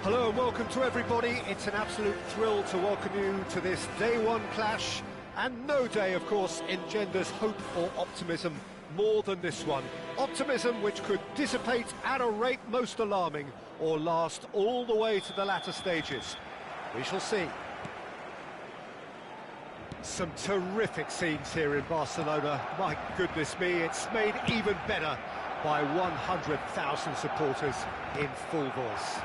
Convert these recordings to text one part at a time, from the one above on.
Hello and welcome to everybody. It's an absolute thrill to welcome you to this day one clash. And no day, of course, engenders hope or optimism more than this one. Optimism which could dissipate at a rate most alarming or last all the way to the latter stages. We shall see. Some terrific scenes here in Barcelona. My goodness me, it's made even better by 100,000 supporters in full voice.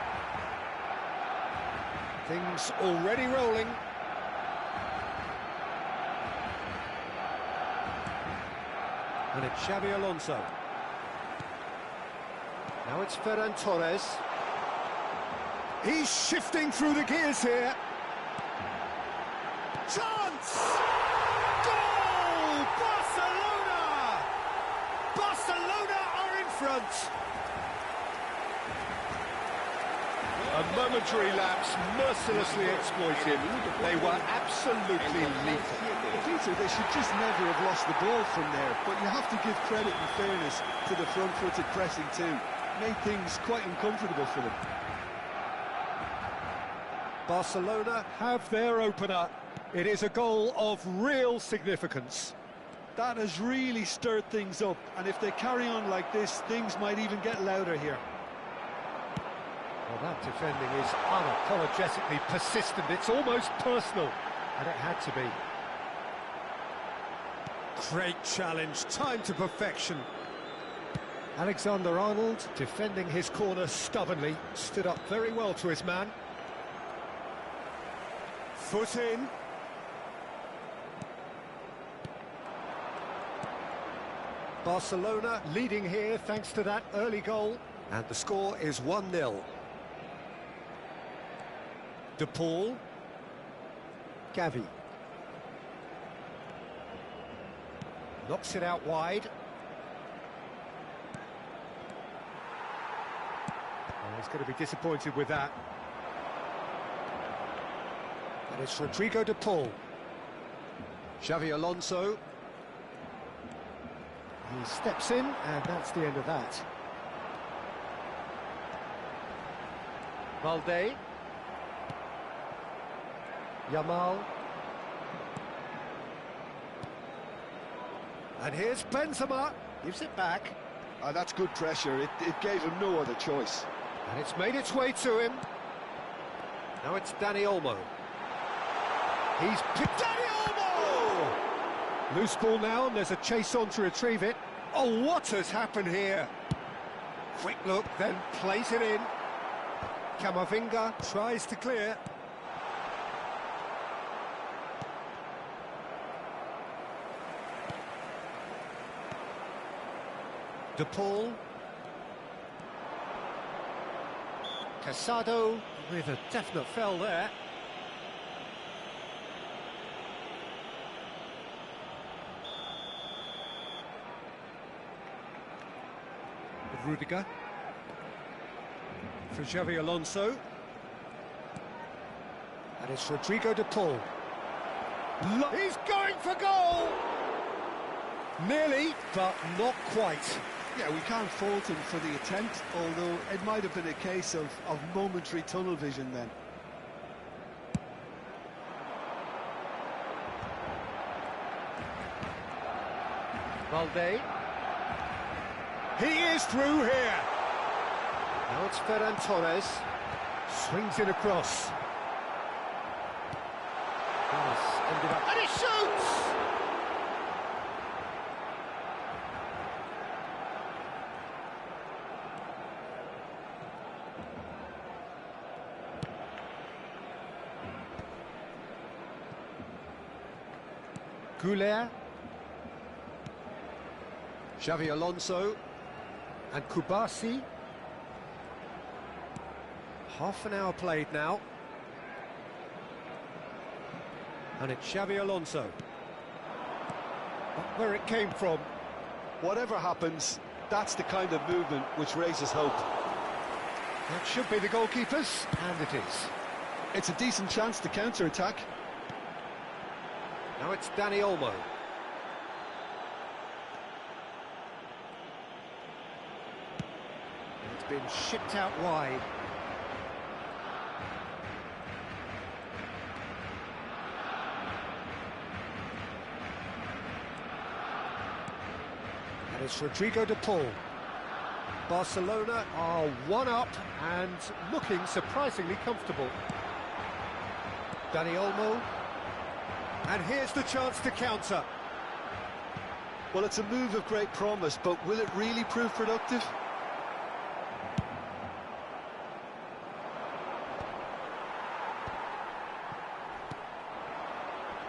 Things already rolling. And it's Xabi Alonso. Now it's Ferran Torres. He's shifting through the gears here. Chance! Goal! Barcelona! Barcelona are in front. A momentary lapse, mercilessly exploited. They were absolutely lethal. Peter, they should just never have lost the ball from there, but you have to give credit and fairness to the front-footed pressing too. Made things quite uncomfortable for them. Barcelona have their opener. It is a goal of real significance. That has really stirred things up, and if they carry on like this, things might even get louder here. Well, that defending is unapologetically persistent. It's almost personal, and it had to be. Great challenge, time to perfection. Alexander-Arnold, defending his corner stubbornly, stood up very well to his man. Foot in. Barcelona leading here thanks to that early goal, and the score is 1-0. De Paul. Gavi. Knocks it out wide. Oh, he's going to be disappointed with that. And it's Rodrigo De Paul. Xabi Alonso. He steps in, and that's the end of that. Valde. Yamal. And here's Benzema. Gives it back. That's good pressure. It gave him no other choice. And it's made its way to him. Now it's Dani Olmo. He's picked Dani Olmo! Loose ball now, and there's a chase on to retrieve it. Oh, what has happened here? Quick look, then plays it in. Camavinga tries to clear. De Paul. Casado with a definite foul there. Rudiger. For Xabi Alonso. And it's Rodrigo De Paul. He's going for goal! Nearly, but not quite. Yeah, we can't fault him for the attempt, although it might have been a case of momentary tunnel vision then. Valde. He is through here. Now it's Ferran Torres. Swings it across. Ended up. And he shoots! Goulet. Xabi Alonso. And Kubasi. Half an hour played now. And it's Xabi Alonso. Not where it came from. Whatever happens, that's the kind of movement which raises hope. That should be the goalkeeper's, and it is. It's a decent chance to counter-attack. Now it's Dani Olmo. It's been shipped out wide. And it's Rodrigo de Paul. Barcelona are 1 up and looking surprisingly comfortable. Dani Olmo. And here's the chance to counter. Well, it's a move of great promise, but will it really prove productive?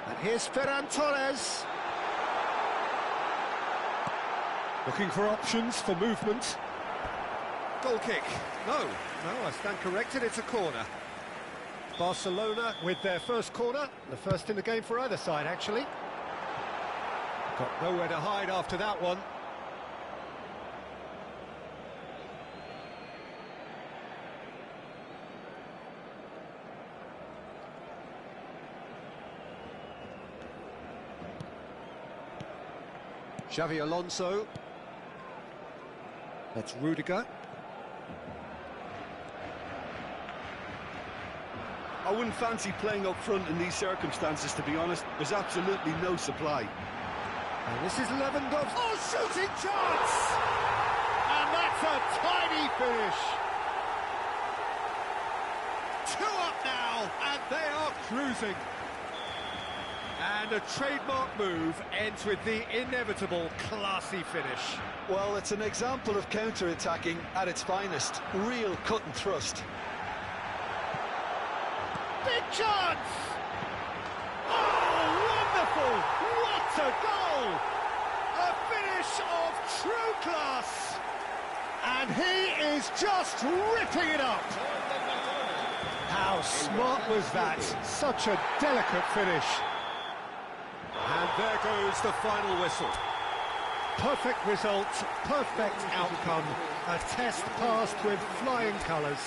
And here's Ferran Torres. Looking for options for movement. Goal kick. No, I stand corrected, it's a corner. Barcelona with their first corner, the first in the game for either side, actually. Got nowhere to hide after that one. Xavi Alonso. That's Rudiger. I wouldn't fancy playing up front in these circumstances, to be honest. There's absolutely no supply. And this is Lewandowski. Oh, shooting chance! And that's a tiny finish. 2 up now, and they are cruising. And a trademark move ends with the inevitable classy finish. Well, it's an example of counter-attacking at its finest. Real cut and thrust. Big chance! Oh, wonderful! What a goal! A finish of true class! And he is just ripping it up! How smart was that? Such a delicate finish. And there goes the final whistle. Perfect result, perfect outcome. A test passed with flying colours.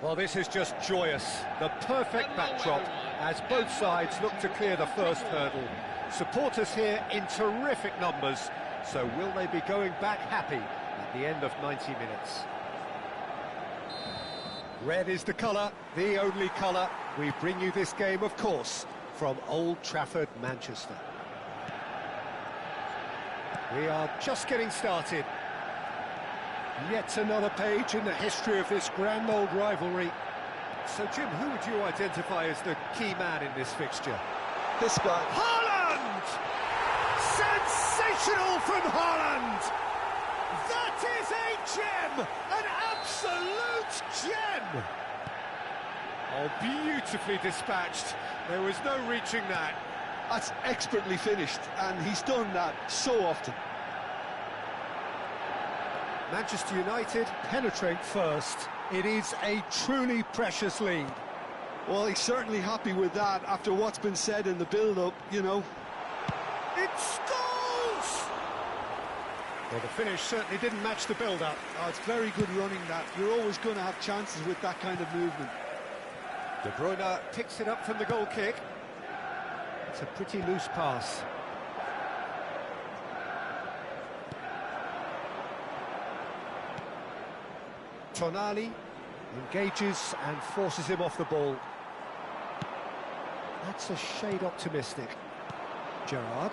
Well, this is just joyous. The perfect backdrop as both sides look to clear the first hurdle. Supporters here in terrific numbers. So will they be going back happy at the end of 90 minutes? Red is the colour, the only colour. We bring you this game, of course, from Old Trafford, Manchester. We are just getting started. Yet another page in the history of this grand old rivalry. So, Jim, who would you identify as the key man in this fixture? This guy. Haaland! Sensational from Haaland! That is a gem! An absolute gem! Oh, beautifully dispatched. There was no reaching that. That's expertly finished, and he's done that so often. Manchester United penetrate first. It is a truly precious lead. Well, he's certainly happy with that after what's been said in the build-up, you know. It's goals! Well, the finish certainly didn't match the build-up. Oh, it's very good running that. You're always going to have chances with that kind of movement. De Bruyne picks it up from the goal kick. It's a pretty loose pass. Tonali engages and forces him off the ball. That's a shade optimistic. Gerrard.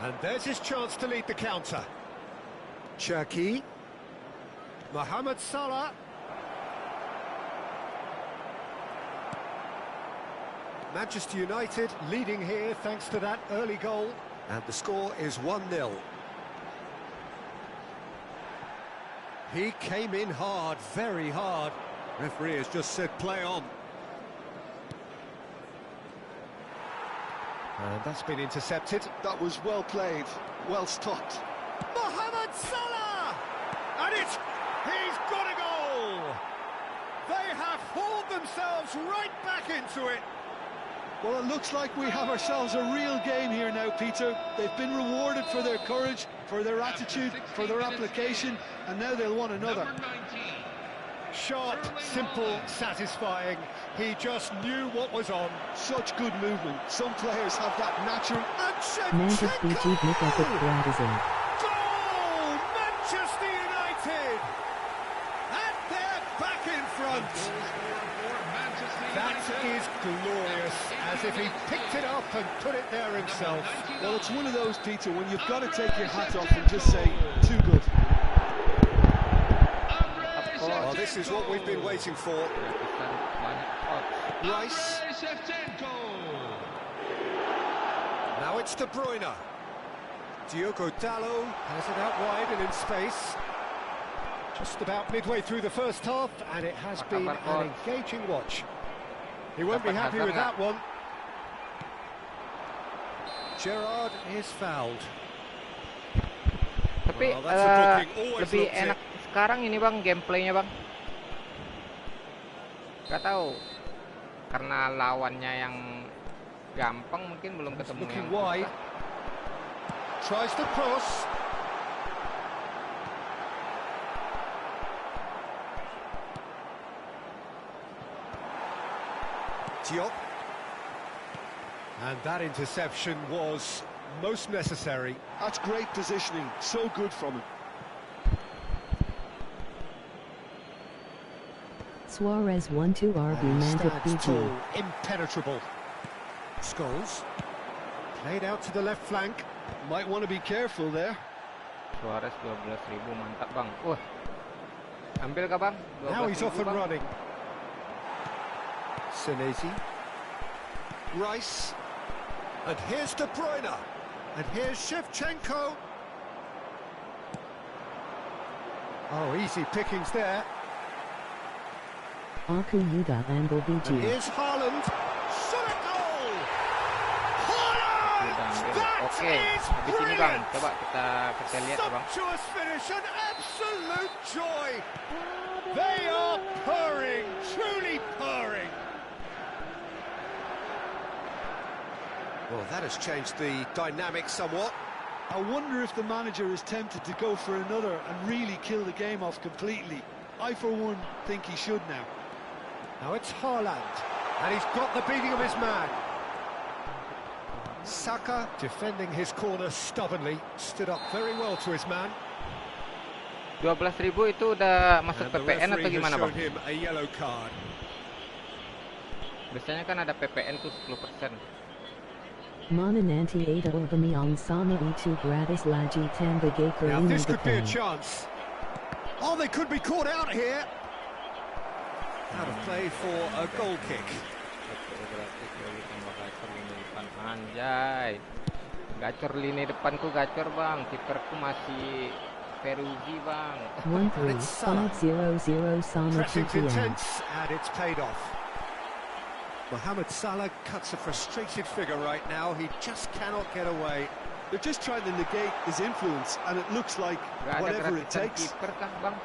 And there's his chance to lead the counter. Cherki. Mohamed Salah. Manchester United leading here thanks to that early goal. And the score is 1-0. He came in hard, very hard. Referee has just said play on. And that's been intercepted. That was well played, well stopped. Mohamed Salah! And he's got a goal! They have hauled themselves right back into it. Well, it looks like we have ourselves a real game here now, Peter. They've been rewarded for their courage, for their attitude, for their application, and now they'll want another. Sharp, simple, satisfying. He just knew what was on. Such good movement. Some players have that natural... Goal! Manchester United! And they're back in front. That is glorious, as if he picked it up and put it there himself. Well, it's one of those, Peter, when you've got to take your hat off and just say, too good. Oh, this is what we've been waiting for. Rice. Now it's De Bruyne. Diogo Dalot has it out wide and in space. Just about midway through the first half, and it has been an engaging watch. He won't be happy with that one. Gerrard is fouled. Tapi lebih enak sekarang ini bang, gameplaynya bang. Gak tahu karena lawannya yang gampang, mungkin belum ketemu yang wide. Tries to cross. Diop. And that interception was most necessary. That's great positioning, so good from him. Suarez 1-2 RB Mandip BG. Impenetrable. Scholes. Played out to the left flank. Might want to be careful there. Suarez 12.000, mantap bang. Ambil kah bang? Now he's off and running. Senesi. Rice. And here's De Bruyne. And here's Shevchenko. Oh, easy pickings there. Aku Yuda Angle BG. And here's Haaland. Shot a goal! Haaland! That is brilliant! Coba kita lihat bang. Sumptuous finish, an absolute joy. They are purring, truly purring. Well, that has changed the dynamic somewhat. I wonder if the manager is tempted to go for another and really kill the game off completely. I, for one, think he should now. Now it's Haaland, and he's got the beating of his man. Saka, defending his corner stubbornly, stood up very well to his man. 12.000 itu udah masuk PPN atau gimana, Bang? Biasanya kan ada PPN tuh 10%. Mana nanti ada orang sama itu gratis lagi tambah ke Now ini this could be a depan. chance. Oh, they could be caught out here. Out of play for a goal kick. Anjay, gacor lini depanku gacor, Bang. Kiperku masih Peruzi, Bang. 13500 sama Pressing's TTM. intense, and it's paid off. Mohamed Salah cuts a frustrated figure right now. He just cannot get away. They're just trying to negate his influence, and it looks like Gak ada whatever it gratisan takes. kiper kah, Bang?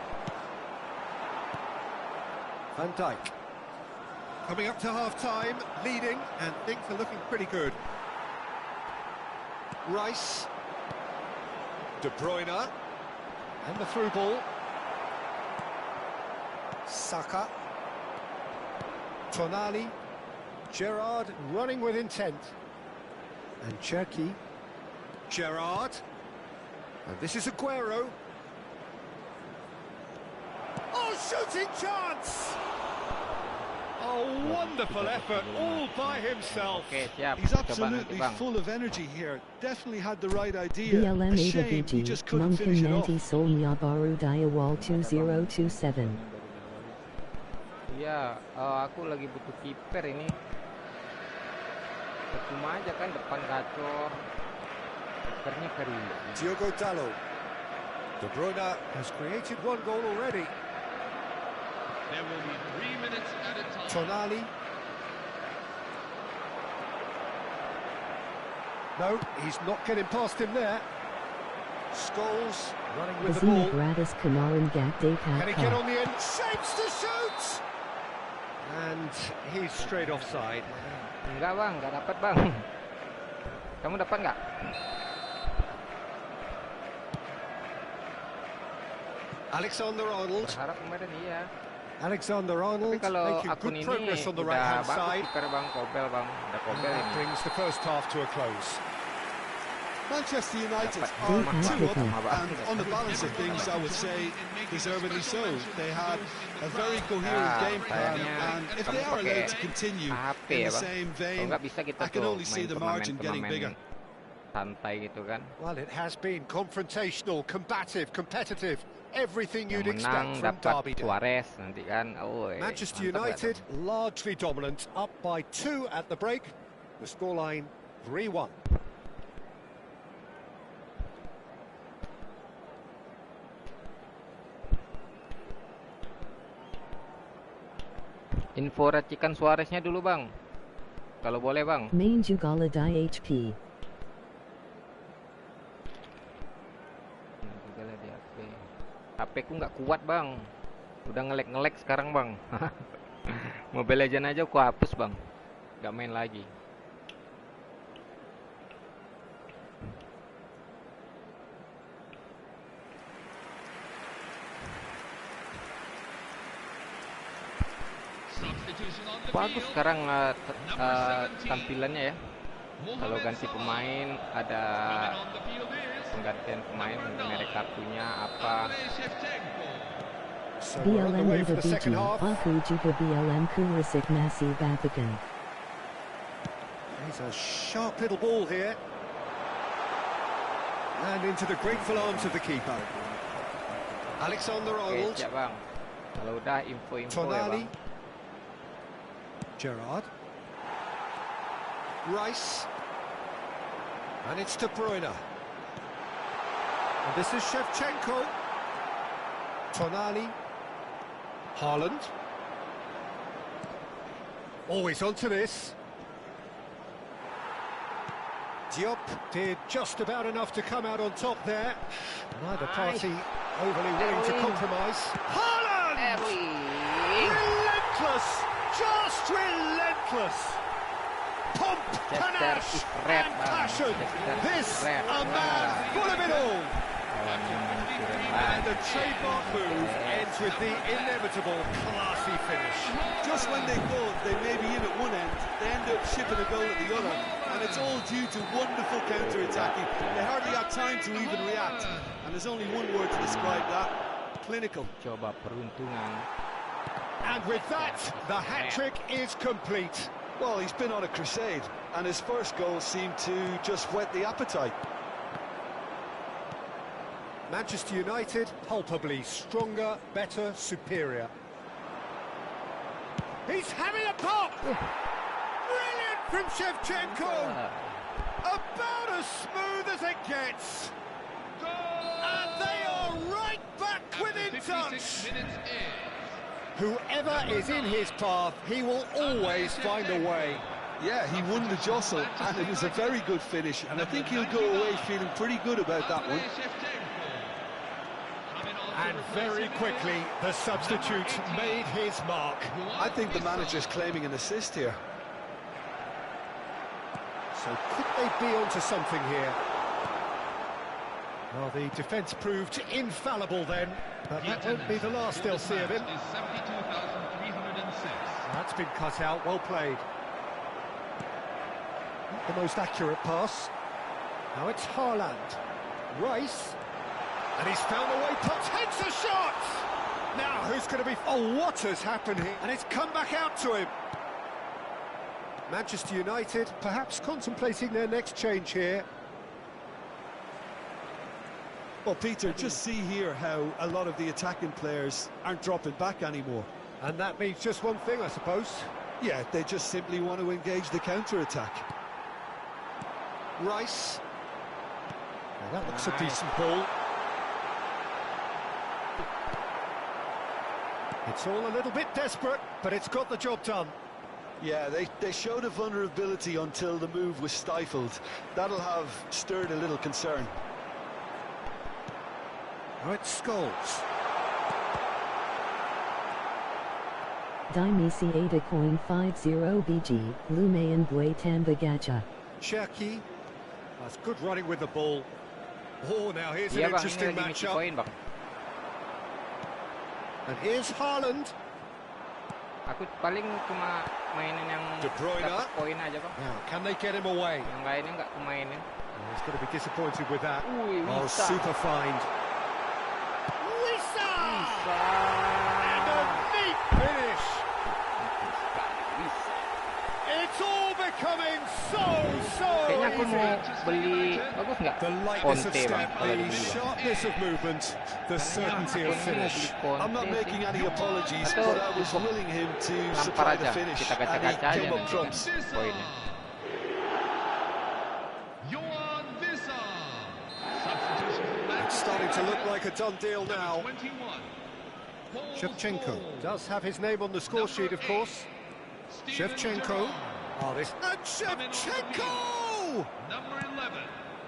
Van Dijk. Coming up to half-time, leading, and things are looking pretty good. Rice. De Bruyne. And the through ball. Saka. Tonali. Gerrard running with intent. And Cherki. Gerrard. And this is Aguero. Oh, shooting chance! Oh, wonderful effort, all by himself. Oke, siap. He's Coba nanti, absolutely Bang. full of energy here. Definitely had the right idea. BLM A shame he ABG, just couldn't mungkin finish it off. nanti solnya baru dia wall 2027. Iya, aku lagi butuh kiper ini. Cuma aja kan depan gacor. Kipernya kering. Diogo Dalot. De Bruyne has created one goal already. There will be 3 minutes at a time. Tonali. No, he's not getting past him there. Scholes running with the Bezina ball. gratis kemarin gak Can he get DATANG. on the end? Shapes to shoot! And he's straight offside. Enggak, Bang, enggak dapat, Bang. Kamu dapat enggak? Alexander-Arnold. Berharap kemarin iya. Tapi Alexander-Arnold kalau making akun good ini progress on the udah right-hand bagus side. kiper, Bang, Kobel, Bang. Udah And Kobel that ini. brings the first half to a close. Manchester United Dapat are rumah, 2 up, Bang. Sama, Bang. and on the balance of things, I would say deservedly so. They had a very coherent Ah, game plan, sayangnya and if kamu they are pakai allowed to continue HP in ya, the Bang. same Kalau vein, nggak bisa kita I can tuh only see main the margin getting turnamen bigger. santai gitu kan. Well, it has been confrontational, combative, competitive. Everything you'd Yang menang expect from dapat Derby Day. Suarez nanti kan. Oh, Manchester mantap nggak United tuh? largely dominant, up by 2 at the break. The scoreline 3-1. Info racikan Suareznya dulu, Bang. Kalau boleh, Bang. Main juga di HP. Juga lah di HP. HP ku nggak kuat, Bang. Udah ngelek-ngelek sekarang, Bang. Mobile Legends aja aku hapus, Bang. Nggak main lagi. Substitution on the Bagus field. sekarang tampilannya ya. Kalau ganti pemain ada Coming on the field is penggantian pemain, merek kartunya apa. Shevchenko. So we're on the BLM way for the ABG, second half. aku juga BLM Kurisik masih Dadakan. He's a sharp little ball here. And into the grateful arms of the keeper. Oke, Alexander-Arnold. siap, Bang. Kalau udah info-info ya, Tonali. Bang. Gerrard. Rice. And it's De Bruyne. And this is Shevchenko. Tonali. Haaland. Always onto this. Diop did just about enough to come out on top there. Neither party overly willing to compromise. Haaland! Relentless! Just relentless! Pomp, Chester panache, is red, and Bang. passion. Chester is This red. a man full of it all. And the trademark move ends with the inevitable classy finish. Just when they thought they may be in at one end, they end up shipping a goal at the other, and it's all due to wonderful counter-attacking. They hardly had time to even react, and there's only one word to describe that: clinical. Coba peruntungan. And with that, the hat-trick is complete. Well, he's been on a crusade, and his first goal seemed to just whet the appetite. Manchester United, palpably stronger, better, superior. He's having a pop! Brilliant from Shevchenko! About as smooth as it gets! And they are right back within touch! Whoever is in his path, he will always find a way. Yeah, he won the jostle, and it was a very good finish, and I think he'll go away feeling pretty good about that one. And very quickly, the substitute made his mark. I think the manager's claiming an assist here. So could they be onto something here? Well, the defence proved infallible then, but that won't be the last they'll see of him. That's been cut out, well played. Not the most accurate pass. Now it's Haaland. Rice. And he's found a way, takes a shot! Now, who's going to be... Oh, what has happened here? And it's come back out to him. Manchester United perhaps contemplating their next change here. Well, Peter, just see here how a lot of the attacking players aren't dropping back anymore. And that means just one thing, I suppose. Yeah, they just simply want to engage the counter-attack. Rice. Now, that looks a decent ball. It's all a little bit desperate, but it's got the job done. Yeah, they showed a vulnerability until the move was stifled. That'll have stirred a little concern. Now it's Scholes. Dimisi Ada Coin 50 BG, Lume and Bue Tambagacha. Cherki. That's good running with the ball. Oh, now here's an Iya bang, ini interesting lagi ngisi matchup. koin bang. And here's Haaland. Aku paling cuma mainin yang De Bruyne. dapat poin aja bang. Now, can they get him away? Yang lainnya nggak kumainin. Oh, he's going to be disappointed with that. Ui, Oh, Bisa. super find. Bisa! And a neat finish. It's all becoming so Kayaknya aku mau easy. beli, bagus nggak? The lightness of Conte bang, step, kalau the dibeli bang. sharpness of movement, the certainty of Aku ini mau finish. beli Conte I'm not making sih. any apologies, Atau but I was willing him to Lampar supply the aja, finish, kita and he gacha-gacha aja came up nanti trumps. poinnya. It's starting to look like a done deal now. Shevchenko does have his name on the score sheet, of course. Shevchenko. Oh, this... And Shevchenko! Number 11.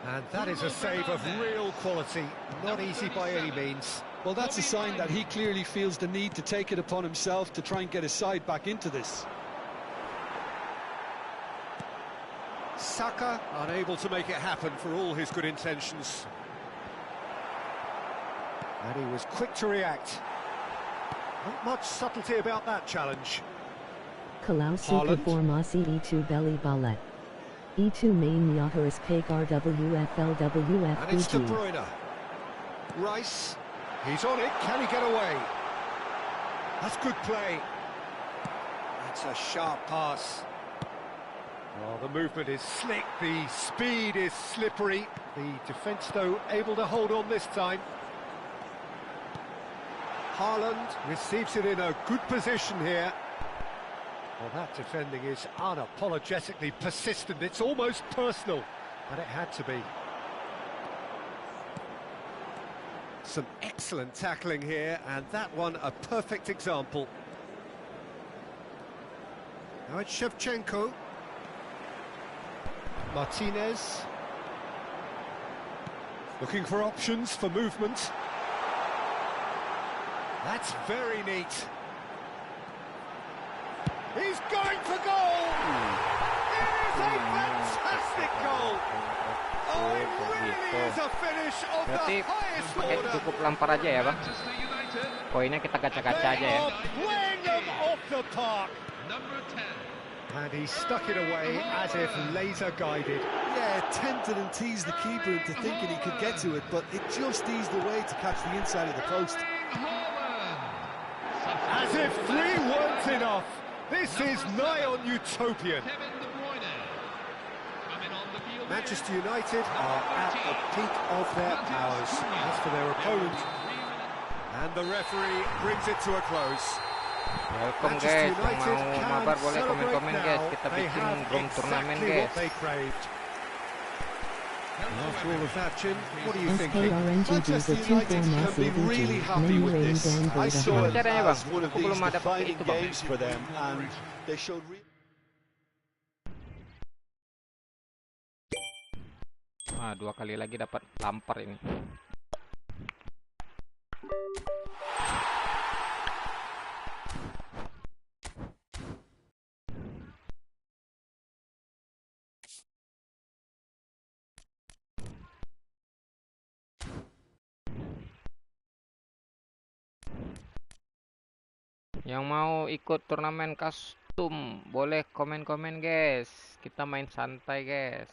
And that is a save of real quality. Not easy by any means. Well, that's a sign that he clearly feels the need to take it upon himself to try and get his side back into this. Saka unable to make it happen for all his good intentions. And he was quick to react. Not much subtlety about that challenge. Kalau suka Haaland. formasi itu belly ballet. Itu main Yaharis Pagar WFLWFBG. And it's De Bruyne. Rice. He's on it. Can he get away? That's good play. That's a sharp pass. Oh, the movement is slick. The speed is slippery. The defence, though, able to hold on this time. Haaland receives it in a good position here. Well, that defending is unapologetically persistent. It's almost personal, and it had to be. Some excellent tackling here, and that one a perfect example. Now it's Shevchenko. Martinez. Looking for options for movement. That's very neat. He's going for goal! It is a fantastic goal! A Oh, it really is a finish of the Berarti highest pakai order. cukup lampar aja ya bang. Poinnya kita gacha-gacha aja ya. Playing them off the park. Number 10. And he stuck it away as if laser guided. Yeah, tempted and teased the keeper into thinking he could get to it, but it just eased away to catch the inside of the post. As if 3 weren't enough. This is nigh on utopian. Manchester United are at the peak of their powers. As for their opponent, and the referee brings it to a close. Welcome guys, yang mau mabar boleh komen-komen guys. Kita bikin drum turnamen guys. After all of that, Jim, what are you thinking? Manchester United can be really happy with this. I saw it as one of these defining games for them, and they showed real... Ah, 2 kali lagi dapat lampar ini. Yang mau ikut turnamen custom boleh komen-komen guys. Kita main santai guys.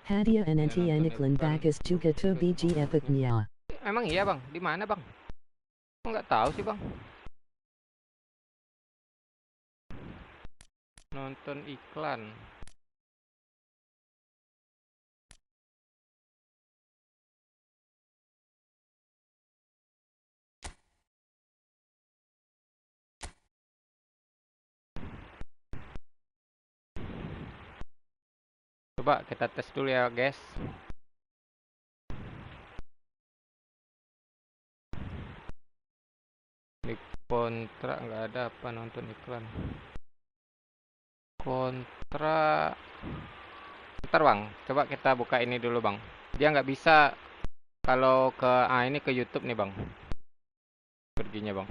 Hadiah antrean iklan bagus juga terbiji epicnya. Emang iya bang? Di mana bang? Nggak tahu sih bang. Nonton iklan. Coba kita tes dulu ya guys. Di kontrak nggak ada apa nonton iklan. Kontrak. Bentar bang, coba kita buka ini dulu bang. Dia nggak bisa kalau ke ini ke YouTube nih bang. Perginya bang.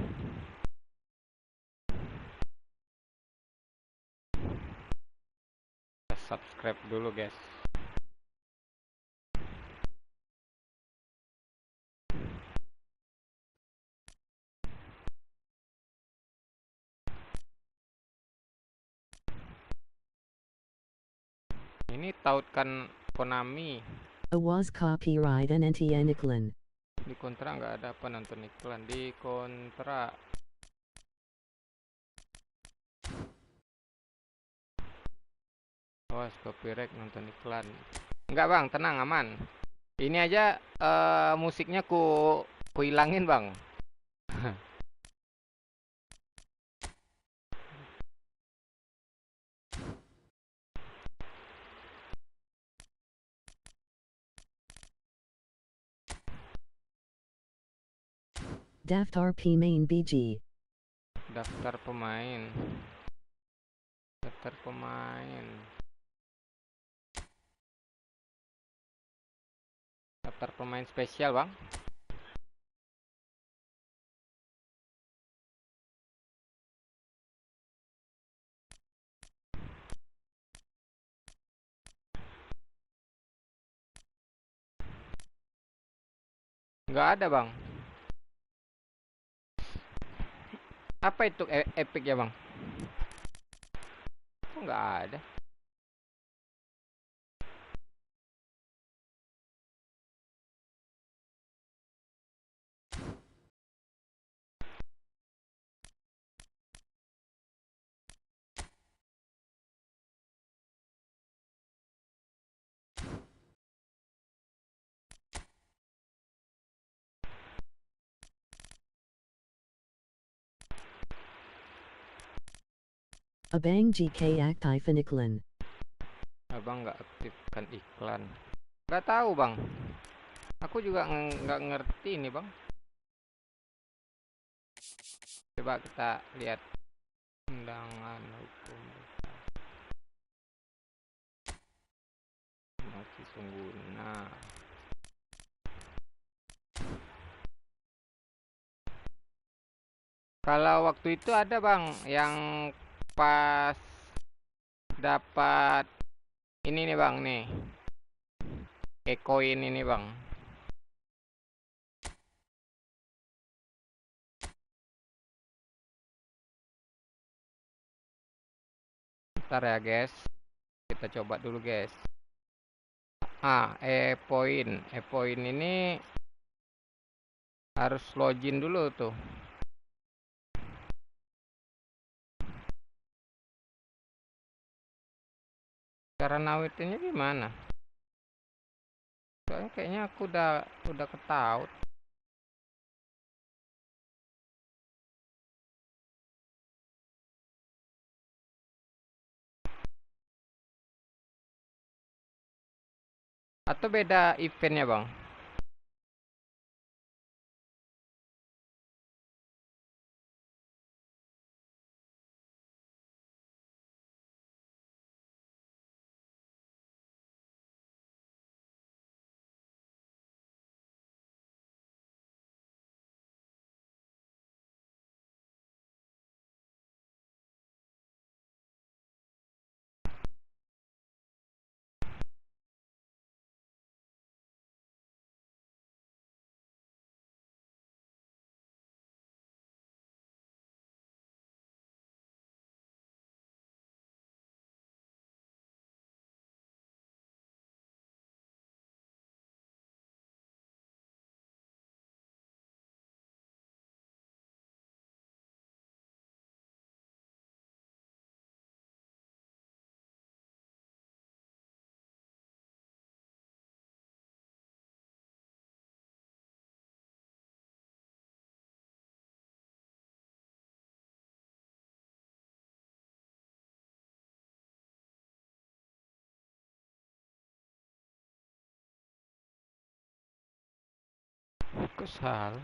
Kita subscribe dulu guys. Ini tautkan Konami. Was copyright antrean iklan. Di kontrak nggak ada apa nonton iklan. Di kontrak. Was copyright nonton iklan. Enggak bang, tenang aman. Ini aja musiknya ku hilangin bang. Daftar pemain BG. Daftar pemain. Daftar pemain. Daftar pemain spesial bang. Nggak ada bang. Apa itu epic ya bang? Kok nggak ada? Abang Jika aktifkan iklan. Abang nggak aktifkan iklan. Nggak tahu bang. Aku juga nggak ngerti ini bang. Coba kita lihat undangan hukum masih pengguna. Kalau waktu itu ada bang yang pas dapat ini nih bang nih, e-coin ini bang. Ntar ya guys, kita coba dulu guys. E-point ini harus login dulu tuh. Cara nawitinnya gimana? Soalnya kayaknya aku udah ketahuan. Atau beda eventnya bang? Kok salah?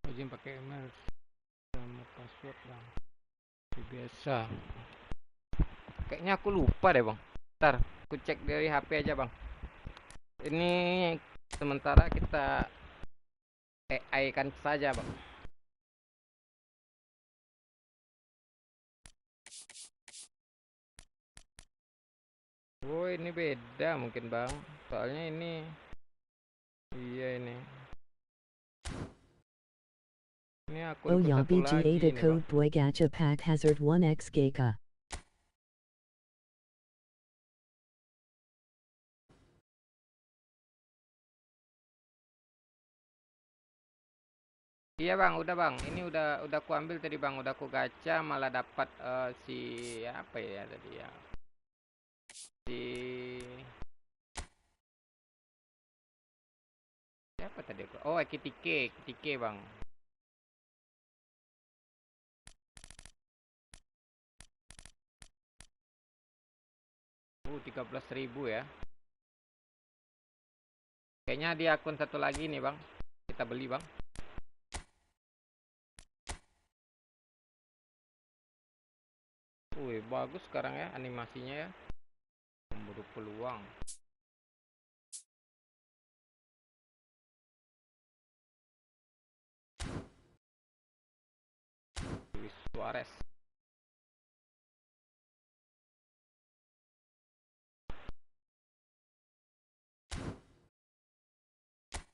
Login pakai email sama password bang. Biasa. Kayaknya aku lupa deh bang. Ntar aku cek dari HP aja bang. Ini sementara kita AI kan saja bang. Oh ini beda mungkin bang. Soalnya ini, iya ini. Ini aku Oh ikut ya satu lagi BGA the ini bang. code boy gacha pack hazard 1x Geka. Iya bang, udah bang. Ini udah aku ambil tadi bang. Udah aku gacha malah dapat si apa ya tadi ya. Si siapa tadi aku? Oh Ikuti bang. 13.000 ya. Kayaknya di akun satu lagi nih bang. Kita beli bang. Wih bagus sekarang ya animasinya ya. Memburu peluang. Luis Suarez.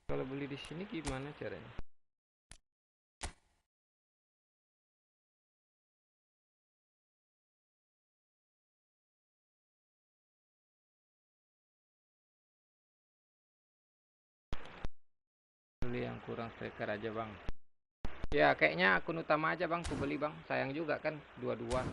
Kalau beli di sini gimana caranya? Beli yang kurang striker aja bang. Ya kayaknya akun utama aja bang, ku beli bang. Sayang juga kan dua-dua.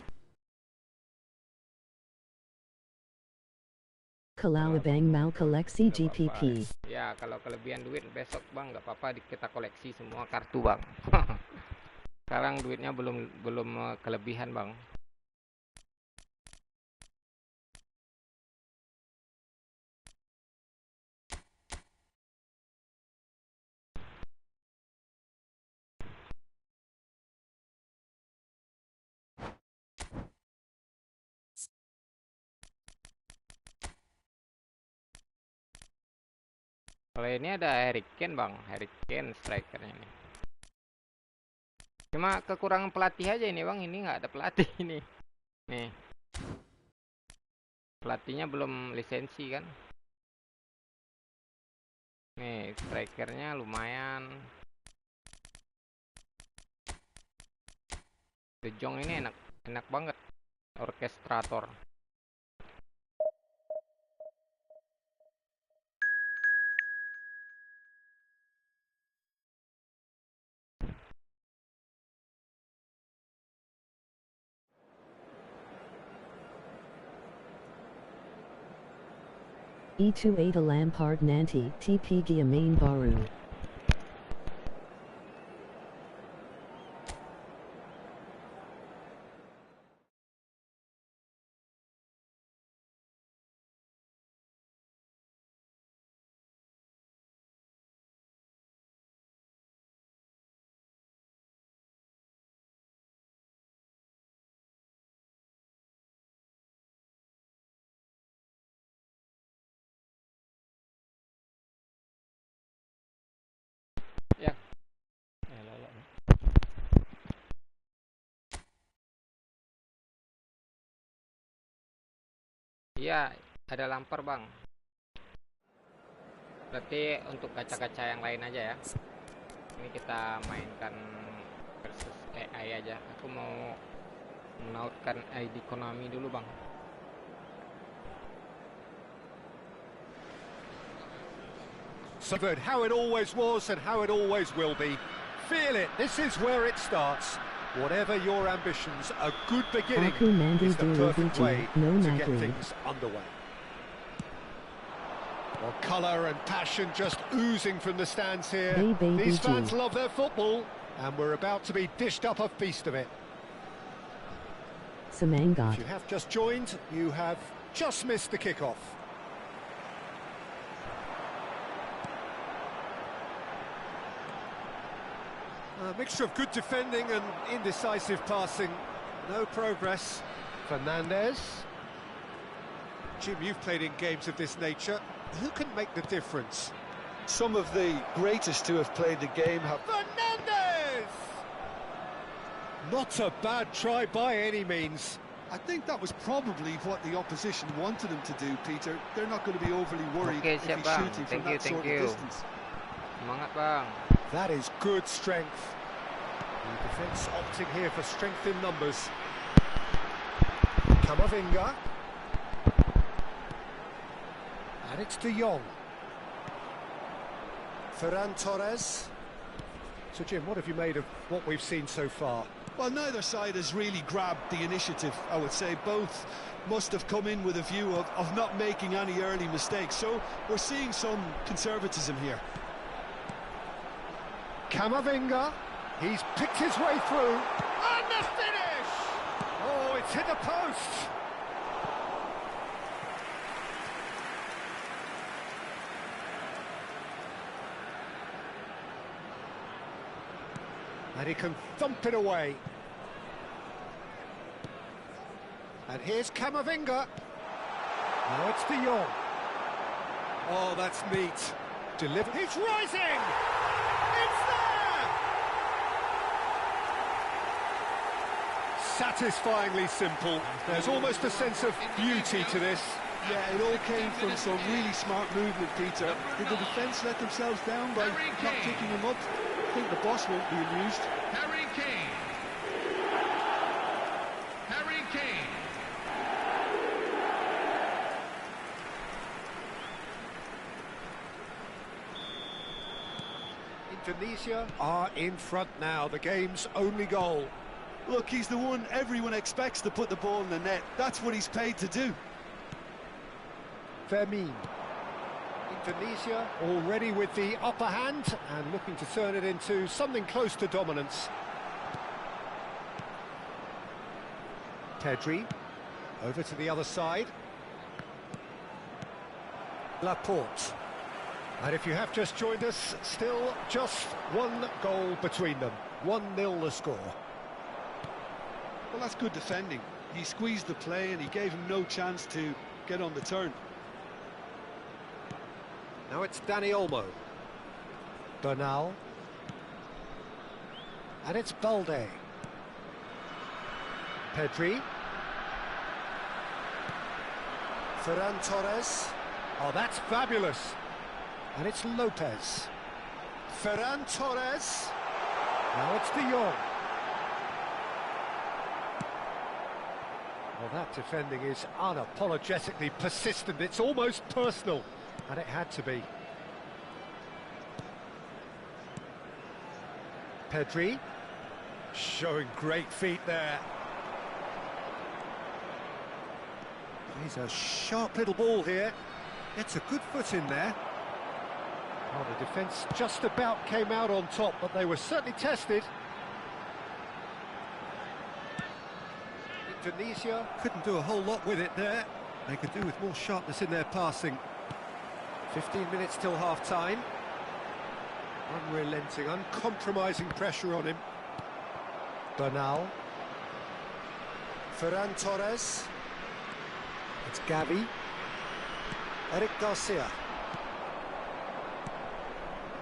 Kalau abang mau koleksi GPP. Ya kalau kelebihan duit besok bang, nggak apa-apa kita koleksi semua kartu bang. Sekarang duitnya belum kelebihan bang. Kalau ini ada Harry Kane bang, Harry Kane strikernya nih. Cuma kekurangan pelatih aja ini bang, ini nggak ada pelatih ini. Nih, pelatihnya belum lisensi kan. Nih, strikernya lumayan. De Jong ini enak banget, orkestrator. Itu ada Lampard nanti TPG main baru. Ya, iya ada Lampard bang. Berarti untuk gacha-gacha yang lain aja ya. Ini kita mainkan versus AI aja. Aku mau menautkan ID Konami dulu bang. So good, how it always was and how it always will be. Feel it, this is where it starts. Whatever your ambitions, a good beginning is the perfect way to get things underway. Well, colour and passion just oozing from the stands here. These fans love their football, and we're about to be dished up a feast of it. Semangat. If you have just joined, you have just missed the kickoff. A mixture of good defending and indecisive passing. No progress. Fernandez. Jim, you've played in games of this nature. Who can make the difference? Some of the greatest to have played the game have... Fernandez! Not a bad try by any means. I think that was probably what the opposition wanted him to do, Peter. They're not going to be overly worried Okay, if he's bang. shooting from that sort of distance. Semangat bang. That is good strength. The defence opting here for strength in numbers. Camavinga. And it's De Jong. Ferran Torres. So Jim, what have you made of what we've seen so far? Well, neither side has really grabbed the initiative, I would say. Both must have come in with a view of not making any early mistakes. So we're seeing some conservatism here. Camavinga, he's picked his way through, and the finish! Oh, it's hit the post! And he can thump it away. And here's Camavinga. Now it's De Jong. Oh, that's neat. Deliver. He's rising! It's there! Satisfyingly simple. There's almost a sense of beauty to this. Yeah, it all came from some really smart movement, Peter. Did the defence let themselves down by not kicking him up? I think the boss won't be amused. Harry Kane. Harry Kane. Indonesia are in front now, the game's only goal. Look, he's the one everyone expects to put the ball in the net. That's what he's paid to do. Fermin. Indonesia already with the upper hand and looking to turn it into something close to dominance. Pedri over to the other side. Laporte. And if you have just joined us, still just one goal between them. 1-0 the score. Well, that's good defending. He squeezed the play and he gave him no chance to get on the turn. Now it's Dani Olmo. Bernal. And it's Balde. Pedri. Ferran Torres. Oh, that's fabulous. And it's Lopez. Ferran Torres. Now it's De Jong. Well, that defending is unapologetically persistent. It's almost personal. And it had to be. Pedri. Showing great feet there. He's a sharp little ball here. Gets a good foot in there. Oh, the defence just about came out on top, but they were certainly tested. Indonesia couldn't do a whole lot with it there. They could do with more sharpness in their passing. 15 minutes till half-time. Unrelenting, uncompromising pressure on him. Bernal. Ferran Torres. It's Gavi. Eric Garcia.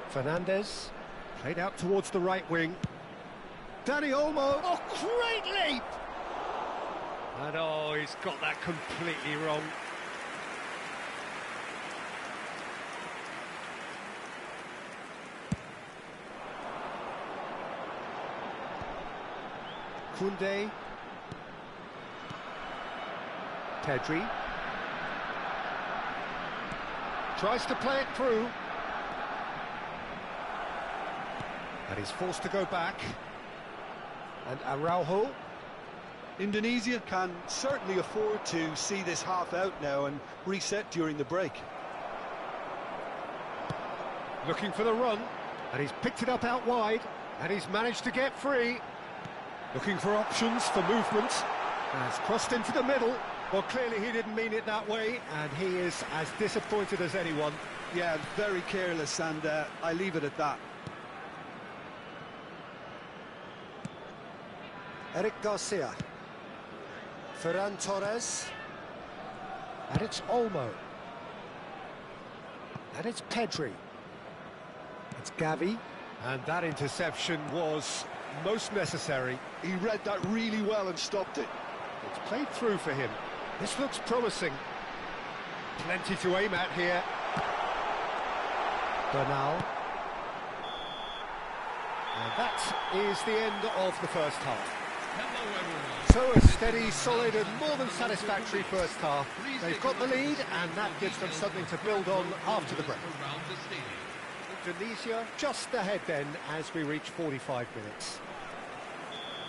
Fernandez. Played out towards the right wing. Dani Olmo. Oh, great leap! And oh, he's got that completely wrong. Koundé. Pedri. Tries to play it through. And he's forced to go back. And Araujo. Indonesia can certainly afford to see this half out now and reset during the break. Looking for the run. And he's picked it up out wide. And he's managed to get free. Looking for options for movement. Has crossed into the middle. Well, clearly he didn't mean it that way, and he is as disappointed as anyone. Yeah, very careless, and I leave it at that. Eric Garcia. Ferran Torres. And it's Olmo. And it's Pedri. It's Gavi. And that interception was most necessary. He read that really well and stopped it. It's played through for him. This looks promising. Plenty to aim at here. Bernal. And that is the end of the first half. Hello, everyone. So a steady, solid and more than satisfactory first half. They've got the lead and that gives them something to build on after the break. Around the stadium. Indonesia just ahead then as we reach 45 minutes.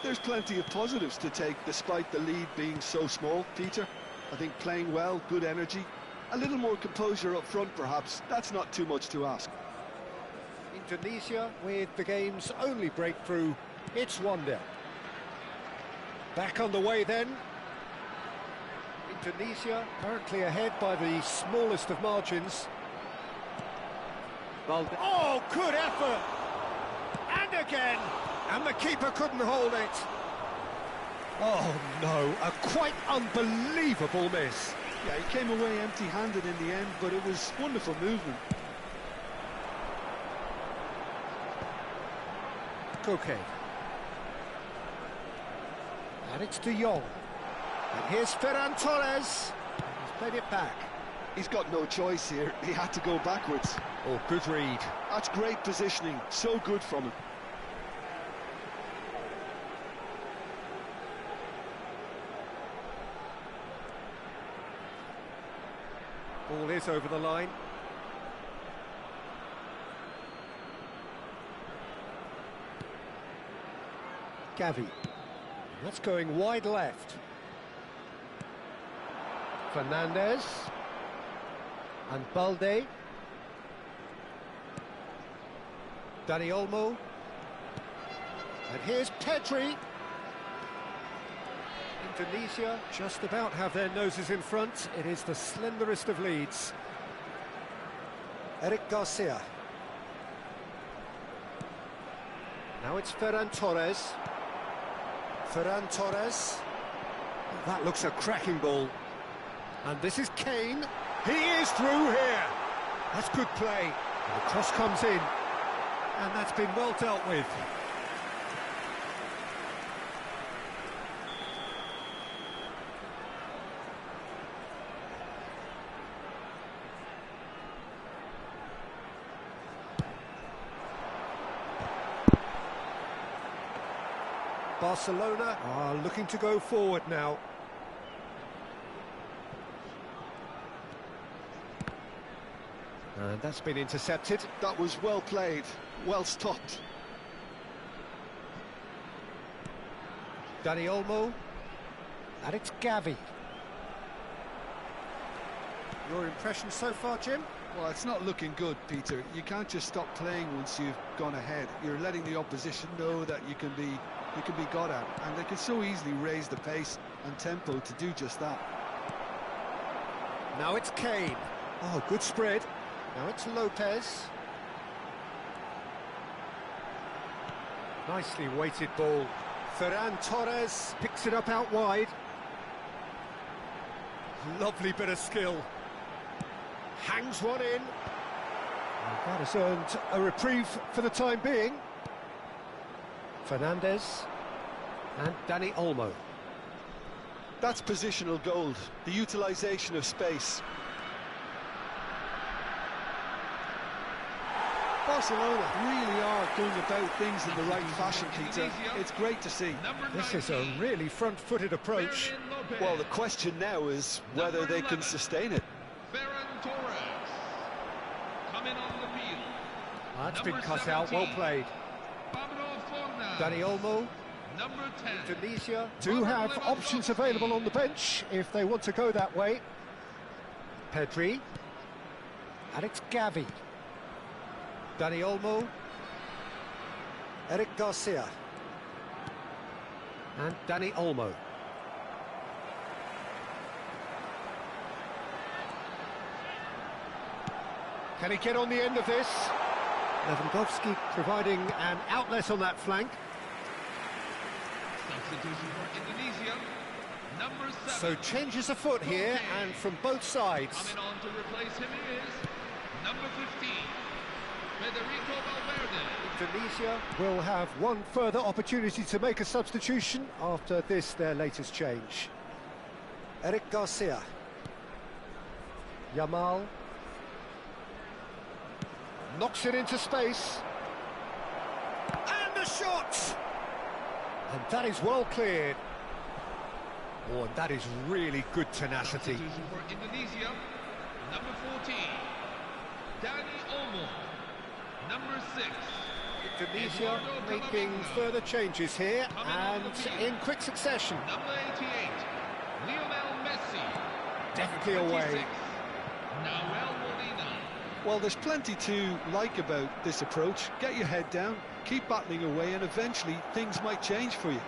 There's plenty of positives to take despite the lead being so small, Peter. I think playing well, good energy, a little more composure up front perhaps, that's not too much to ask. Indonesia with the game's only breakthrough, it's 1-0. Back on the way then. Indonesia currently ahead by the smallest of margins. Oh, good effort! And again! And the keeper couldn't hold it. Oh no, a quite unbelievable miss. Yeah, he came away empty-handed in the end, but it was wonderful movement. Okay. And it's De Jong. And here's Ferran Torres. He's played it back. He's got no choice here. He had to go backwards. Oh, good read. That's great positioning. So good from him. Ball is over the line. Gavi. That's going wide left. Fernandez. And Balde. Dani Olmo. And here's Pedri. Indonesia just about have their noses in front. It is the slenderest of leads. Eric Garcia. Now it's Ferran Torres. Ferran Torres. That looks a cracking ball. And this is Kane. He is through here. That's good play. And the cross comes in. And that's been well dealt with. Barcelona are looking to go forward now. And that's been intercepted. That was well played, well stopped. Dani Olmo. And it's Gavi. Your impression so far, Jim? Well, it's not looking good, Peter. You can't just stop playing once you've gone ahead. You're letting the opposition know that you can be got at, and they can so easily raise the pace and tempo to do just that. Now it's Kane. Oh, good spread. Now it's Lopez. Nicely weighted ball. Ferran Torres picks it up out wide. Lovely bit of skill. Hangs one in. And that has earned a reprieve for the time being. Fernandez and Dani Olmo. That's positional gold, the utilisation of space. Barcelona really are going about things in the right fashion, Peter. It's great to see. This is a really front-footed approach. Well, the question now is whether they can sustain it. Ferran Torres coming on the field. That's been cut out, well played. Dani Olmo. Number 10. Indonesia do have options available on the bench if they want to go that way. Pedri. And it's Gavi. Dani Olmo. Eric Garcia. And Dani Olmo. Can he get on the end of this? Lewandowski providing an outlet on that flank. Substitution for Indonesia. Number 7. So changes afoot here, and from both sides. Coming on to replace him is number 15. Federico Valverde. Indonesia will have one further opportunity to make a substitution after this, their latest change. Eric Garcia. Yamal. Knocks it into space. And the shot! And that is well cleared. Oh, and that is really good tenacity. Substitution for Indonesia. Number 14. Dani Olmo. Number 6. Indonesia making further changes here and in quick succession. Number 88. Lionel Messi. Definitely Number away. 26. Nahuel Molina. Well, there's plenty to like about this approach. Get your head down, keep battling away, and eventually things might change for you.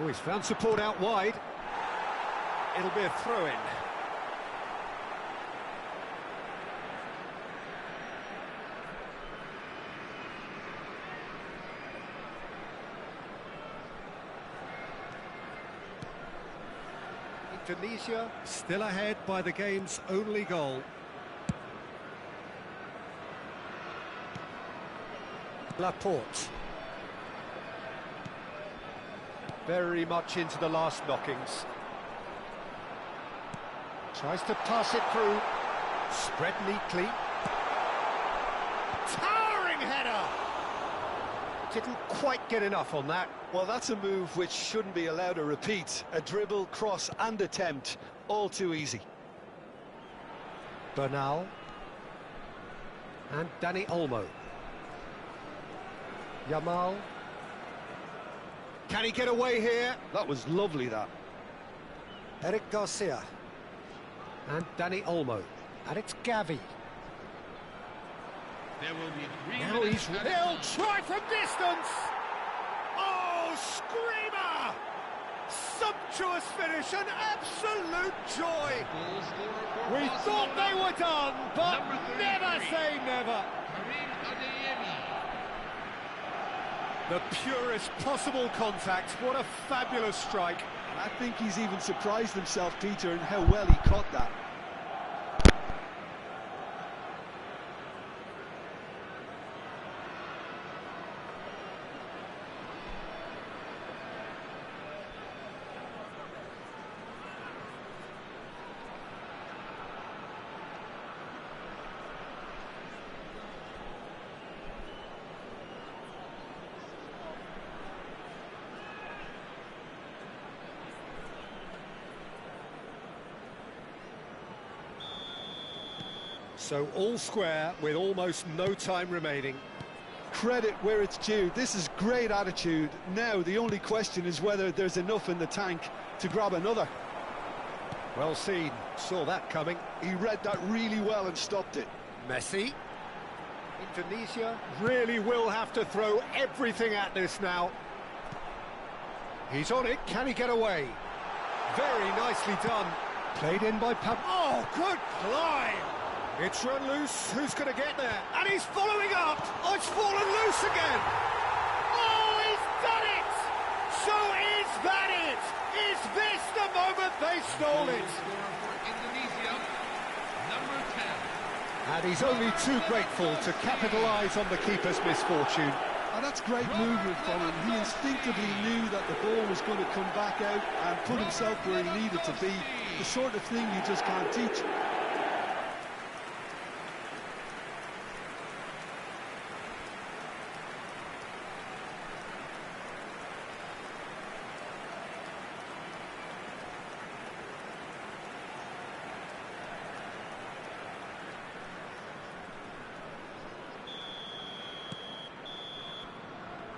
Oh, he's found support out wide. It'll be a throw-in. Indonesia still ahead by the game's only goal. Laporte. Very much into the last knockings. Tries to pass it through. Spread neatly. Towering header! Didn't quite get enough on that. Well, that's a move which shouldn't be allowed to repeat. A dribble, cross and attempt, all too easy. Bernal. And Dani Olmo. Yamal. Can he get away here? That was lovely, that. Eric Garcia. And Dani Olmo. And it's Gavi. There will be 3 Now minutes he's... added He'll on. try from distance! Oh, screamer! Sumptuous finish, an absolute joy! Goal scorer for We thought Barcelona, they were done, but Number 33. never say never. Karim Adeyemi. The purest possible contact. What a fabulous strike. And I think he's even surprised himself, Peter, in how well he caught that. So all square with almost no time remaining. Credit where it's due. This is great attitude. Now the only question is whether there's enough in the tank to grab another. Well seen, saw that coming. He read that really well and stopped it. Messi. Indonesia really will have to throw everything at this now. He's on it, can he get away? Very nicely done. Played in by Pab. Oh, good climb! It's run loose, who's going to get there? And he's following up! Oh, it's fallen loose again! Oh, he's done it! So is that it? Is this the moment they stole Goal it? scorer for Indonesia, number 10. And he's only too grateful to capitalise on the keeper's misfortune. And that's great movement from him. He instinctively knew that the ball was going to come back out and put himself where he needed to be. The sort of thing you just can't teach.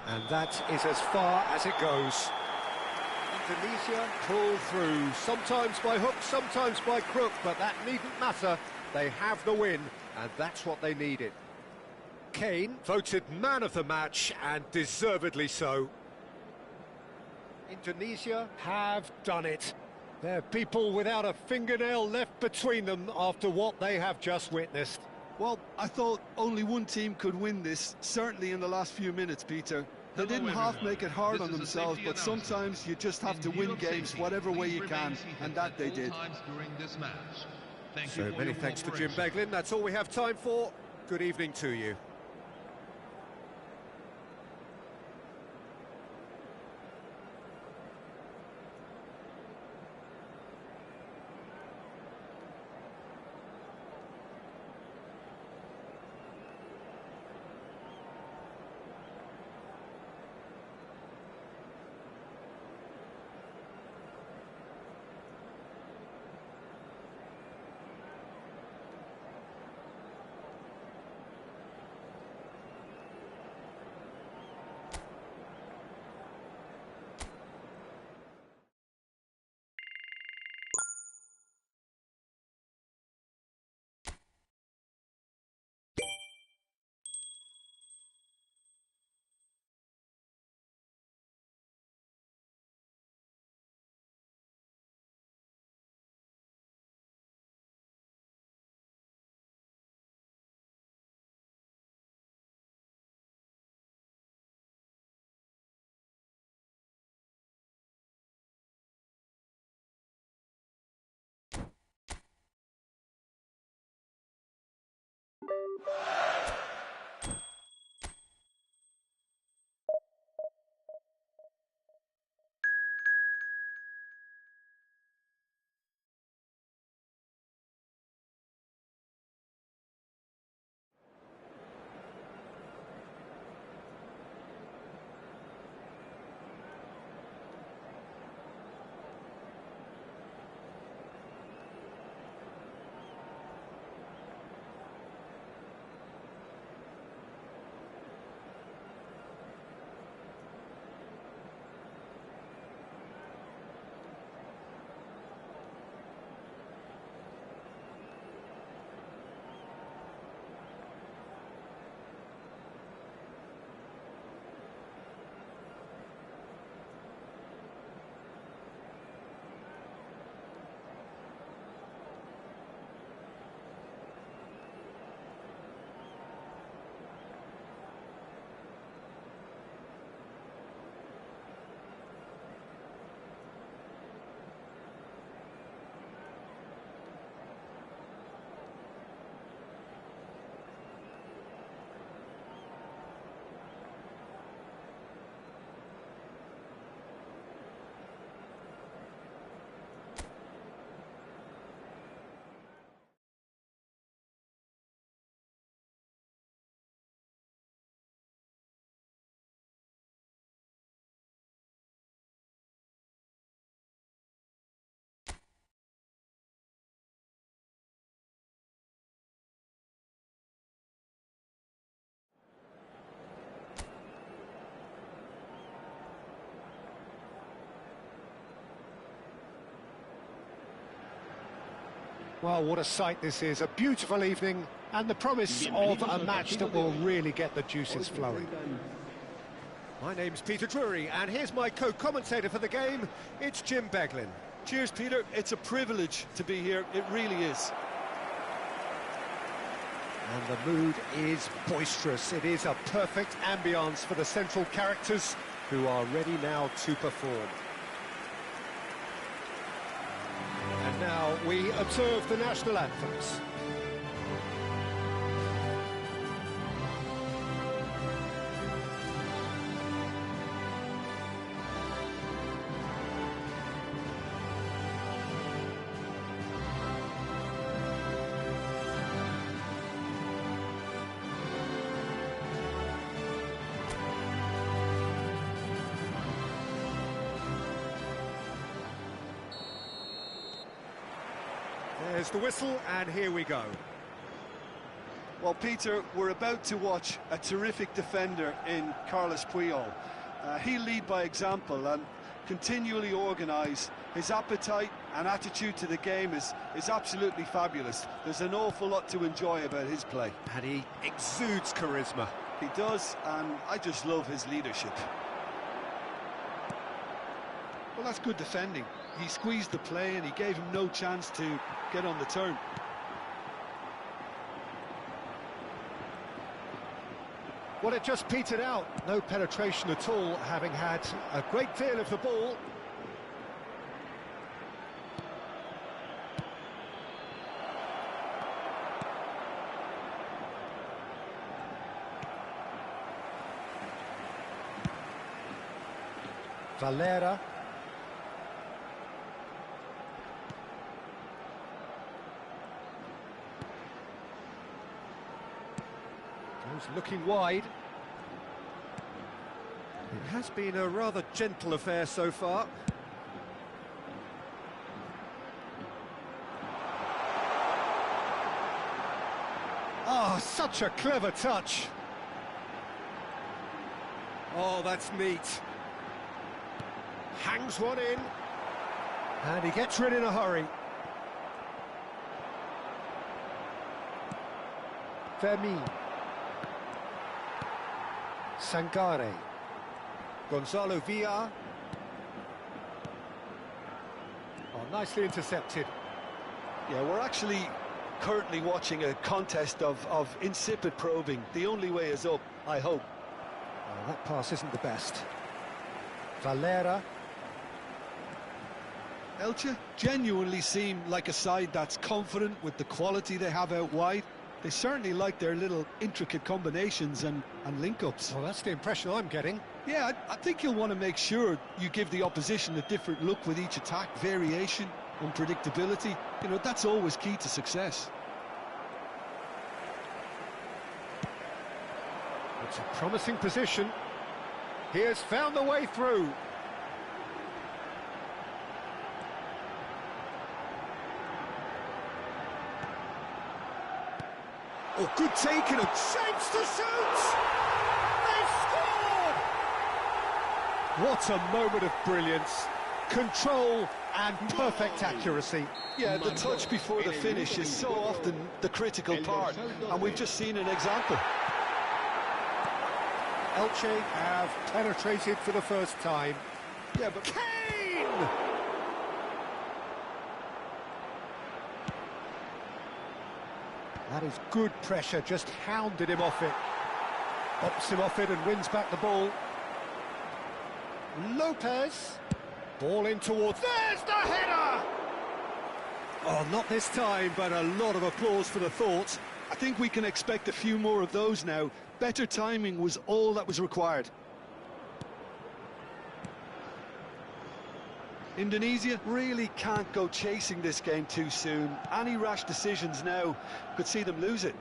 And that is as far as it goes. Indonesia pull through, sometimes by hook, sometimes by crook, but that needn't matter. They have the win, and that's what they needed. Kane voted man of the match, and deservedly so. Indonesia have done it. They're people without a fingernail left between them after what they have just witnessed. Well, I thought only one team could win this, certainly in the last few minutes, Peter. They Hello, didn't half everyone. make it hard This on is a themselves, safety but announcement. sometimes you just have to In win view of games safety, whatever way please you remain can, seated and that at they all did. times during this match. Thank So you for many your thanks to Jim cooperation. Beglin. That's all we have time for. Good evening to you. Well, what a sight this is. A beautiful evening and the promise of a match that will really get the juices flowing. My name's Peter Drury, and here's my co-commentator for the game. It's Jim Beglin. Cheers, Peter. It's a privilege to be here. It really is. And the mood is boisterous. It is a perfect ambience for the central characters who are ready now to perform. And now we observe the national anthems. There's the whistle, and here we go. Well, Peter, we're about to watch a terrific defender in Carlos Puyol. He'll lead by example and continually organise. His appetite and attitude to the game is absolutely fabulous. There's an awful lot to enjoy about his play. And he exudes charisma. He does, and I just love his leadership. Well, that's good defending. He squeezed the play and he gave him no chance to get on the turn. Well, it just petered out. No penetration at all, having had a great deal of the ball. Valera. Goes looking wide. It has been a rather gentle affair so far. Oh, such a clever touch. Oh, that's neat. Hangs one in. And he gets rid in a hurry. Fermin. Sangare. Gonzalo Villar. Oh, nicely intercepted. Yeah, we're actually currently watching a contest of insipid probing. The only way is up, I hope. Oh, that pass isn't the best. Valera. Elche genuinely seem like a side that's confident with the quality they have out wide. They certainly like their little intricate combinations and link-ups. Well, that's the impression I'm getting. Yeah, I think you'll want to make sure you give the opposition a different look with each attack. Variation, unpredictability, you know, that's always key to success. It's a promising position. He has found the way through. Oh, good taking him. Shapes to shoot! They've scored! What a moment of brilliance. Control and perfect accuracy. Yeah, the touch before the finish is so often the critical part, and we've just seen an example. Elche have penetrated for the first time. Yeah, but Kane! That is good pressure, just hounded him off it. Bops him off it and wins back the ball. Lopez. Ball in towards... There's the header! Oh, not this time, but a lot of applause for the thought. I think we can expect a few more of those now. Better timing was all that was required. Indonesia really can't go chasing this game too soon. Any rash decisions now could see them lose it.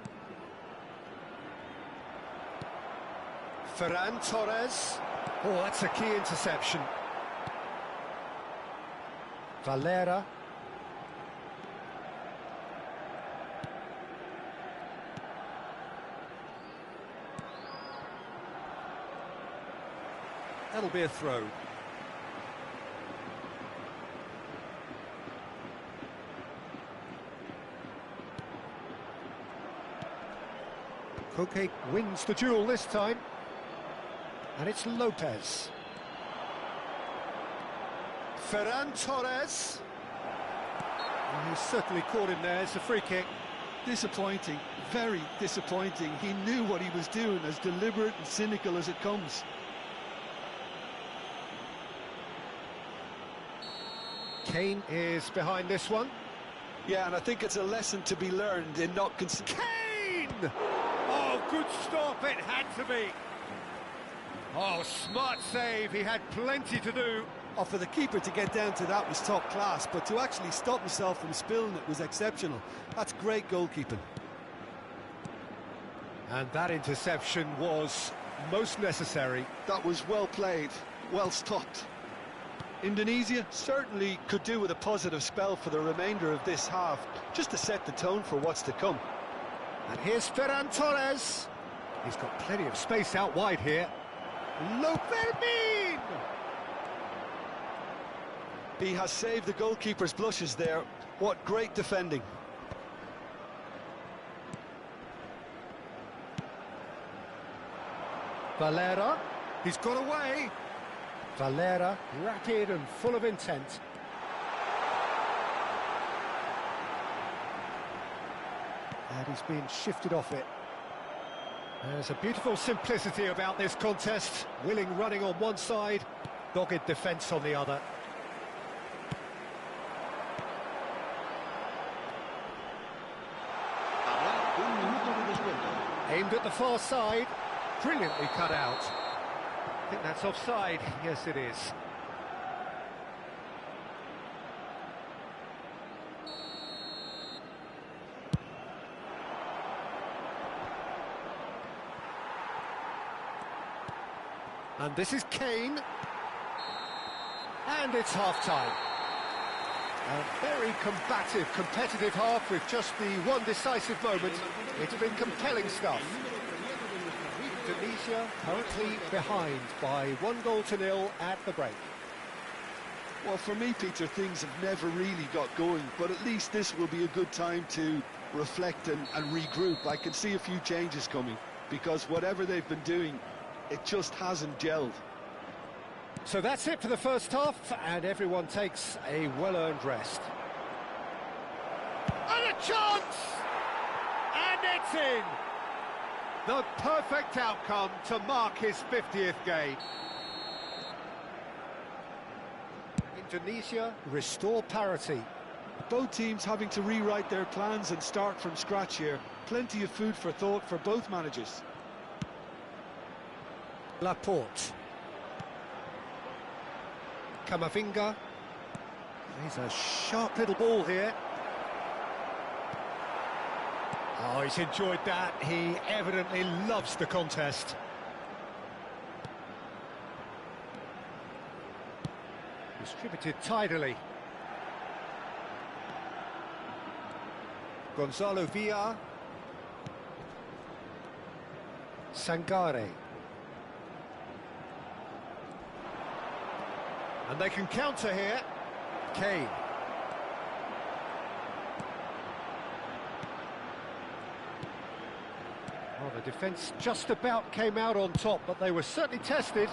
Ferran Torres. Oh, that's a key interception. Valera. That'll be a throw. Koke wins the duel this time. And it's Lopez. Ferran Torres. And he's certainly caught him there. It's a free kick. Disappointing, very disappointing. He knew what he was doing, as deliberate and cynical as it comes. Kane is behind this one. Yeah, and I think it's a lesson to be learned in not Kane! Oh, good stop, it had to be. Oh, smart save, he had plenty to do. Oh, for the keeper to get down to that was top class, but to actually stop himself from spilling it was exceptional. That's great goalkeeping. And that interception was most necessary. That was well played, well stopped. Indonesia certainly could do with a positive spell for the remainder of this half, just to set the tone for what's to come. And here's Ferran Torres. He's got plenty of space out wide here. Lopez! He has saved the goalkeeper's blushes there. What great defending. Valera, he's got away. Valera, rapid and full of intent. And he's been shifted off it. There's a beautiful simplicity about this contest. Willing running on one side, dogged defence on the other. Aimed at the far side, brilliantly cut out. I think that's offside. Yes, it is. And this is Kane. And it's half-time. A very combative, competitive half with just the one decisive moment. It's been compelling stuff. Indonesia currently behind by 1-0 at the break. Well, for me, Peter, things have never really got going, but at least this will be a good time to reflect and regroup. I can see a few changes coming, because whatever they've been doing, it just hasn't gelled. So that's it for the first half, and everyone takes a well-earned rest. And a chance! And it's in! The perfect outcome to mark his 50th game. Indonesia restore parity. Both teams having to rewrite their plans and start from scratch here. Plenty of food for thought for both managers. Laporte. Camavinga. He's a sharp little ball here. Oh, he's enjoyed that. He evidently loves the contest. Distributed tidily. Gonzalo Villar. Sangare. And they can counter here. Kane. Well, the defence just about came out on top, but they were certainly tested.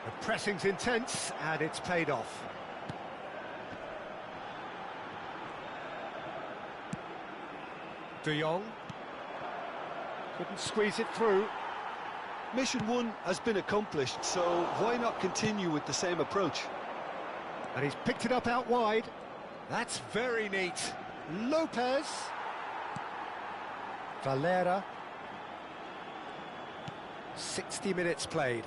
The pressing's intense, and it's paid off. De Jong. Couldn't squeeze it through. Mission 1 has been accomplished, so why not continue with the same approach? And he's picked it up out wide. That's very neat. Lopez. Valera. 60 minutes played.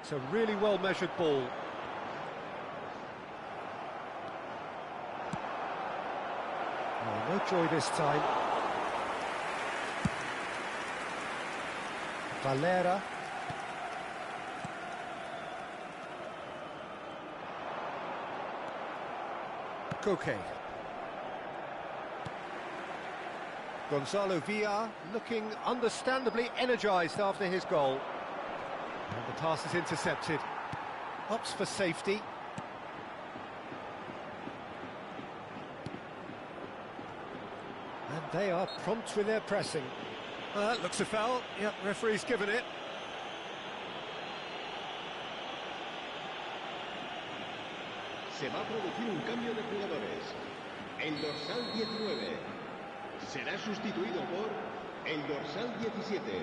It's a really well-measured ball. Oh, no joy this time. Valera. Koke. Gonzalo Villar looking understandably energised after his goal. And the pass is intercepted. Opts for safety. And they are prompt with their pressing. That looks a foul. Yep, referee's given it. Se va a producir un cambio de jugadores. El dorsal 19 será sustituido por el dorsal 17.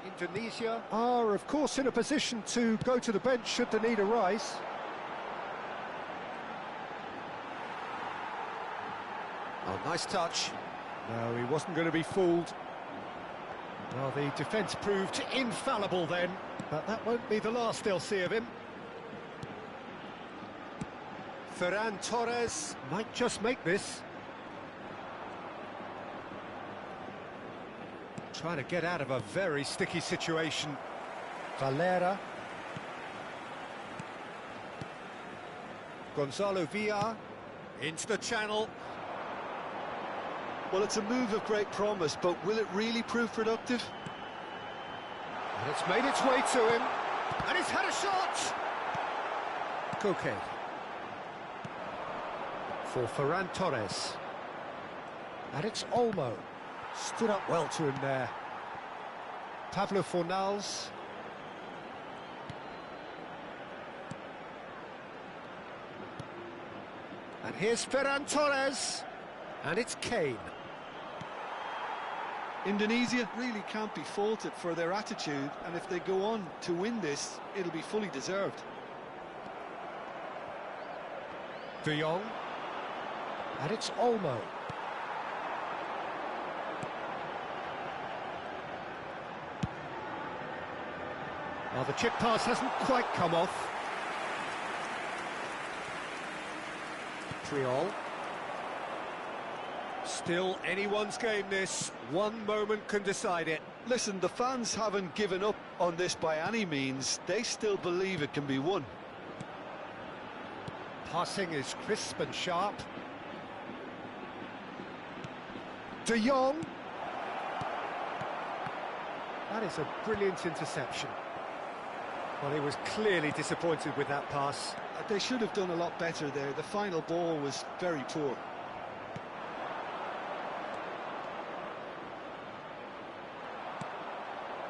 Indonesia are, of course, in a position to go to the bench should the need arise. Oh, nice touch. No, he wasn't going to be fooled. Well, the defence proved infallible then, but that won't be the last they'll see of him. Ferran Torres might just make this. Trying to get out of a very sticky situation. Valera. Gonzalo Villar into the channel. Well, it's a move of great promise, but will it really prove productive? And it's made its way to him. And he's had a shot! Koke. For Ferran Torres. And it's Olmo. Stood up well to him there. Pablo Fornals. And here's Ferran Torres. And it's Kane. Indonesia really can't be faulted for their attitude, and if they go on to win this, it'll be fully deserved. De Jong. And it's Olmo. Well, the chip pass hasn't quite come off. Priol. Still anyone's game this. One moment can decide it. Listen, the fans haven't given up on this by any means. They still believe it can be won. Passing is crisp and sharp. De Jong. That is a brilliant interception. Well, he was clearly disappointed with that pass. They should have done a lot better there. The final ball was very poor.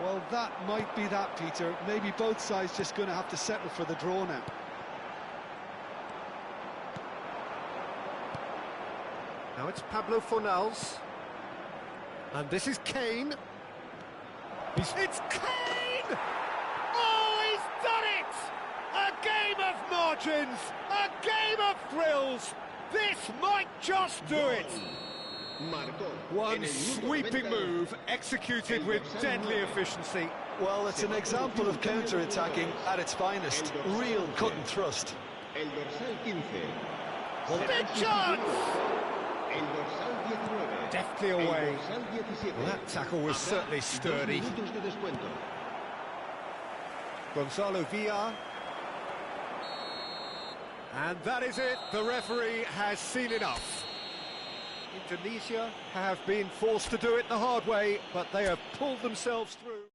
Well, that might be that, Peter. Maybe both sides just going to have to settle for the draw now. Now it's Pablo Fornals. And this is Kane. It's Kane! Oh, he's done it! margins. A game of thrills. This might just do it. One sweeping move executed with deadly efficiency. Well, it's an example of counter-attacking at its finest. Real cut and thrust. Big chance! Deftly away. Well, that tackle was certainly sturdy. Gonzalo Villar. And that is it. The referee has seen enough. Indonesia have been forced to do it the hard way, but they have pulled themselves through.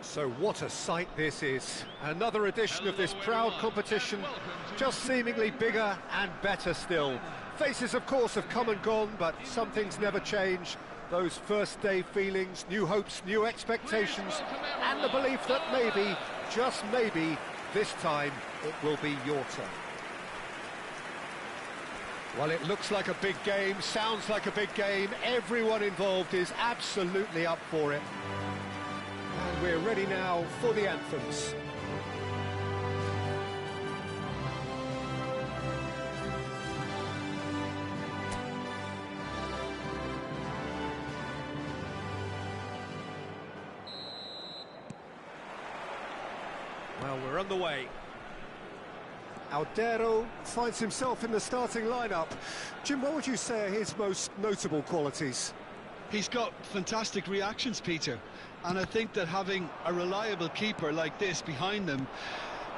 So what a sight this is. Another edition of this proud competition, just seemingly bigger and better still. Faces, of course, have come and gone, but some things never change. Those first day feelings, new hopes, new expectations, and the belief that maybe, just maybe, this time it will be your turn. Well, it looks like a big game, sounds like a big game. Everyone involved is absolutely up for it. And we're ready now for the anthems. Well, we're on the way. Aldero finds himself in the starting lineup. Jim, what would you say are his most notable qualities? He's got fantastic reactions, Peter, and I think that having a reliable keeper like this behind them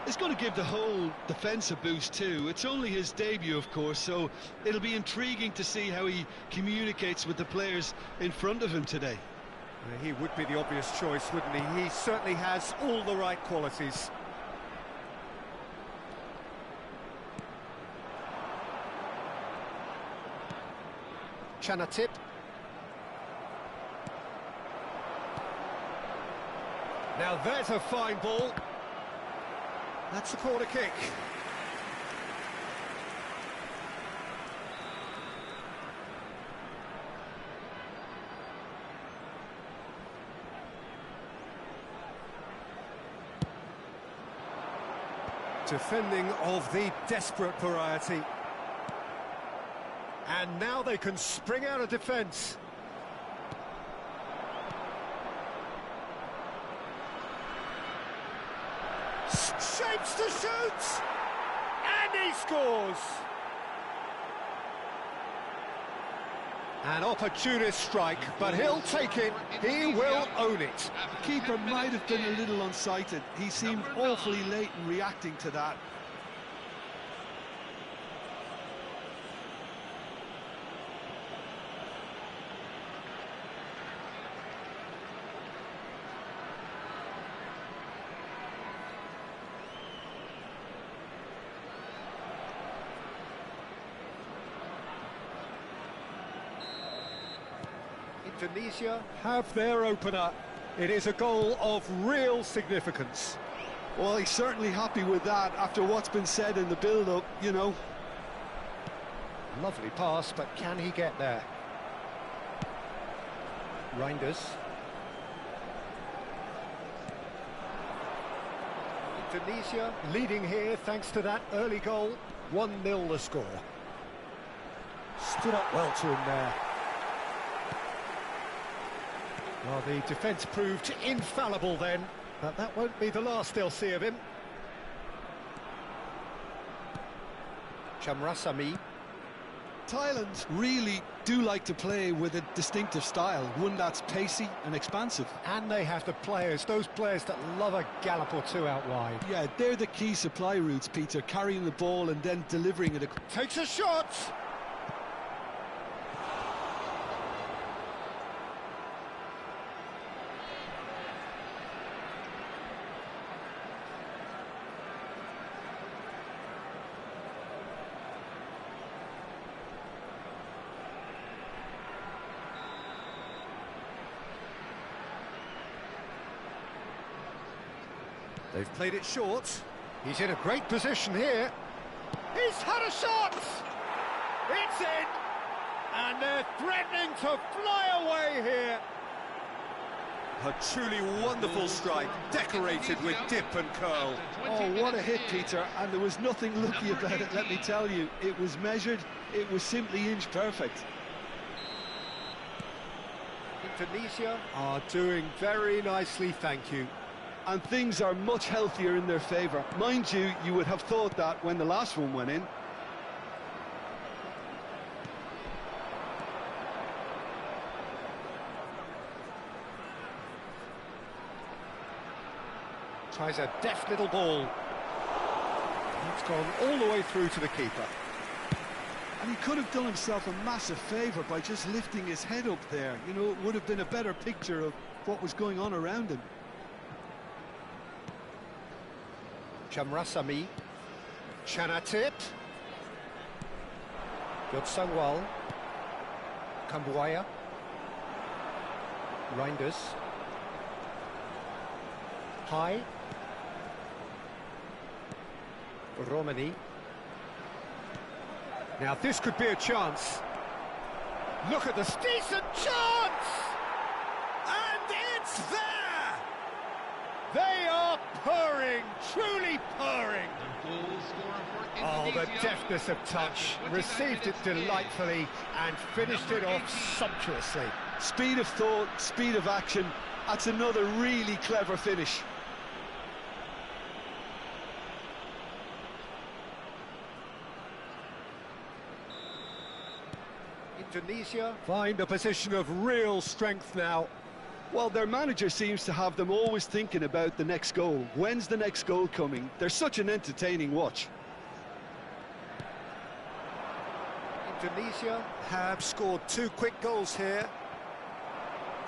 is going to give the whole defence a boost too. It's only his debut, of course, so it'll be intriguing to see how he communicates with the players in front of him today. He would be the obvious choice, wouldn't he? He certainly has all the right qualities. Chanatip. Now there's a fine ball. That's a corner kick. Defending of the desperate variety. And now they can spring out of defence. Shapes to shoot! And he scores! An opportunist strike, but he'll take it. He will own it. The keeper might have been a little unsighted. He seemed awfully late in reacting to that. Indonesia have their opener. It is a goal of real significance. Well, he's certainly happy with that after what's been said in the build-up, you know. Lovely pass, but can he get there? Reinders. Indonesia leading here thanks to that early goal. 1-0 the score. Stood up well to him there. Well, the defence proved infallible then, but that won't be the last they'll see of him. Chamrasamy. Thailand really do like to play with a distinctive style, one that's pacey and expansive. And they have the players, those players that love a gallop or two out wide. Yeah, they're the key supply routes, Peter, carrying the ball and then delivering it. Takes a shot! They've played it short. He's in a great position here. He's had a shot! It's in! And they're threatening to fly away here. A truly wonderful strike, decorated with dip and curl. Oh, what a hit, Peter, and there was nothing lucky about it, let me tell you. It was measured, it was simply inch perfect. Indonesia are doing very nicely, thank you. And things are much healthier in their favour. Mind you, you would have thought that when the last one went in. Tries a deft little ball. It's gone all the way through to the keeper. And he could have done himself a massive favour by just lifting his head up there. You know, it would have been a better picture of what was going on around him. Chamrasamy, Chanatip, Yotsangwal, Kambuaya, Reinders, High, Romani. Now this could be a chance. Look at this decent chance! And it's there! They are purring, truly purring. Oh, the deftness of touch. Received it delightfully and finished it off sumptuously. Speed of thought, speed of action. That's another really clever finish. Indonesia find a position of real strength now. Well, their manager seems to have them always thinking about the next goal. When's the next goal coming? They're such an entertaining watch. Indonesia have scored 2 quick goals here.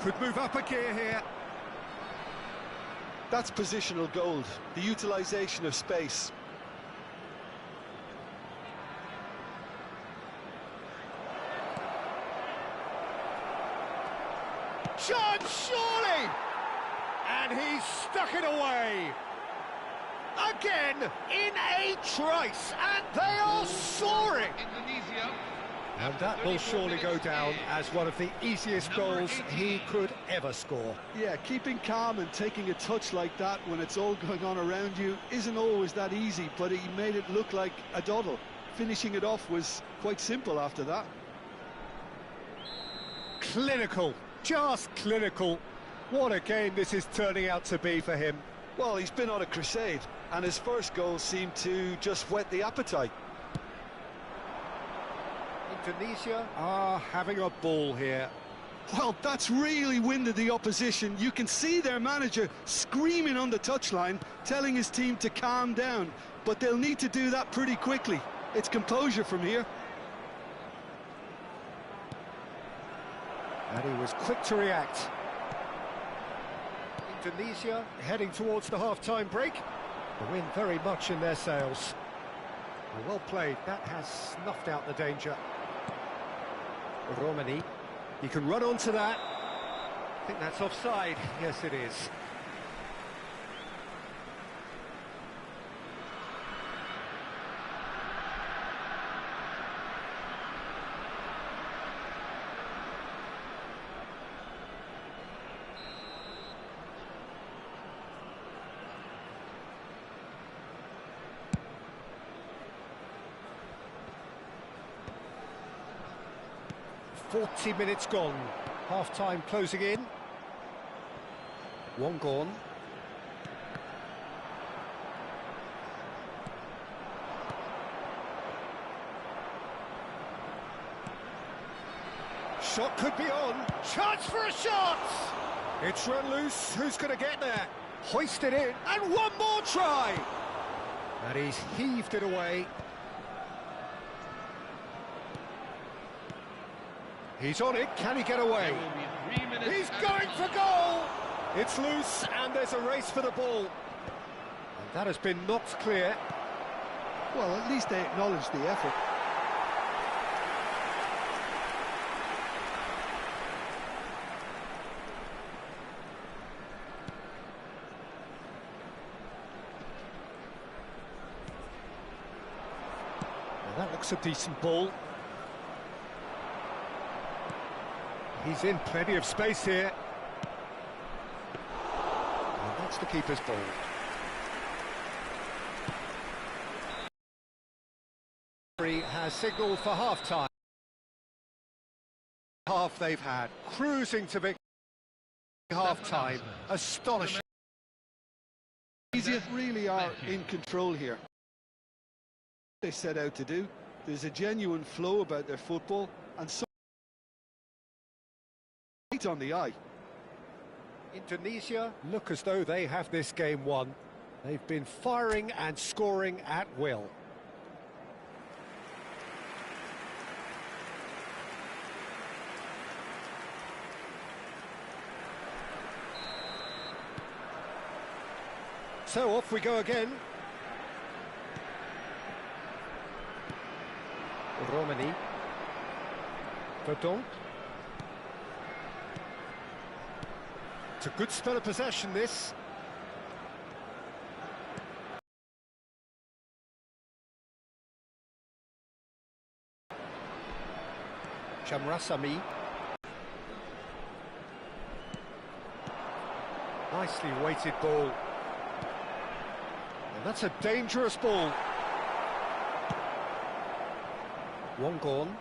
Could move up a gear here. That's positional gold, the utilisation of space. Chance, surely! And he's stuck it away. Again, in a trice, and they are soaring. And that will surely go down as one of the easiest goals he could ever score. Yeah, keeping calm and taking a touch like that when it's all going on around you isn't always that easy, but he made it look like a doddle. Finishing it off was quite simple after that. Clinical. Just clinical. What a game this is turning out to be for him. Well, he's been on a crusade, and his first goal seemed to just whet the appetite. Indonesia are having a ball here. Well, that's really winded the opposition. You can see their manager screaming on the touchline, telling his team to calm down, but they'll need to do that pretty quickly. It's composure from here. And he was quick to react. Indonesia heading towards the half-time break. The wind very much in their sails. Well played, that has snuffed out the danger. Romani, he can run onto that. I think that's offside. Yes, it is. .40 minutes gone, half-time closing in. One gone. Shot could be on. Chance for a shot! It's run loose. Who's going to get there? Hoisted in. And one more try! And he's heaved it away. He's on it. Can he get away? He's going for goal! It's loose and there's a race for the ball. And that has been knocked clear. Well, at least they acknowledge the effort. That looks a decent ball. He's in plenty of space here. And that's the keeper's ball. Has signalled for half-time. Half they've had. Cruising to victory. Half-time. Astonishing. Egypt really are in control here. They set out to do. There's a genuine flow about their football and so right on the eye. Indonesia look as though they have this game won. They've been firing and scoring at will. So off we go again. Hormati. Verdonk. It's a good spell of possession, this. Shamrasami. Nicely weighted ball. And that's a dangerous ball. One gone.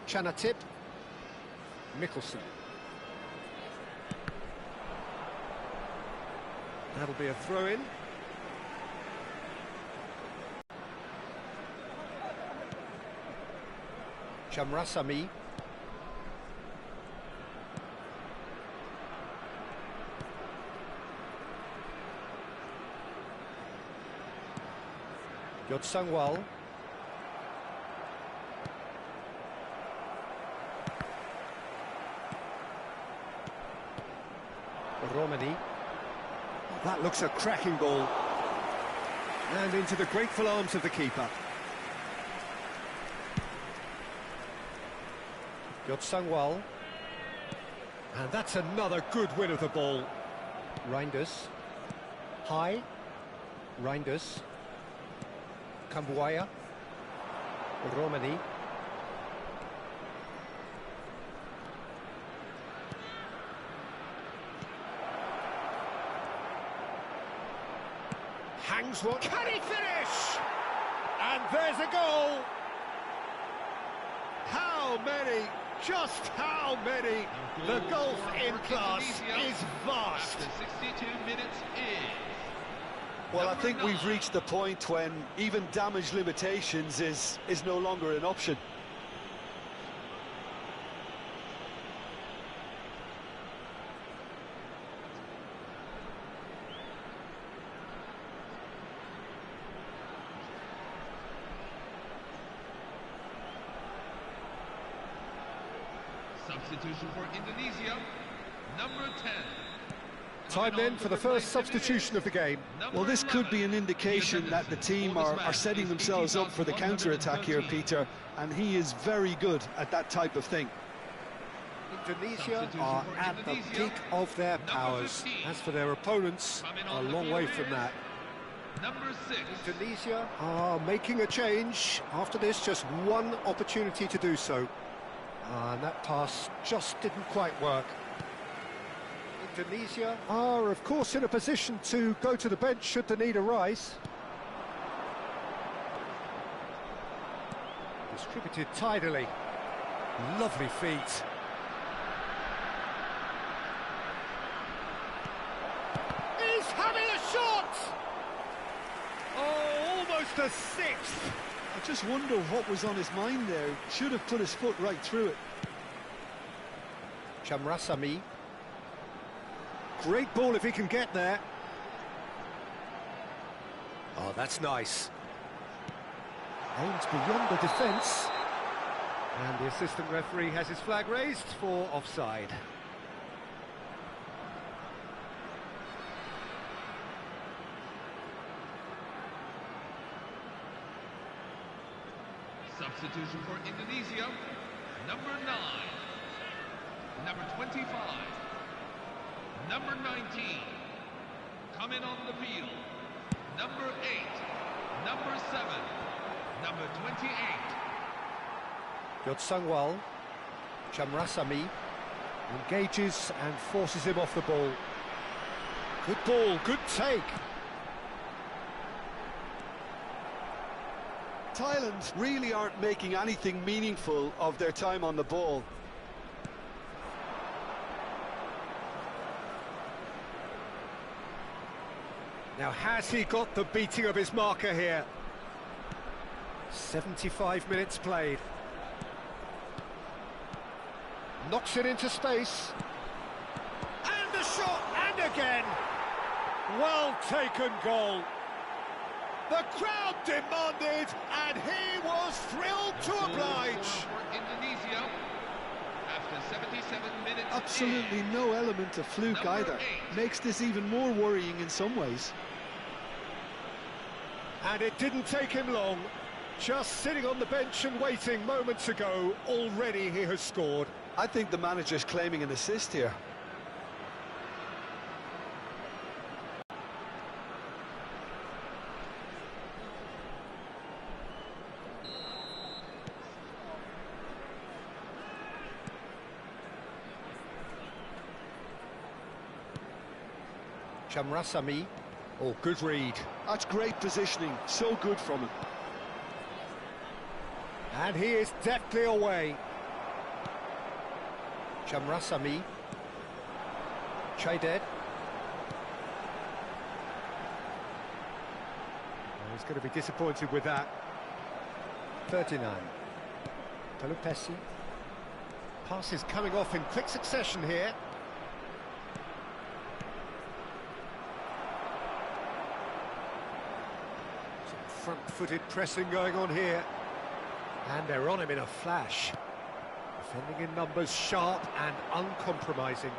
Chanatip. Mikkelsen. That'll be a throw-in. Shamrasami. Yotsangwal. Hormati. That looks a cracking ball. And into the grateful arms of the keeper. Yotsangwal. And that's another good win of the ball. Reinders. High. Reinders. Kambuaya. Hormati. Hangs one. Can he finish? And there's a goal. How many? Just how many? The gulf in class is vast. After 62 minutes is... Well, I think we've reached the point when even damage limitations is no longer an option. Substitution for Indonesia, number 10. Time then for the first substitution of the game. Well, this could be an indication that the team are setting themselves up for the counter-attack here, Peter, and he is very good at that type of thing. Indonesia are at the peak of their powers. As for their opponents, a long way from that. Number 6. Indonesia are making a change. After this, just one opportunity to do so. And that pass just didn't quite work. Indonesia are, of course, in a position to go to the bench should the need arise. Distributed tidily. Lovely feet. the sixth. I just wonder what was on his mind there. Should have put his foot right through it. Chamrasami. Great ball if he can get there. Oh, that's nice. Aims beyond the defence. And the assistant referee has his flag raised for offside. Substitution for Indonesia, number 9, number 25, number 19, coming on the field, number 8, number 7, number 28. Yotsangwal, Chamrasami, engages and forces him off the ball. Good ball, good take. Thailand really aren't making anything meaningful of their time on the ball. Now, has he got the beating of his marker here? 75 minutes played. Knocks it into space. And the shot, and again. Well taken goal. The crowd demanded, and he was thrilled to oblige. For Indonesia, after 77 minutes. Absolutely no element of fluke Number either. 8. Makes this even more worrying in some ways. And it didn't take him long. Just sitting on the bench and waiting moments ago, already he has scored. I think the manager's claiming an assist here. Chamrasami. Oh, good read. That's great positioning. So good from him. And he is deftly away. Chamrasami. Chayded. He's going to be disappointed with that. 39. Pelupesi. Passes coming off in quick succession here. Some front-footed pressing going on here. And they're on him in a flash. Defending in numbers, sharp and uncompromising.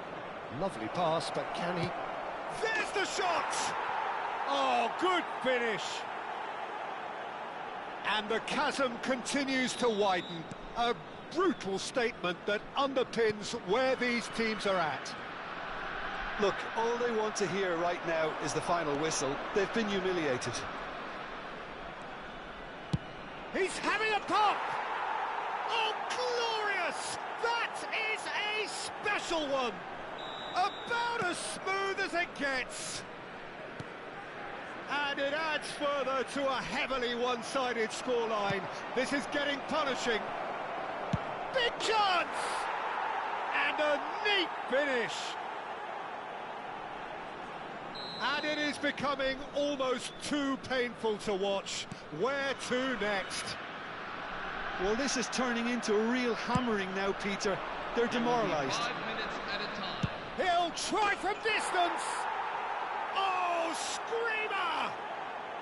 Lovely pass, but can he... There's the shot! Oh, good finish! And the chasm continues to widen. A brutal statement that underpins where these teams are at. Look, all they want to hear right now is the final whistle. They've been humiliated. He's having a pop! Oh, glorious! That is a special one! About as smooth as it gets. And it adds further to a heavily one-sided scoreline. This is getting punishing. Big chance! And a neat finish. And it is becoming almost too painful to watch. Where to next? Well, this is turning into a real hammering now, Peter. They're demoralised. 5 minutes at a time. He'll try from distance. Oh, screamer!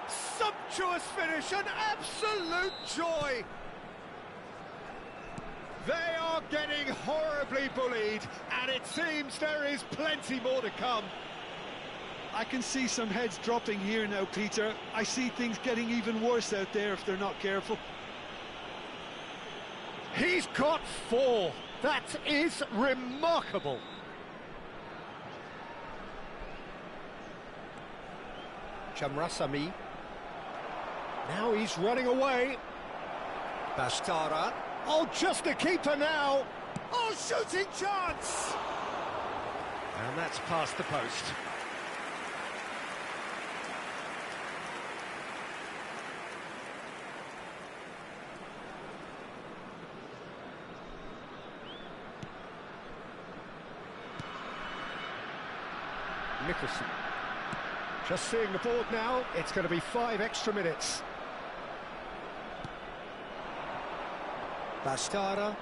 Sumptuous finish, an absolute joy. They are getting horribly bullied, and it seems there is plenty more to come. I can see some heads dropping here now, Peter. I see things getting even worse out there if they're not careful. He's got 4. That is remarkable. Chamrasami. Now he's running away. Bastara. Oh, just a keeper now. Oh, shooting chance. And that's past the post. Nicholson. Just seeing the board now, it's going to be 5 extra minutes. Bastara.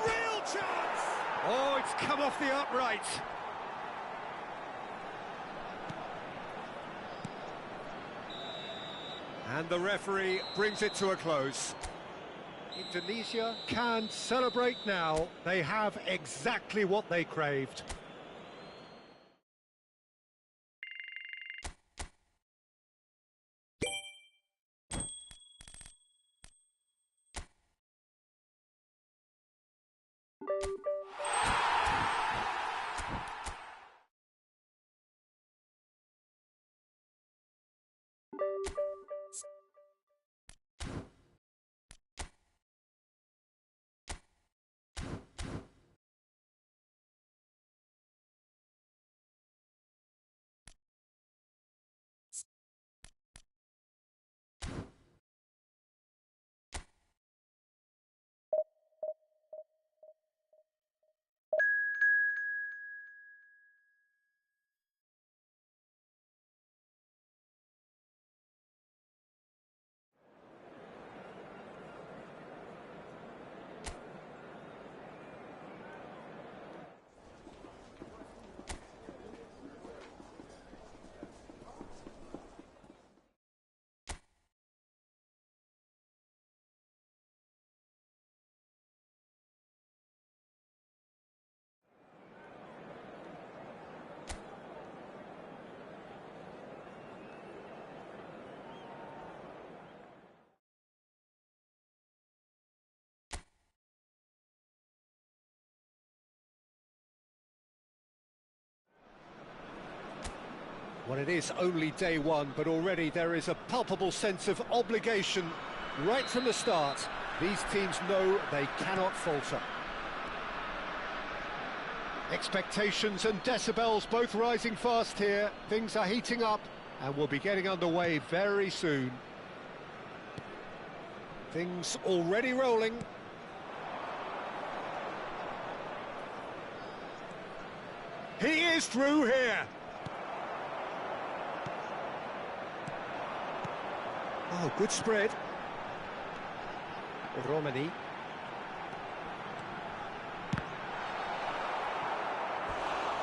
Real chance! Oh, it's come off the upright. And the referee brings it to a close. Indonesia can celebrate now. They have exactly what they craved. Well, it is only day one, but already there is a palpable sense of obligation right from the start. These teams know they cannot falter. Expectations and decibels both rising fast here. Things are heating up and we'll be getting underway very soon. Things already rolling. He is through here. Oh, good spread. Hormati.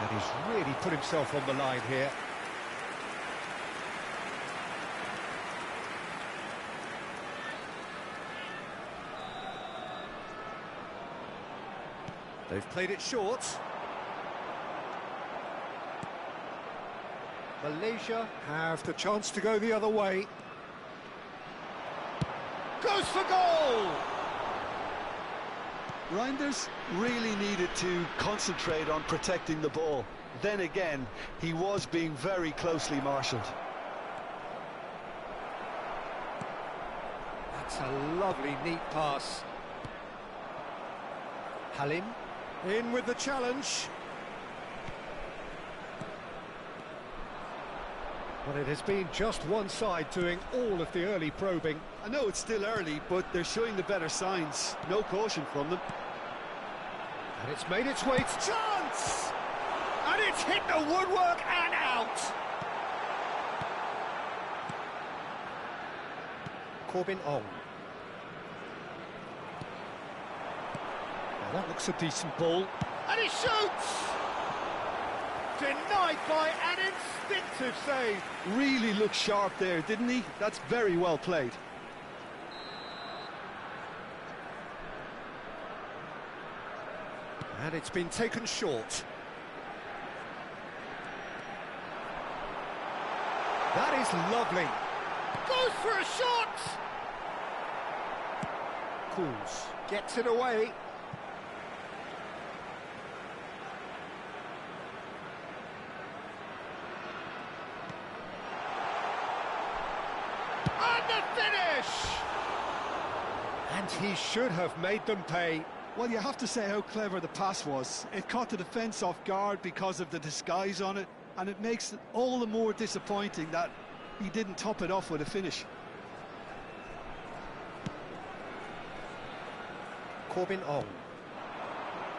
And he's really put himself on the line here. They've played it short. Malaysia have the chance to go the other way. Goes for goal! Reinders really needed to concentrate on protecting the ball. Then again, he was being very closely marshalled. That's a lovely, neat pass. Halim in with the challenge. Well, it has been just one side doing all of the early probing. I know it's still early, but they're showing the better signs. No caution from them. And it's made its way to chance! And it's hit the woodwork and out! Corbin Ong. Now that looks a decent ball. And he shoots! Denied by an instinctive save. Really looked sharp there, didn't he? That's very well played. And it's been taken short. That is lovely. Goes for a shot! Cools. Gets it away. And the finish! And he should have made them pay. Well, you have to say how clever the pass was. It caught the defence off guard because of the disguise on it, and it makes it all the more disappointing that he didn't top it off with a finish. Corbin Ong.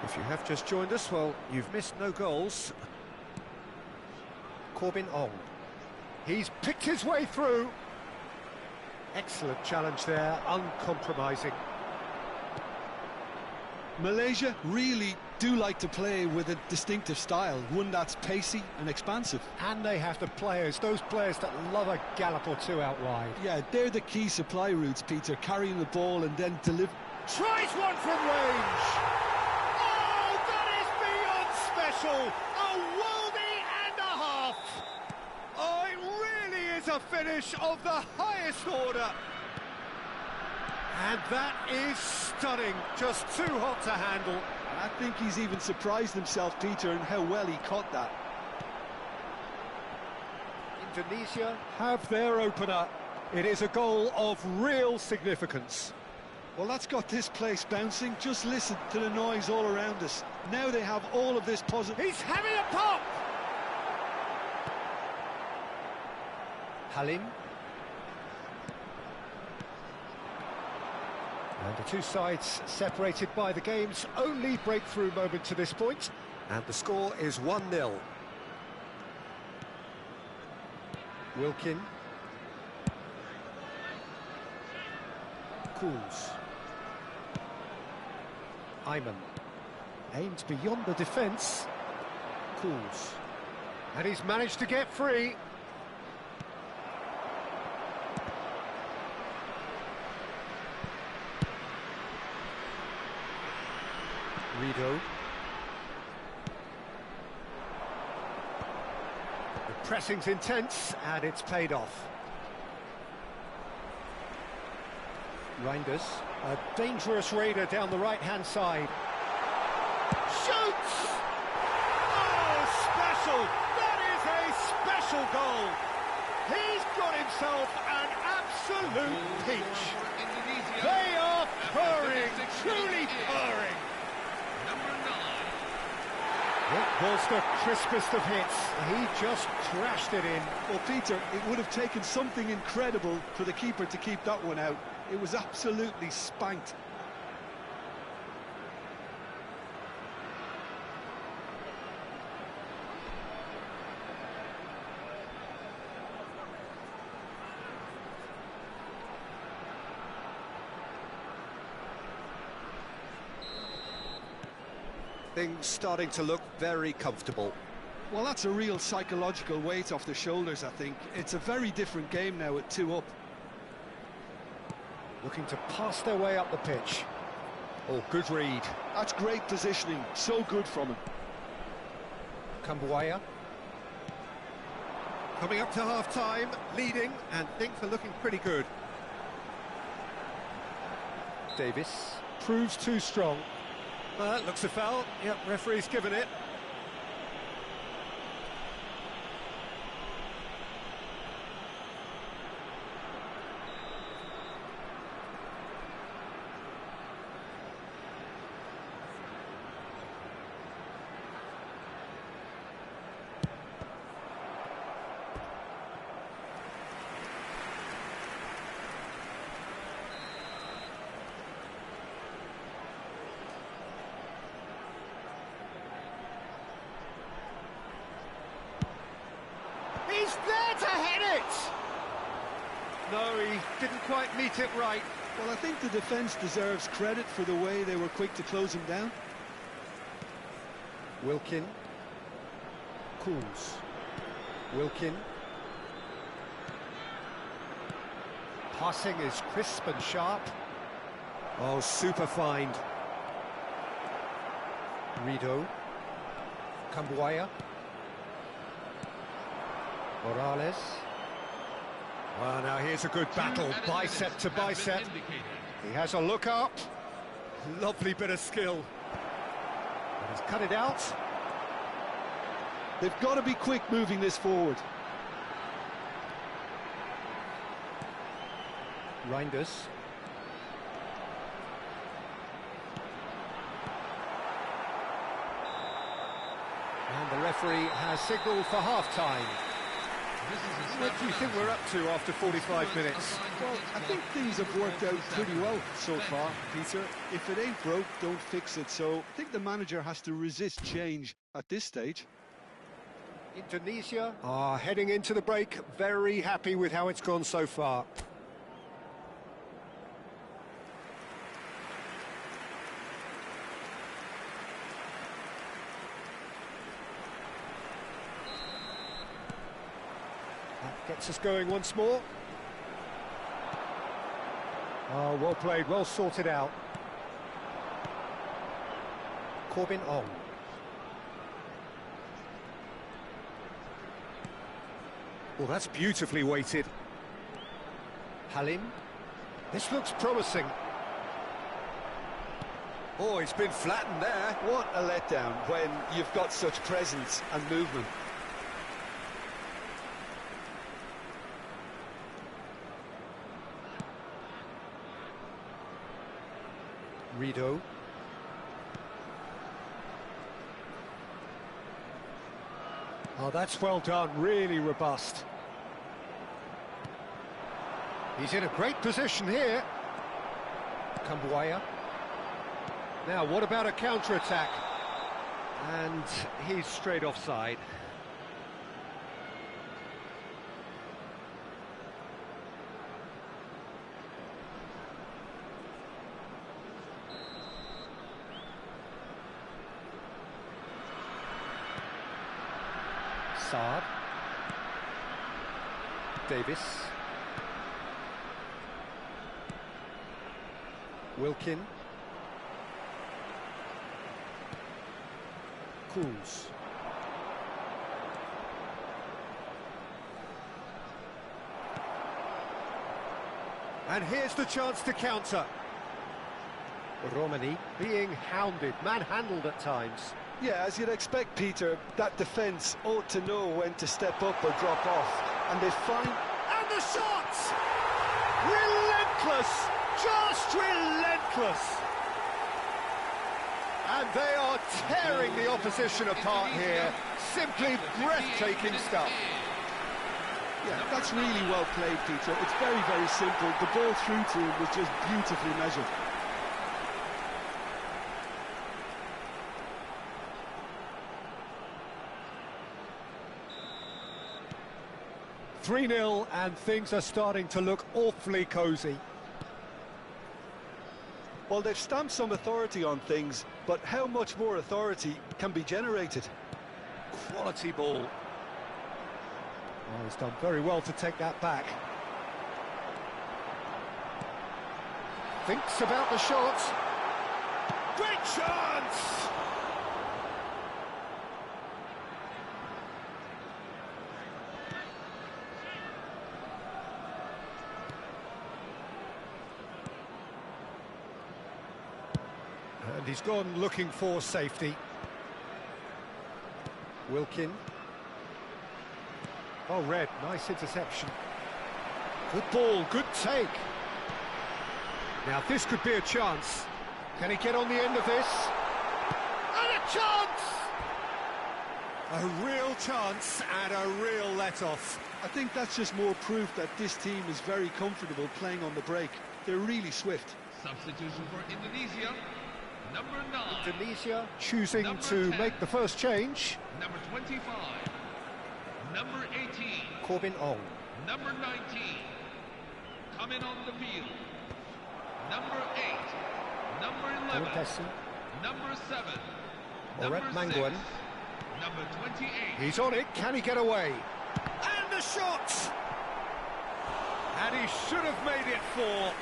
If you have just joined us, well, you've missed no goals. Corbin Ong. He's picked his way through. Excellent challenge there, uncompromising. Malaysia really do like to play with a distinctive style, one that's pacey and expansive. And they have the players, those players that love a gallop or two out wide. Yeah, they're the key supply routes, Peter, carrying the ball and then deliver. Tries one from range! Oh, that is beyond special! A worldie and a half! Oh, it really is a finish of the highest order! And that is stunning, just too hot to handle. I think he's even surprised himself, Peter, in how well he caught that. Indonesia have their opener. It is a goal of real significance. Well, that's got this place bouncing. Just listen to the noise all around us. Now they have all of this positive. He's having a pop! Halim. And the two sides separated by the game's only breakthrough moment to this point. And the score is 1-0. Wilkin. Cools. Ayman. Aimed beyond the defence. Cools. And he's managed to get free. Rido. The pressing's intense and it's paid off. Reinders, a dangerous raider down the right-hand side. Shoots! Oh, special! That is a special goal! He's got himself an absolute peach. They are purring, truly purring. It was the crispest of hits. He just crashed it in. Well, Peter, it would have taken something incredible for the keeper to keep that one out. It was absolutely spanked. Things starting to look very comfortable. Well, that's a real psychological weight off the shoulders, I think. It's a very different game now at 2 up. Looking to pass their way up the pitch. Oh, good read. That's great positioning. So good from him. Kambuaya. Coming up to half-time, leading, and things are looking pretty good. Davis proves too strong. Looks a foul. Yep, referee's given it. He's there to head it! No, he didn't quite meet it right. Well, I think the defence deserves credit for the way they were quick to close him down. Wilkin. Cools. Wilkin. Passing is crisp and sharp. Oh, super find. Rido. Kambuaya. Morales. Well, now here's a good battle, bicep to bicep. He has a look up. Lovely bit of skill. And he's cut it out. They've got to be quick moving this forward. Reinders. And the referee has signalled for half-time. What do you think we're up to after 45 minutes? Well, I think things have worked out pretty well so far, Peter. If it ain't broke, don't fix it. So I think the manager has to resist change at this stage. Indonesia are heading into the break, very happy with how it's gone so far. Gets us going once more. Oh, well played, well sorted out. Uong. Well, that's beautifully weighted. Halim. This looks promising. Oh, it's been flattened there. What a letdown when you've got such presence and movement. Rido. Oh, that's well done, really robust. He's in a great position here. Kambuaya. Now, what about a counter-attack? And he's straight offside. Saad. Davis. Wilkin. Cools. And here's the chance to counter. Romani being hounded, manhandled at times. Yeah, as you'd expect, Peter, that defence ought to know when to step up or drop off. And they find... And the shots! Relentless! Just relentless! And they are tearing the opposition apart here. Simply breathtaking stuff. Yeah, that's really well played, Peter. It's very, very simple. The ball through to him was just beautifully measured. .3-0 and things are starting to look awfully cosy. Well, they've stamped some authority on things, but how much more authority can be generated? Quality ball. Oh, he's done very well to take that back. Thinks about the shot. Great chance! And he's gone looking for safety. Wilkin. Oh, Red, nice interception. Good ball, good take. Now, this could be a chance. Can he get on the end of this? And a chance! A real chance and a real let-off. I think that's just more proof that this team is very comfortable playing on the break. They're really swift. Substitution for Indonesia. Number 9. Indonesia choosing Number to 10. make the first change. Number 25. Number 18. Uong. Number 19. Coming on the field. Number 8. Number 11. Pessi. Number 7. Oret Number 6. Mangwan. Number 28. He's on it, can he get away? And the shot! And he should have made it 4.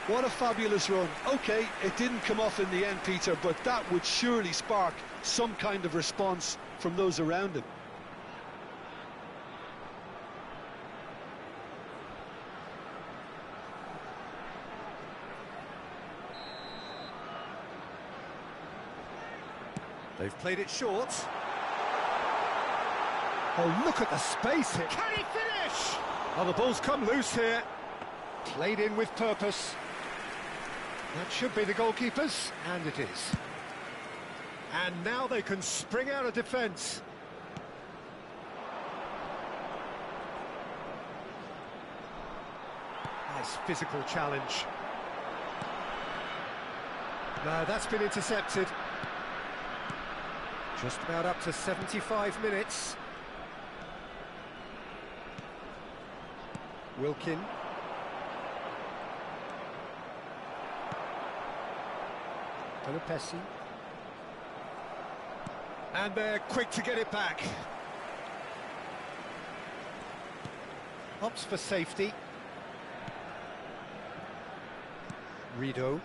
What a fabulous run. OK, it didn't come off in the end, Peter, but that would surely spark some kind of response from those around him. They've played it short. Oh, look at the space here. Can he finish? Oh, the ball's come loose here. Played in with purpose. That should be the goalkeepers, and it is. And now they can spring out of defence. Nice physical challenge. No, that's been intercepted. Just about up to 75 minutes. Wilkin. Pessi. And they're quick to get it back. Opts for safety. Rido.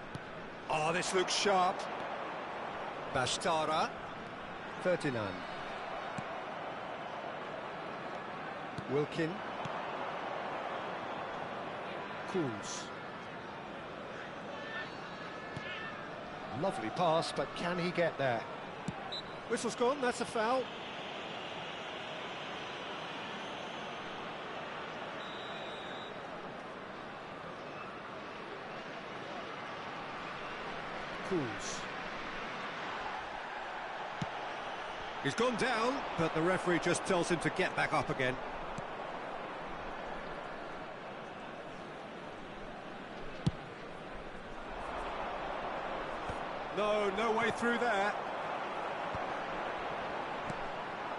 Oh, this looks sharp. Bastara. Ferdinand. Wilkin. Cools. Lovely pass, but can he get there? Whistle's gone, that's a foul. Cools. He's gone down, but the referee just tells him to get back up again. No way through there.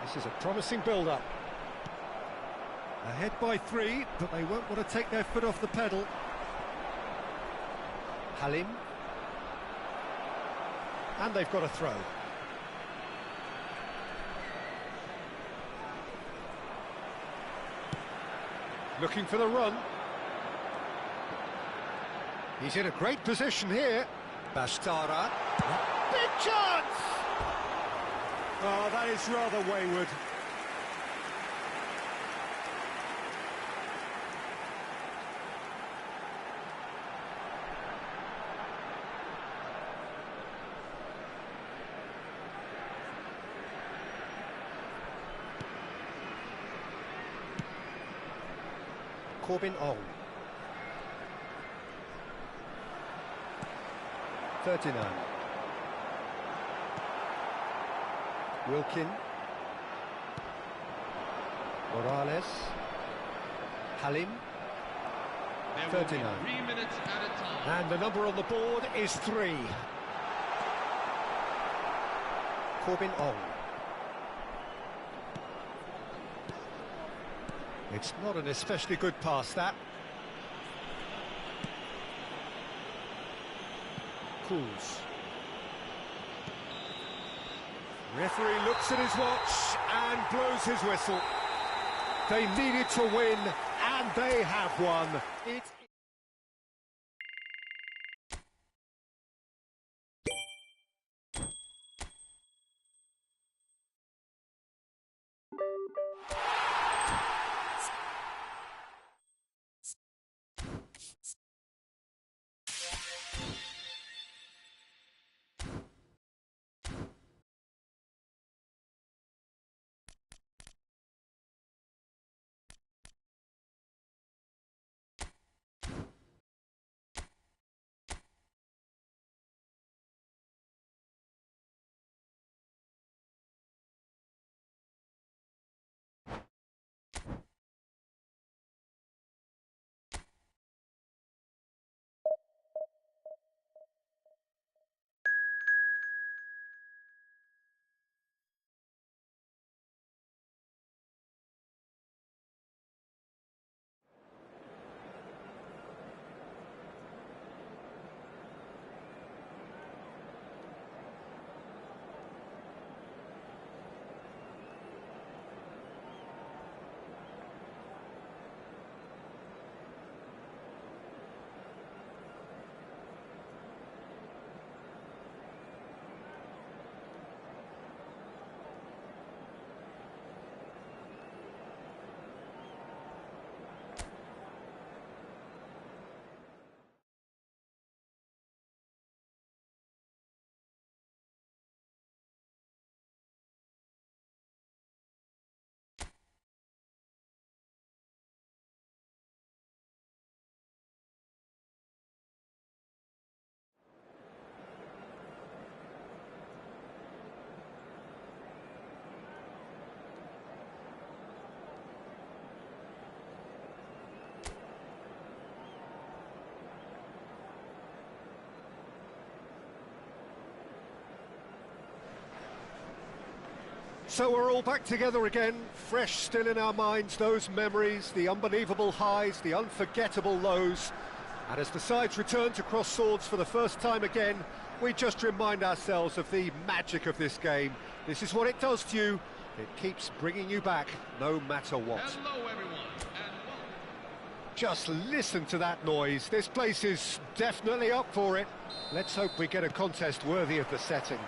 This is a promising build-up. Ahead by 3, but they won't want to take their foot off the pedal. Halim. And they've got a throw. Looking for the run. He's in a great position here. Bastara. Big chance! Oh, that is rather wayward. Corbin Ong. Ferdinand. Wilkin. Morales. Halim. Ferdinand. 3 minutes at a time. And the number on the board is 3. Corbin Ong. It's not an especially good pass, that. Cools. Referee looks at his watch and blows his whistle. They needed to win, and they have won. It's so we're all back together again, fresh still in our minds, those memories, the unbelievable highs, the unforgettable lows. And as the sides return to cross swords for the first time again, we just remind ourselves of the magic of this game. This is what it does to you. It keeps bringing you back, no matter what. Hello, everyone, and welcome Just listen to that noise. This place is definitely up for it. Let's hope we get a contest worthy of the setting.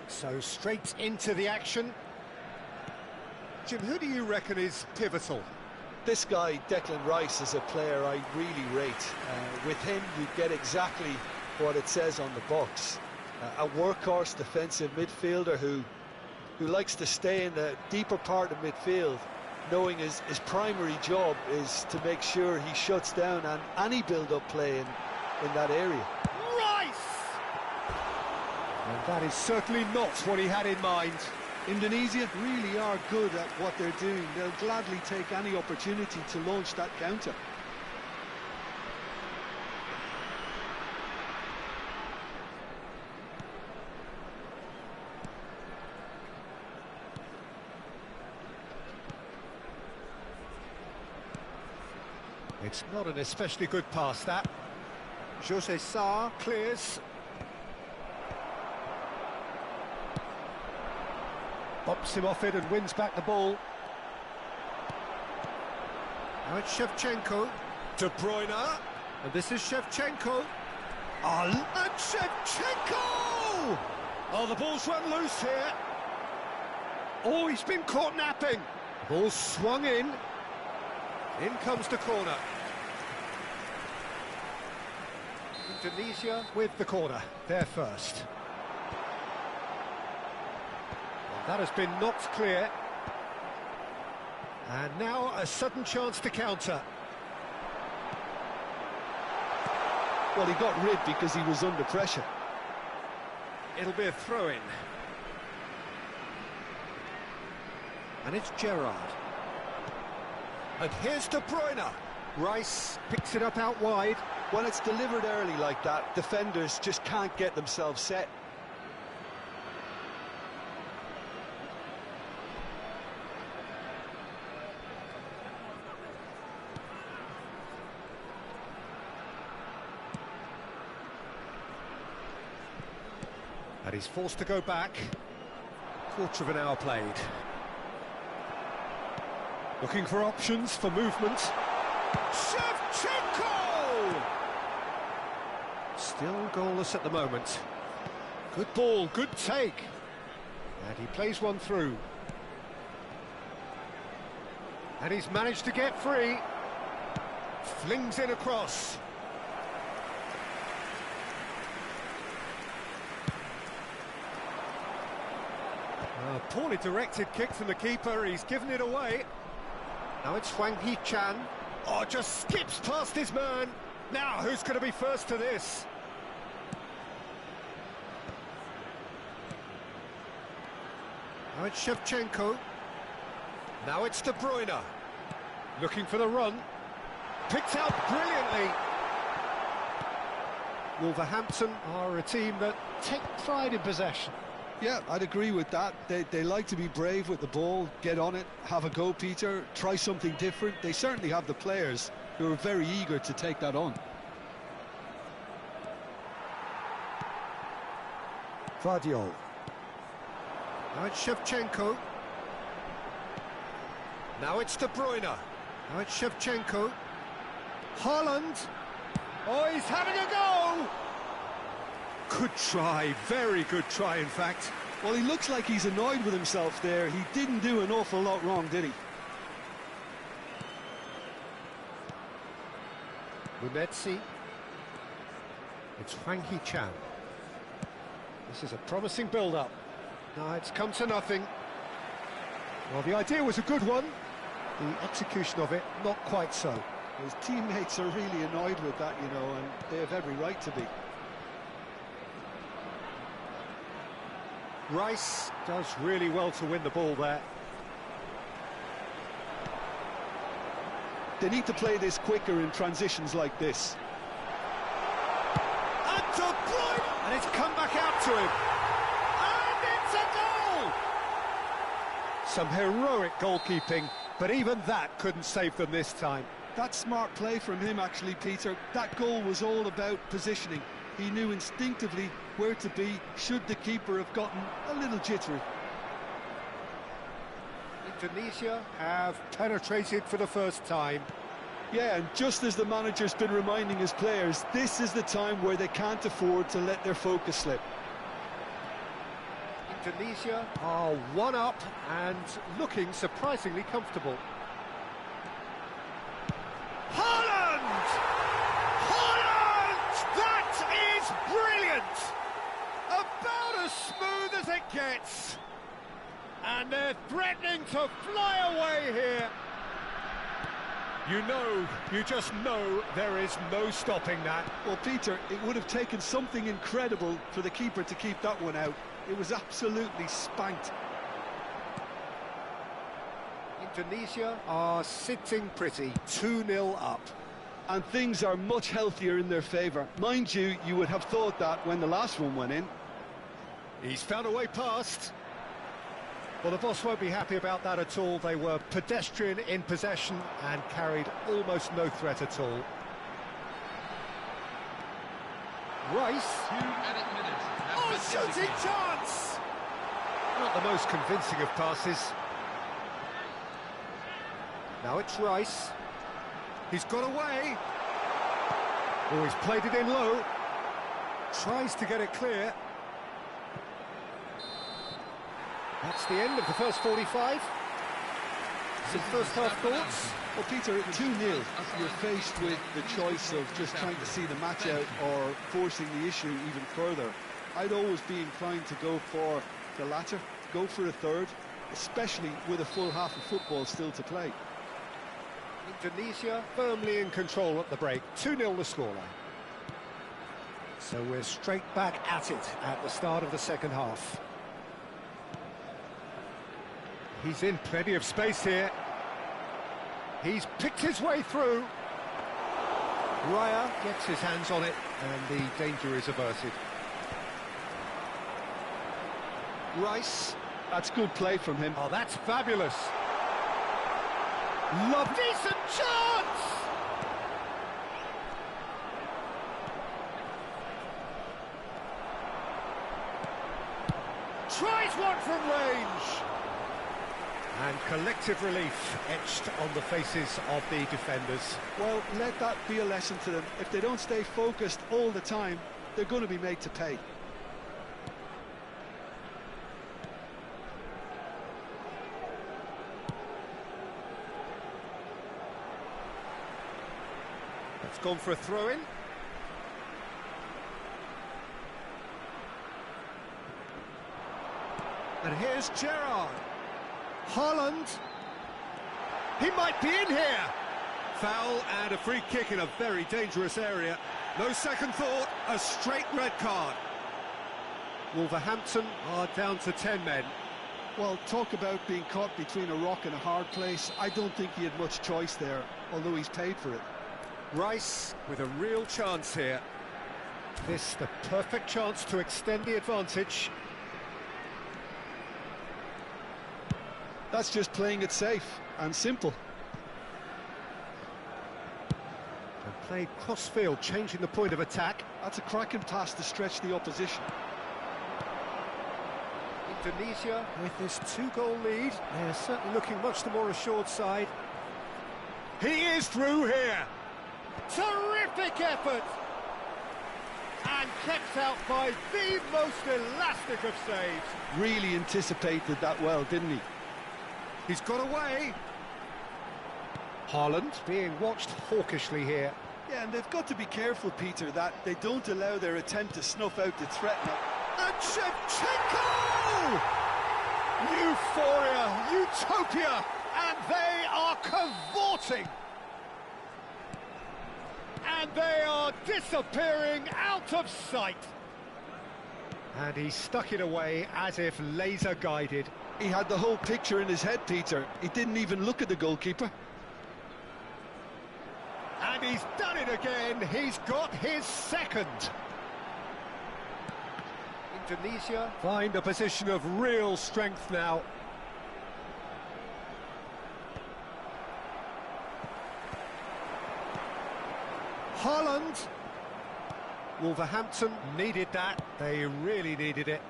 So straight into the action. Jim, who do you reckon is pivotal? This guy, Declan Rice, is a player I really rate. With him, you get exactly what it says on the box. A workhorse defensive midfielder who likes to stay in the deeper part of midfield, knowing his primary job is to make sure he shuts down any build-up play in that area. Rice! And that is certainly not what he had in mind. Indonesia really are good at what they're doing. They'll gladly take any opportunity to launch that counter. It's not an especially good pass, that. Jose Sarr clears. Bops him off it and wins back the ball. Now it's Shevchenko. De Bruyne. And this is Shevchenko. And Shevchenko! Oh, the ball's run loose here. Oh, he's been caught napping. Ball swung in. In comes the corner. Indonesia with the corner. They're first. That has been knocked clear. And now a sudden chance to counter. Well, he got rid because he was under pressure. It'll be a throw-in. And it's Gerrard. And here's De Bruyne. Rice picks it up out wide. When it's delivered early like that, defenders just can't get themselves set. And he's forced to go back. Quarter of an hour played. Looking for options for movement. Shevchenko! Still goalless at the moment. Good ball, good take. And he plays one through. And he's managed to get free. Flings in across. A poorly directed kick from the keeper, he's given it away. Now it's Hwang Hee-chan. Oh, just skips past his man. Now, who's going to be first to this? Now it's Shevchenko. Now it's De Bruyne. Looking for the run. Picked out brilliantly. Wolverhampton are a team that take pride in possession. Yeah, I'd agree with that. They like to be brave with the ball, get on it, have a go, Peter, try something different. They certainly have the players who are very eager to take that on. Vardiol. Now it's Shevchenko. Now it's De Bruyne. Now it's Shevchenko. Haaland. Oh, he's having a go! Good try, very good try, in fact. Well, he looks like he's annoyed with himself there. He didn't do an awful lot wrong, did he? Munetsi. It's Hwang Hee-chan. This is a promising build-up. No, it's come to nothing. Well, the idea was a good one. The execution of it, not quite so. His teammates are really annoyed with that, you know, and they have every right to be. Rice does really well to win the ball there. They need to play this quicker in transitions like this. And De Bruyne! And it's come back out to him. And it's a goal! Some heroic goalkeeping, but even that couldn't save them this time. That's smart play from him, actually, Peter. That goal was all about positioning. He knew instinctively where to be should the keeper have gotten a little jittery. Indonesia have penetrated for the first time. Yeah, and just as the manager's been reminding his players, this is the time where they can't afford to let their focus slip. Indonesia are one up and looking surprisingly comfortable. Haaland! Haaland! That is brilliant! About as smooth as it gets. And they're threatening to fly away here. You just know there is no stopping that. Well, Peter, it would have taken something incredible for the keeper to keep that one out. It was absolutely spanked. Indonesia are sitting pretty, 2-0 up. And things are much healthier in their favour. Mind you, you would have thought that when the last one went in. He's found a way past. Well, the boss won't be happy about that at all. They were pedestrian in possession and carried almost no threat at all. Rice. 2 added minutes. Oh, shooting chance! Not the most convincing of passes. Now it's Rice. He's got away. Oh, he's played it in low. Tries to get it clear. That's the end of the first 45. Some first half thoughts? Well, Peter, 2-0. You're faced with the choice of just trying to see the match out or forcing the issue even further. I'd always be inclined to go for the latter, go for a third, especially with a full half of football still to play. Indonesia firmly in control at the break. 2-0 the scoreline. So we're straight back at it at the start of the second half. He's in plenty of space here. He's picked his way through. Raya gets his hands on it and the danger is averted. Rice. That's good play from him. Oh, that's fabulous. Decent chance! Tries one from range. And collective relief etched on the faces of the defenders. Well, let that be a lesson to them. If they don't stay focused all the time, they're going to be made to pay. It's gone for a throw-in. And here's Gerrard. Haaland. He might be in here. Foul and a free kick in a very dangerous area. No second thought, a straight red card. Wolverhampton are down to 10 men. Well, talk about being caught between a rock and a hard place. I don't think he had much choice there, although he's paid for it. Rice with a real chance here. This the perfect chance to extend the advantage. That's just playing it safe and simple. And played cross-field, changing the point of attack. That's a cracking pass to stretch the opposition. Indonesia with this 2-goal lead. They're certainly looking much the more assured side. He is through here. Terrific effort. And kept out by the most elastic of saves. Really anticipated that well, didn't he? He's got away. Haaland being watched hawkishly here. Yeah, and they've got to be careful, Peter, that they don't allow their attempt to snuff out the threat. And Shevchenko! Euphoria, utopia, and they are cavorting. And they are disappearing out of sight. And he stuck it away as if laser guided. He had the whole picture in his head, Peter. He didn't even look at the goalkeeper. And he's done it again. He's got his second. Indonesia find a position of real strength now. Haaland. Wolverhampton needed that. They really needed it.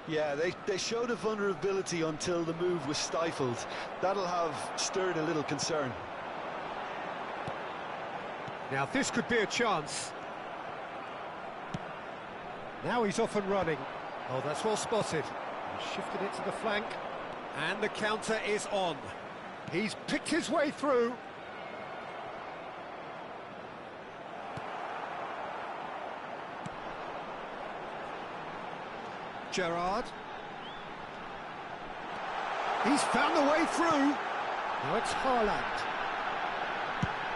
Yeah, they showed a vulnerability until the move was stifled. That'll have stirred a little concern. Now this could be a chance. Now he's off and running. Oh, that's well spotted. He shifted it to the flank. And the counter is on. He's picked his way through. Gerrard. He's found the way through. Now it's Haaland.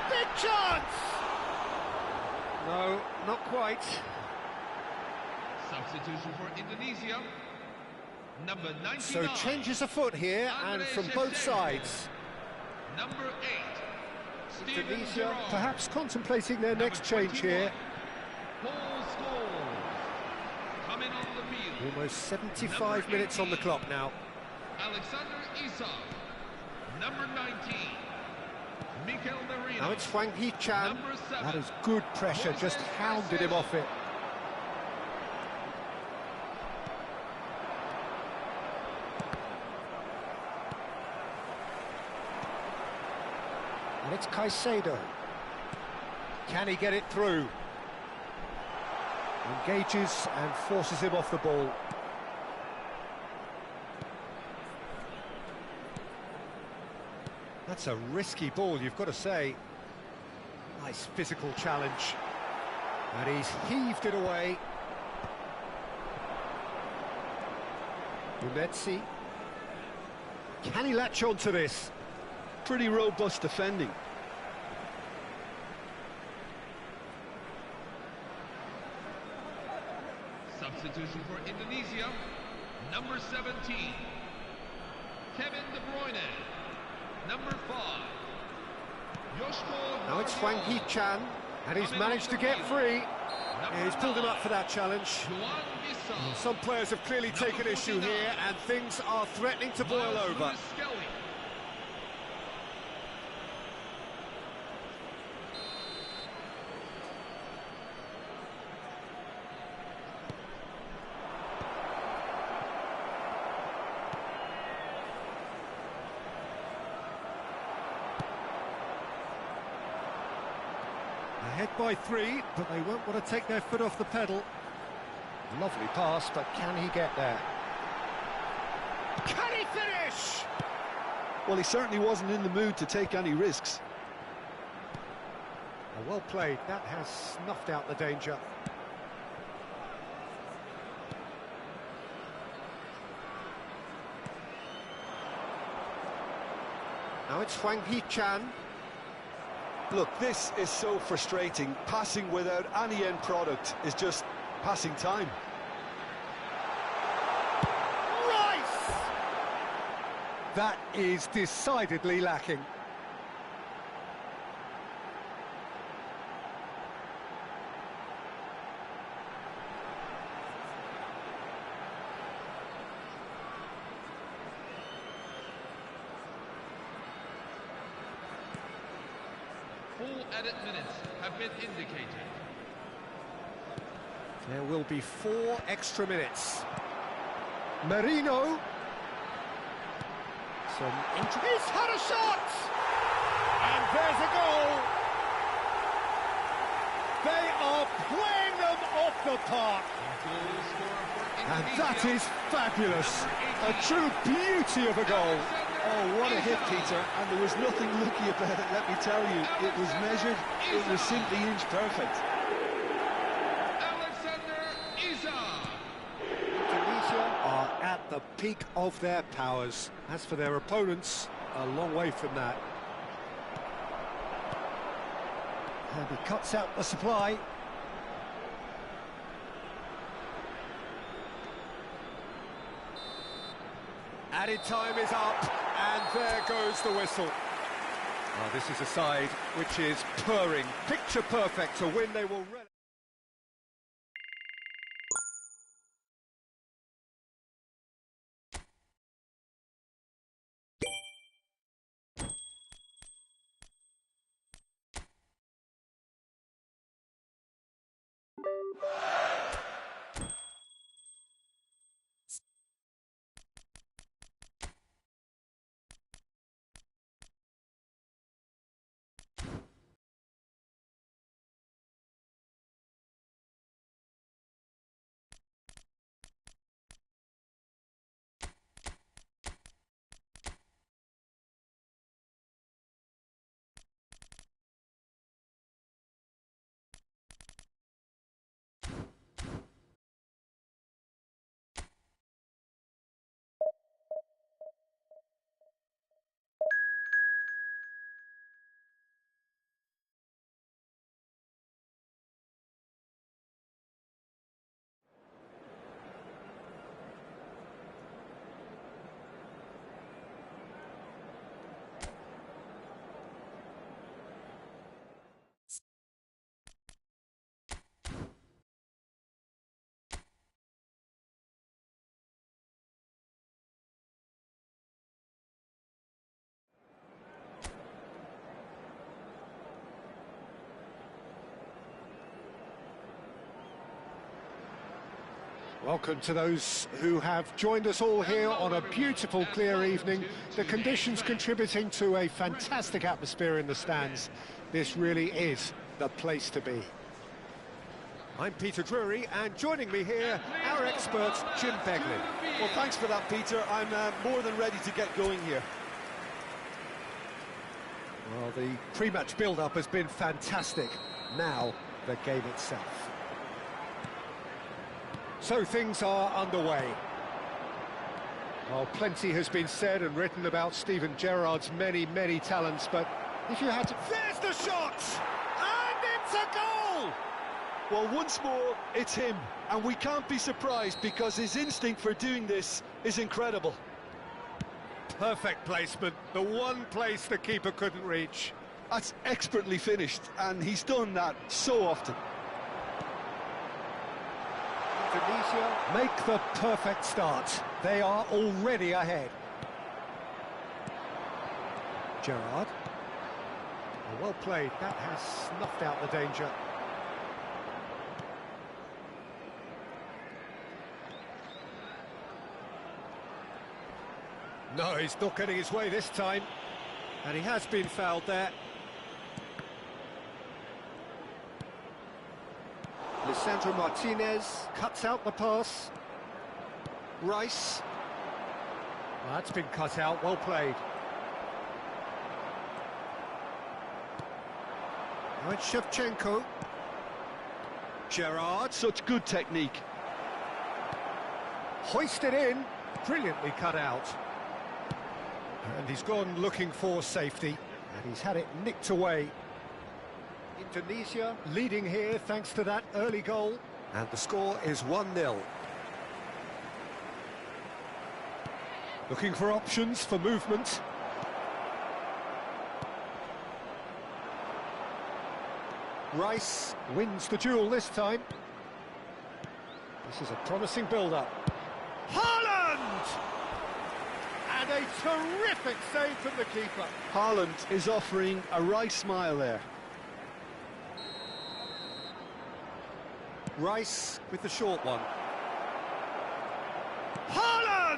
Big chance! No, not quite. Substitution for Indonesia. Number 99. So changes afoot here, and from both sides. Number 8. Steven Indonesia Gerrard. perhaps contemplating their next change 21. here. Paul Scholes. Coming on the field. Almost 75 Number minutes on the 18. clock now. Alexander Isak. Number 19. Mikel Merino. Now it's Hwang Hee-chan. Number 7. That is good pressure, just hounded him off it. And it's Caicedo. Can he get it through? Engages and forces him off the ball. That's a risky ball, you've got to say. Nice physical challenge. And he's heaved it away. Umetsi. Can he latch on to this? Pretty robust defending. Substitution for Indonesia. Number 17. Kevin De Bruyne. Number 5. Joshua. Now it's Hwang Hee-chan, and he's managed to get free. Yeah, he's pulled him up for that challenge. Some players have clearly taken issue here, and things are threatening to boil over. Ahead by 3, but they won't want to take their foot off the pedal. Lovely pass, but can he get there? Can he finish? Well, he certainly wasn't in the mood to take any risks. Well played, that has snuffed out the danger. Now it's Hwang Hee-chan. Look, this is so frustrating. Passing without any end product is just passing time. Rice! That is decidedly lacking. Full added minutes have been indicated. There will be 4 extra minutes. Merino. He's had a shot! And there's a goal! They are playing them off the park. And that is fabulous. A true beauty of a goal. Oh, what a hit, Peter, and there was nothing lucky about it, let me tell you. It was measured, it was simply inch perfect. Alexander Isak. Indonesia are at the peak of their powers. As for their opponents, a long way from that. And he cuts out the supply. Added time is up, and there goes the whistle. Well, this is a side which is purring, picture perfect to win. They will... Welcome to those who have joined us all here on a beautiful, clear evening. The conditions contributing to a fantastic atmosphere in the stands. This really is the place to be. I'm Peter Drury, and joining me here, our expert, Jim Begley. Well, thanks for that, Peter. I'm more than ready to get going here. Well, the pre-match build-up has been fantastic. Now, the game itself. So things are underway. Well, plenty has been said and written about Steven Gerrard's many, many talents, but if you had to... There's the shot! And it's a goal! Well, once more, it's him. And we can't be surprised because his instinct for doing this is incredible. Perfect placement, the one place the keeper couldn't reach. That's expertly finished, and he's done that so often. Indonesia make the perfect start. They are already ahead. Gerrard. Oh, well played. That has snuffed out the danger. No, he's not getting his way this time. And he has been fouled there. Lisandro Martinez cuts out the pass. Rice. Well, that's been cut out, well played. Now it's Shevchenko. Gerrard. Such good technique. Hoisted in, brilliantly cut out. And he's gone looking for safety, and he's had it nicked away. Indonesia leading here thanks to that early goal, and the score is 1-0. Looking for options for movement. Rice wins the duel this time. This is a promising build-up. Haaland! And a terrific save from the keeper. Haaland is offering a right smile there. Rice with the short one. Haaland!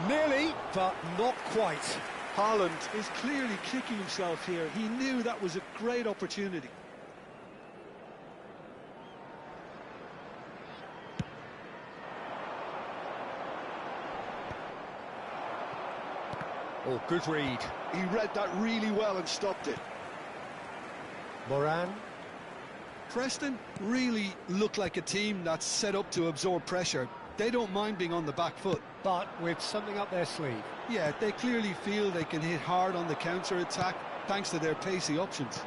Nearly, but not quite. Haaland is clearly kicking himself here. He knew that was a great opportunity. Oh, good read. He read that really well and stopped it. Moran. Preston really look like a team that's set up to absorb pressure. They don't mind being on the back foot. But with something up their sleeve. Yeah, they clearly feel they can hit hard on the counter-attack thanks to their pacey options.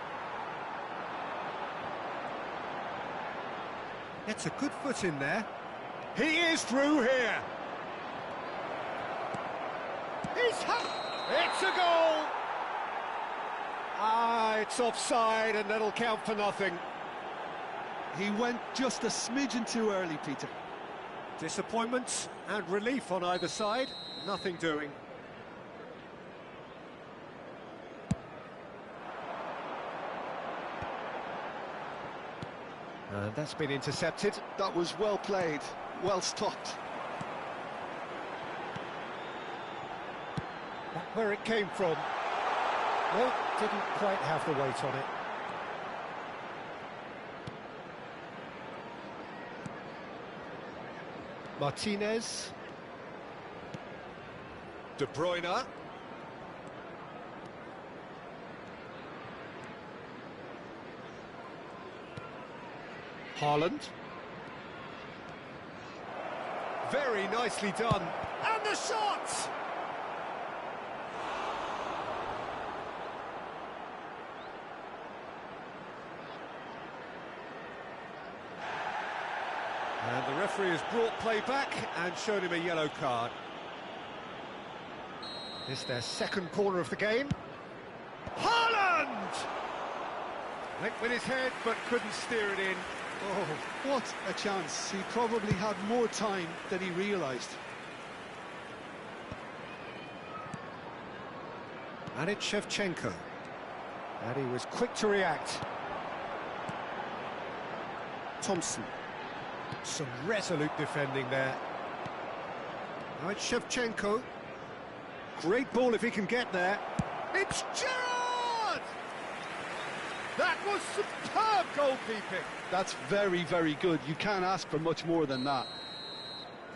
It's a good foot in there. He is through here. It's a goal! Ah, it's offside and that'll count for nothing. He went just a smidgen too early, Peter. Disappointment and relief on either side. Nothing doing. And that's been intercepted. That was well played, well stopped. Back where it came from. Well, didn't quite have the weight on it. Martinez. De Bruyne. Haaland. Very nicely done. And the shot! And the referee has brought play back and shown him a yellow card. This is their second corner of the game. Haaland! Went with his head but couldn't steer it in. Oh, what a chance. He probably had more time than he realised. And it's Shevchenko. And he was quick to react. Thompson. Some resolute defending there. Now it's Shevchenko. Great ball if he can get there. It's Gerrard! That was superb goalkeeping. That's very, very good. You can't ask for much more than that.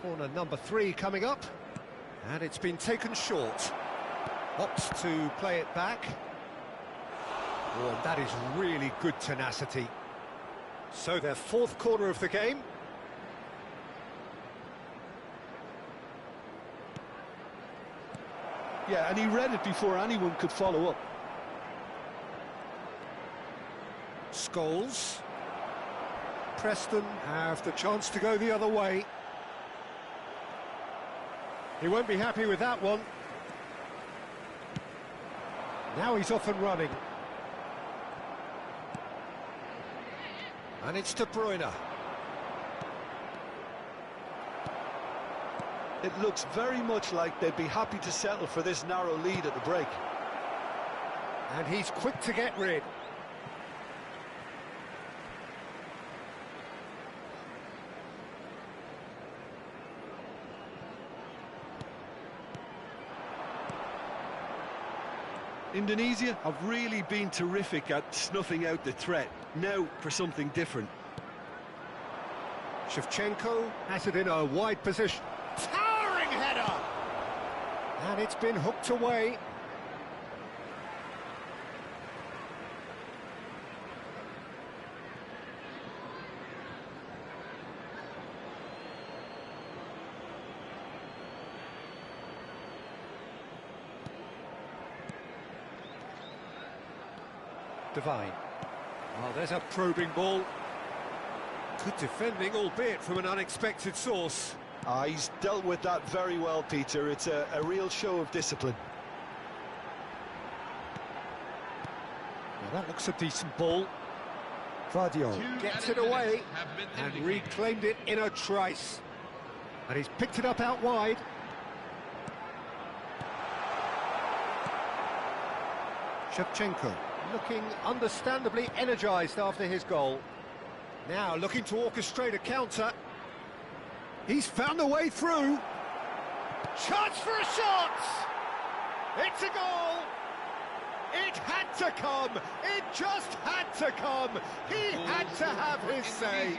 Corner number 3 coming up. And it's been taken short. Opts to play it back. Oh, and that is really good tenacity. So their 4th corner of the game. Yeah, and he read it before anyone could follow up. Scholes. Preston have the chance to go the other way. He won't be happy with that one. Now he's off and running. And it's De Bruyne. It looks very much like they'd be happy to settle for this narrow lead at the break. And he's quick to get rid. Indonesia have really been terrific at snuffing out the threat. Now for something different. Shevchenko has it in a wide position. Towering header! And it's been hooked away. Divine. Oh, there's a probing ball. Good defending, albeit from an unexpected source. He's dealt with that very well, Peter. It's a real show of discipline. Well, that looks a decent ball. Vardiol gets it away and reclaimed it in a trice. And he's picked it up out wide. Shevchenko looking understandably energised after his goal. Now looking to orchestrate a counter. He's found a way through. Chance for a shot! It's a goal! It had to come! It just had to come! He had to have his say.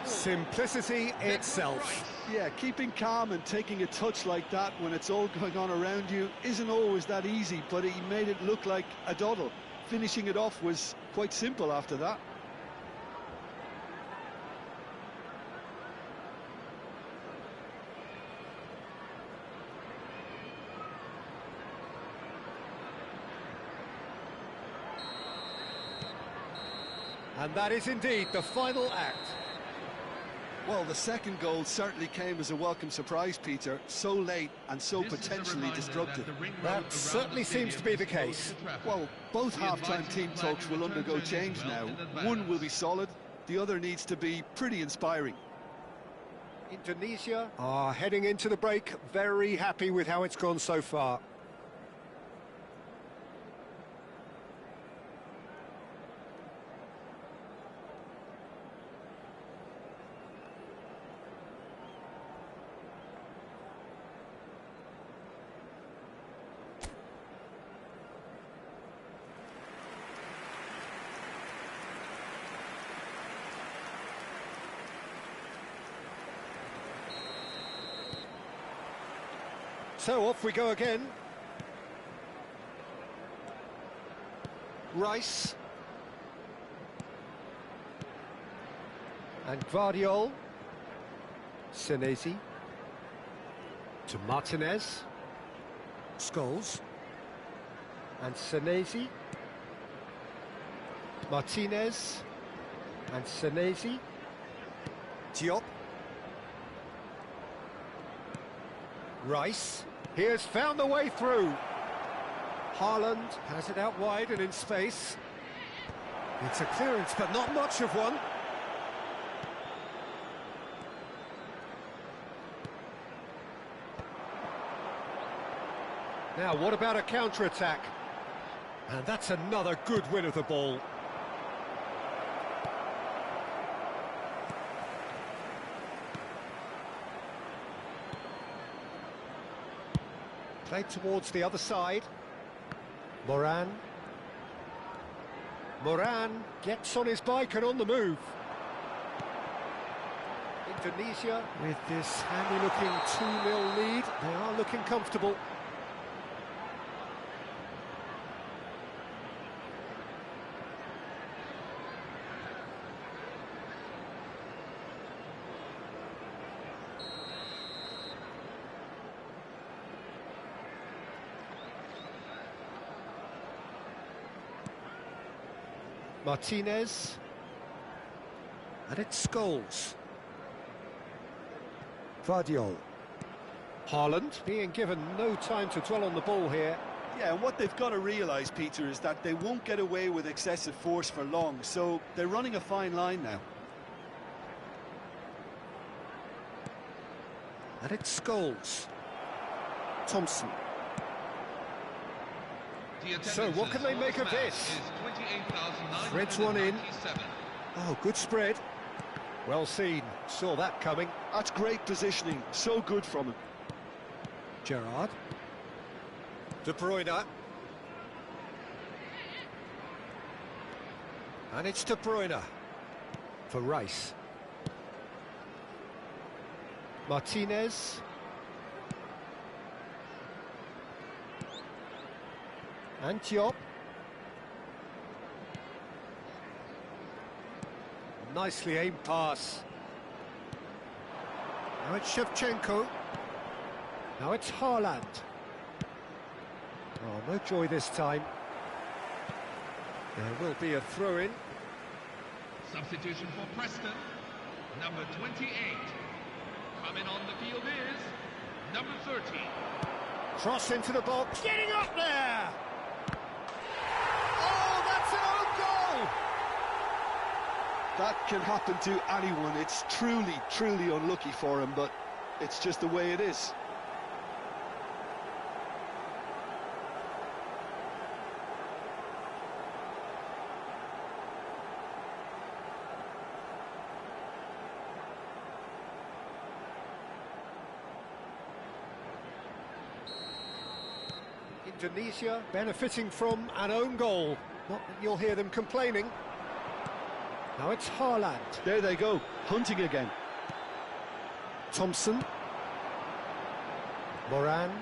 Simplicity itself. Yeah, keeping calm and taking a touch like that when it's all going on around you isn't always that easy, but he made it look like a doddle. Finishing it off was quite simple after that. And that is indeed the final act. Well, the second goal certainly came as a welcome surprise, Peter. So late and so potentially destructive. That certainly seems to be the case. Well, both half-time team talks will undergo change now. One will be solid, the other needs to be pretty inspiring. Indonesia are heading into the break very happy with how it's gone so far. So off we go again. Rice. And Vardiol. Senesi. To Martinez. Scholes. And Senesi. Martinez. And Senesi. Diop. Rice. He has found the way through. Haaland has it out wide and in space. It's a clearance, but not much of one. Now, what about a counter-attack? And that's another good win of the ball. Played towards the other side. Moran. Moran gets on his bike and on the move. Indonesia with this handy-looking 2-0 lead. They are looking comfortable. Martinez. And it's Scholes. Vardiol. Haaland being given no time to dwell on the ball here. Yeah, and what they've got to realise, Peter, is that they won't get away with excessive force for long, so they're running a fine line now. And it's Scholes. Thompson. So what can they make of this? Threads one in. Oh, good spread. Well seen, saw that coming. That's great positioning, so good from him. Gerrard. De Bruyne. And it's De Bruyne for Rice. Martinez. And Diop. Nicely aimed pass. Now it's Shevchenko. Now it's Haaland. Oh, no joy this time. There will be a throw-in. Substitution for Preston, number 28. Coming on the field is number 30. Cross into the box. Getting up there! Oh, that's an own goal! That can happen to anyone. It's truly, truly unlucky for him, but it's just the way it is. Indonesia benefiting from an own goal. Not that you'll hear them complaining. Now it's Haaland. There they go, hunting again. Thompson. Moran.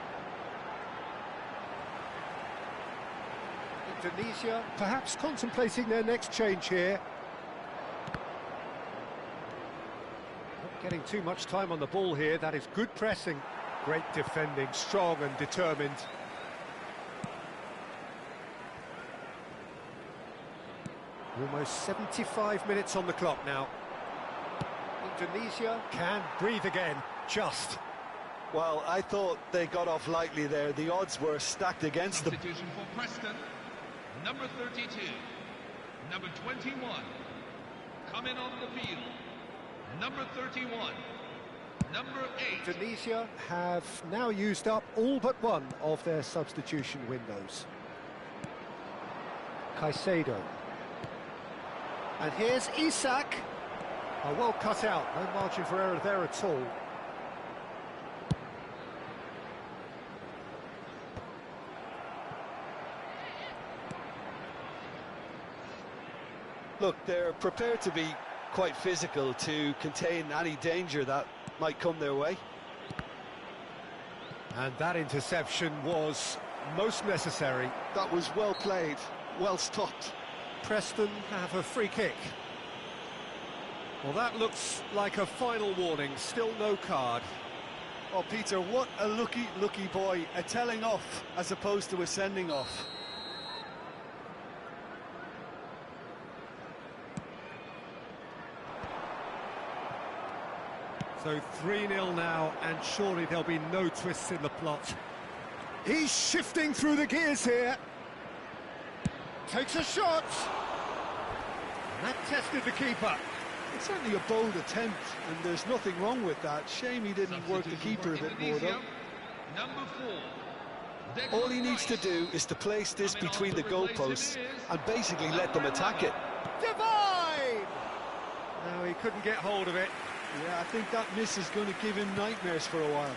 Indonesia perhaps contemplating their next change here. Not getting too much time on the ball here. That is good pressing. Great defending, strong and determined. Almost 75 minutes on the clock now. Indonesia can breathe again, just. Well, I thought they got off lightly there. The odds were stacked against them. Substitution for Preston, number 32, number 21. Coming on the field, number 31, number 8. Indonesia have now used up all but one of their substitution windows. Caicedo. And here's Isak. Oh, well cut out, no margin for error there at all. Look, they're prepared to be quite physical to contain any danger that might come their way. And that interception was most necessary. That was well played, well stopped. Preston have a free kick. Well, that looks like a final warning, still no card. Oh, Peter, what a lucky, lucky boy. A telling off as opposed to a sending off. So 3-0 now, and surely there'll be no twists in the plot. He's shifting through the gears here. Takes a shot. And that tested the keeper. It's certainly a bold attempt, and there's nothing wrong with that. Shame he didn't work the keeper a bit more, though. Number 4. All he needs to do is to place this between the goalposts and basically let them attack it. Divine! No, he couldn't get hold of it. Yeah, I think that miss is going to give him nightmares for a while.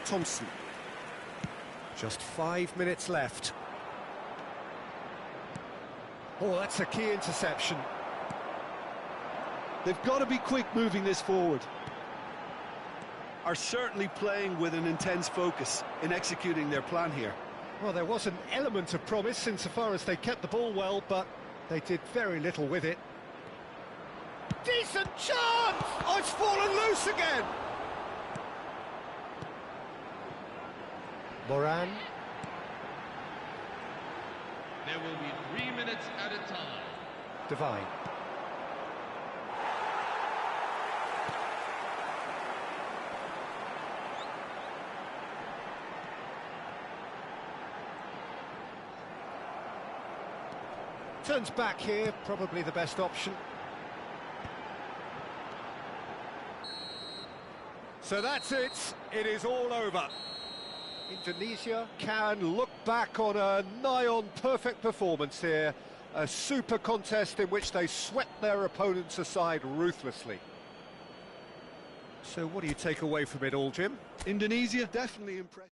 Thompson. Just 5 minutes left. Oh, that's a key interception. They've got to be quick moving this forward. Are certainly playing with an intense focus in executing their plan here. Well, there was an element of promise insofar as they kept the ball well, but they did very little with it. Decent chance! Oh, it's fallen loose again! Moran. There will be 3 minutes at a time. Divine. Turns back here, probably the best option. So that's it. It is all over. Indonesia can look back on a nigh-on perfect performance here. A super contest in which they swept their opponents aside ruthlessly. So what do you take away from it all, Jim? Indonesia definitely impressed.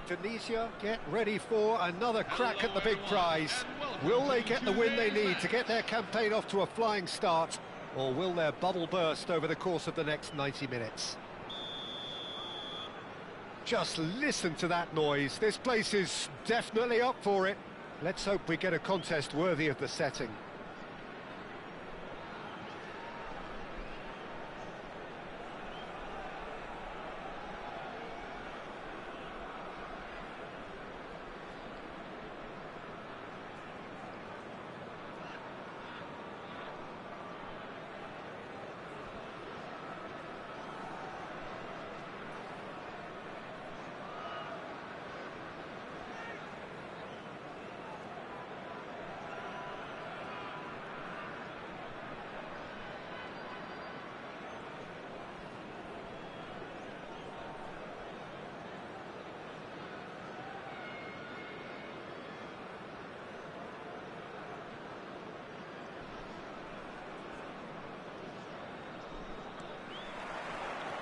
Indonesia get ready for another crack at the big prize. Will they get the win they need to get their campaign off to a flying start, or will their bubble burst over the course of the next 90 minutes? Just listen to that noise. This place is definitely up for it. Let's hope we get a contest worthy of the setting.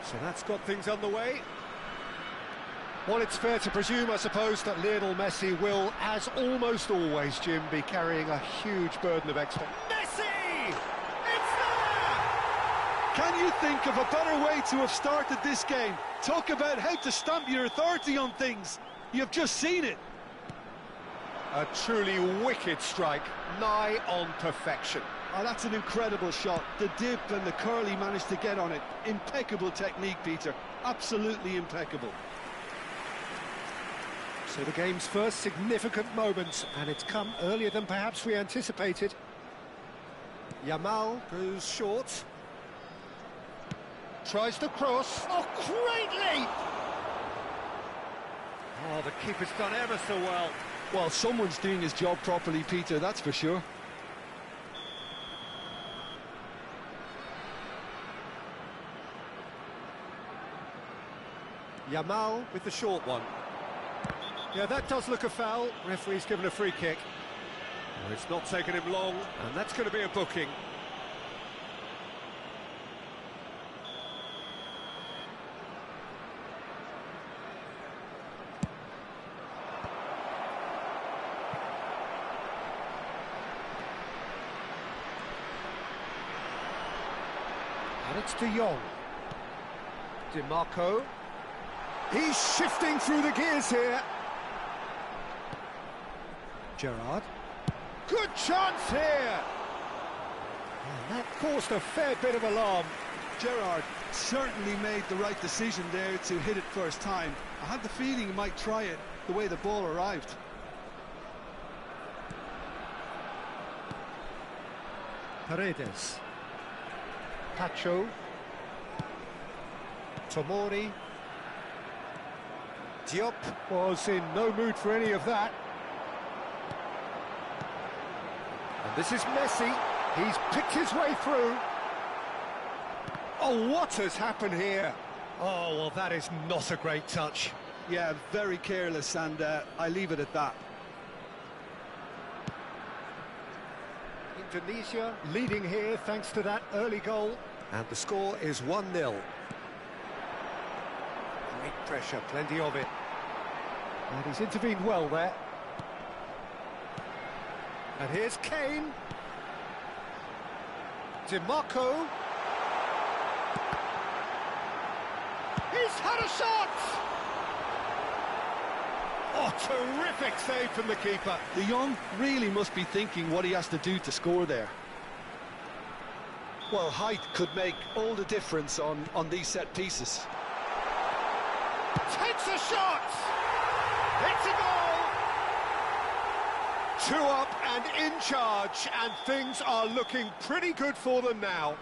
So that's got things underway. Well, it's fair to presume, I suppose, that Lionel Messi will, as almost always, Jim, be carrying a huge burden of expectation. Messi! It's there! Can you think of a better way to have started this game? Talk about how to stamp your authority on things. You've just seen it. A truly wicked strike, nigh on perfection. Oh, that's an incredible shot. The dip and the curl he managed to get on it. Impeccable technique, Peter. Absolutely impeccable. So the game's first significant moment, and it's come earlier than perhaps we anticipated. Yamal goes short. Tries to cross. Oh, great leap! Oh, the keeper's done ever so well. Well, someone's doing his job properly, Peter, that's for sure. Yamal with the short one. Yeah, that does look a foul. Referee's given a free kick. Well, it's not taken him long, and that's going to be a booking. And it's De Jong. DiMarco. He's shifting through the gears here. Gerrard. Good chance here. And that caused a fair bit of alarm. Gerrard certainly made the right decision there to hit it first time. I had the feeling he might try it the way the ball arrived. Paredes. Pacho. Tomori. Diop was in no mood for any of that. And this is Messi. He's picked his way through. Oh, what has happened here? Oh, well, that is not a great touch. Yeah, very careless, and I leave it at that. Indonesia leading here thanks to that early goal. And the score is 1-0. Great pressure, plenty of it. And he's intervened well there. And here's Kane. DiMarco. He's had a shot! Oh, terrific save from the keeper. De Jong really must be thinking what he has to do to score there. Well, height could make all the difference on these set pieces. Takes a shot! It's a goal! 2 up and in charge, and things are looking pretty good for them now.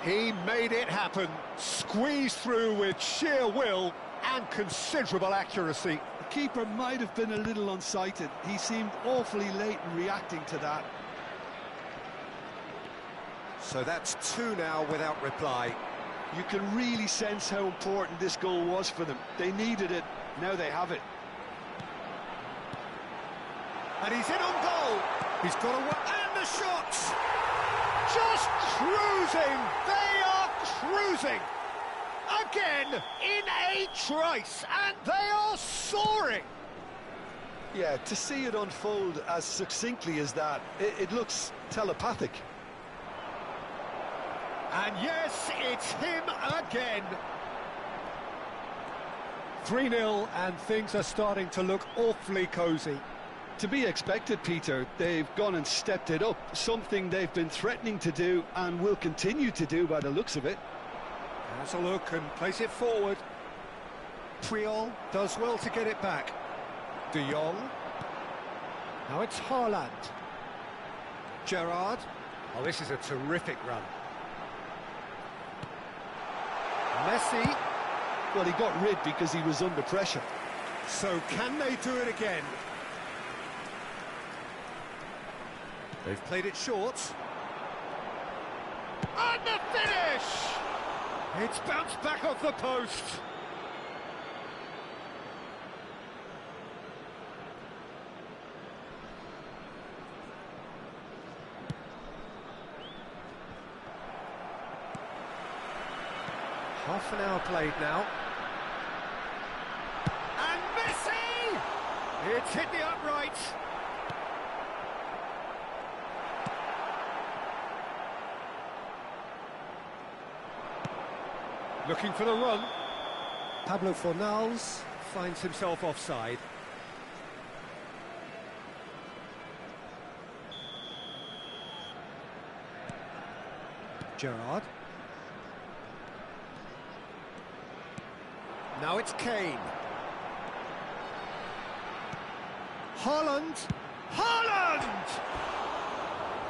He made it happen, squeezed through with sheer will and considerable accuracy. The keeper might have been a little unsighted. He seemed awfully late in reacting to that. So that's 2 now without reply. You can really sense how important this goal was for them. They needed it, now they have it. And he's in on goal. He's got away, and the shots! Just cruising! They are cruising! A again in a trice, and they are soaring. Yeah, to see it unfold as succinctly as that, it looks telepathic. And yes, it's him again. 3-0, and things are starting to look awfully cosy. To be expected, Peter. They've gone and stepped it up, something they've been threatening to do and will continue to do by the looks of it. Has a look and plays it forward. Priol does well to get it back. De Jong. Now it's Haaland. Gerrard. Oh, this is a terrific run. Messi. Well, he got rid because he was under pressure. So can they do it again? They've played it short. And the finish! It's bounced back off the post. Half an hour played now. And Messi! It's hit the upright. Looking for the run. Pablo Fornals finds himself offside. Gerrard. Now it's Kane. Haaland! Haaland!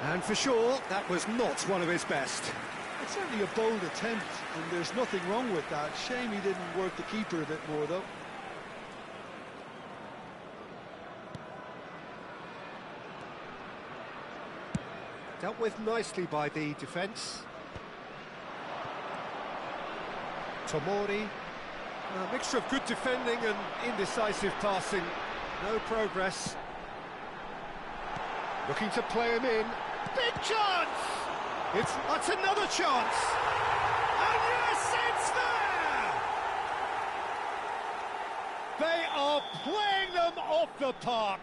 And for sure, that was not one of his best. It's certainly a bold attempt, and there's nothing wrong with that. Shame he didn't work the keeper a bit more, though. Dealt with nicely by the defence. Tomori. A mixture of good defending and indecisive passing. No progress. Looking to play him in. Big chance! That's another chance! And yes, it's there! They are playing them off the park.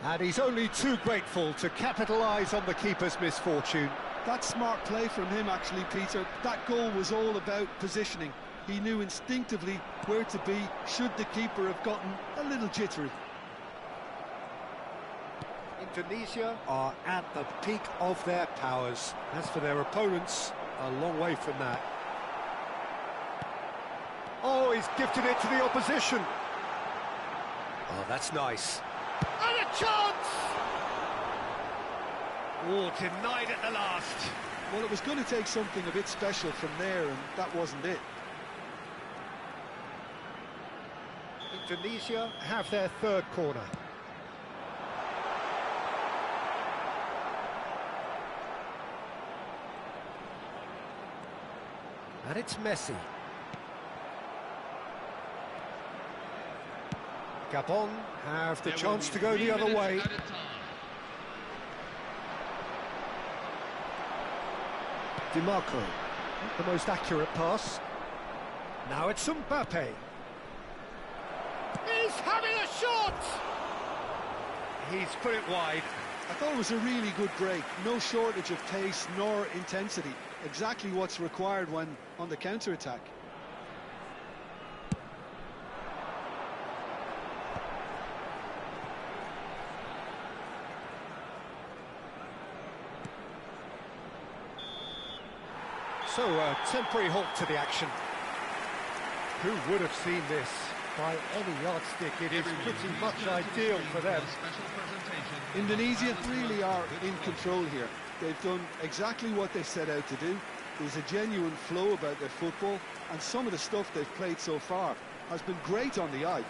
And he's only too grateful to capitalise on the keeper's misfortune. That's smart play from him, actually, Peter. That goal was all about positioning. He knew instinctively where to be should the keeper have gotten a little jittery. Indonesia are at the peak of their powers. As for their opponents, a long way from that. Oh, he's gifted it to the opposition. Oh, that's nice. And a chance! Oh, denied at the last. Well, it was going to take something a bit special from there, and that wasn't it. Indonesia have their third corner. And it's Messi. Gabon have the chance to go the other way. DiMarco, not the most accurate pass. Now it's Mbappe. He's having a shot! He's put it wide. I thought it was a really good break. No shortage of pace nor intensity. Exactly what's required when on the counter-attack. So, a temporary halt to the action. Who would have seen this? By any yardstick, it is pretty much ideal for them. Indonesia really are in control here. They've done exactly what they set out to do. There's a genuine flow about their football, and some of the stuff they've played so far has been great on the eye.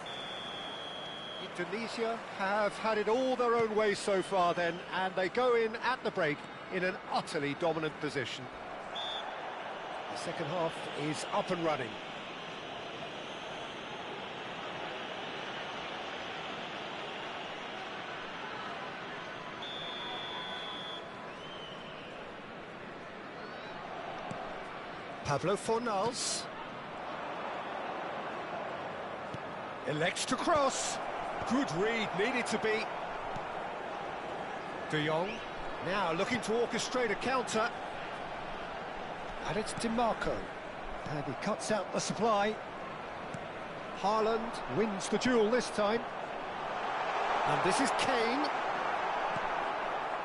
Indonesia have had it all their own way so far then, and they go in at the break in an utterly dominant position. The second half is up and running. Pablo Fornals. Elects to cross. Good read, needed to be. De Jong, now looking to orchestrate a counter. And it's DiMarco. And he cuts out the supply. Haaland wins the duel this time. And this is Kane.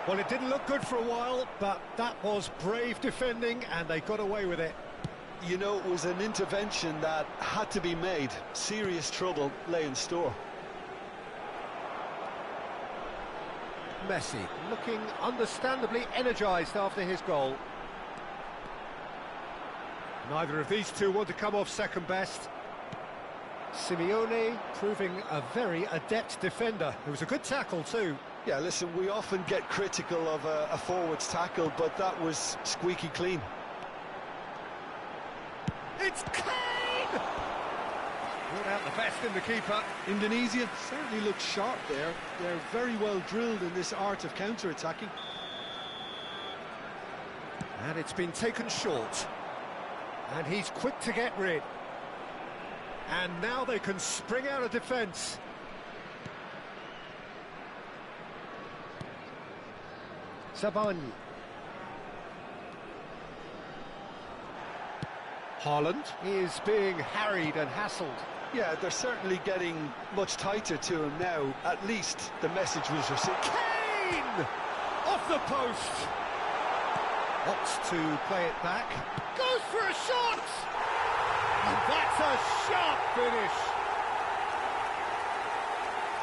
Well, it didn't look good for a while, but that was brave defending, and they got away with it. You know, it was an intervention that had to be made. Serious trouble lay in store. Messi looking understandably energised after his goal. Neither of these two want to come off second best. Simeone proving a very adept defender. It was a good tackle too. Yeah, listen, we often get critical of a forward's tackle, but that was squeaky clean. It's Kane! Brought out the best in the keeper. Indonesia certainly looks sharp there. They're very well drilled in this art of counter-attacking. And it's been taken short. And he's quick to get rid. And now they can spring out of defence. Sabani. Haaland is being harried and hassled. Yeah, they're certainly getting much tighter to him now. At least the message was received. Kane! Off the post! Opts to play it back. Goes for a shot! And that's a sharp finish!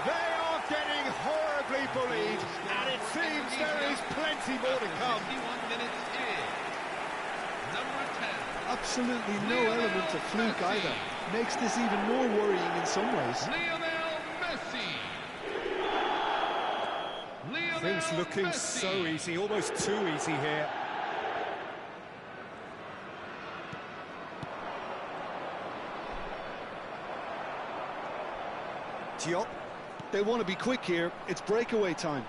They are getting horribly bullied, and it seems there is plenty more to come. 51 minutes in. Number 10. Absolutely no element of fluke either. Makes this even more worrying in some ways. Lionel Messi. Lionel Things looking Messi. so easy, almost too easy here. Diop. They want to be quick here. It's breakaway time.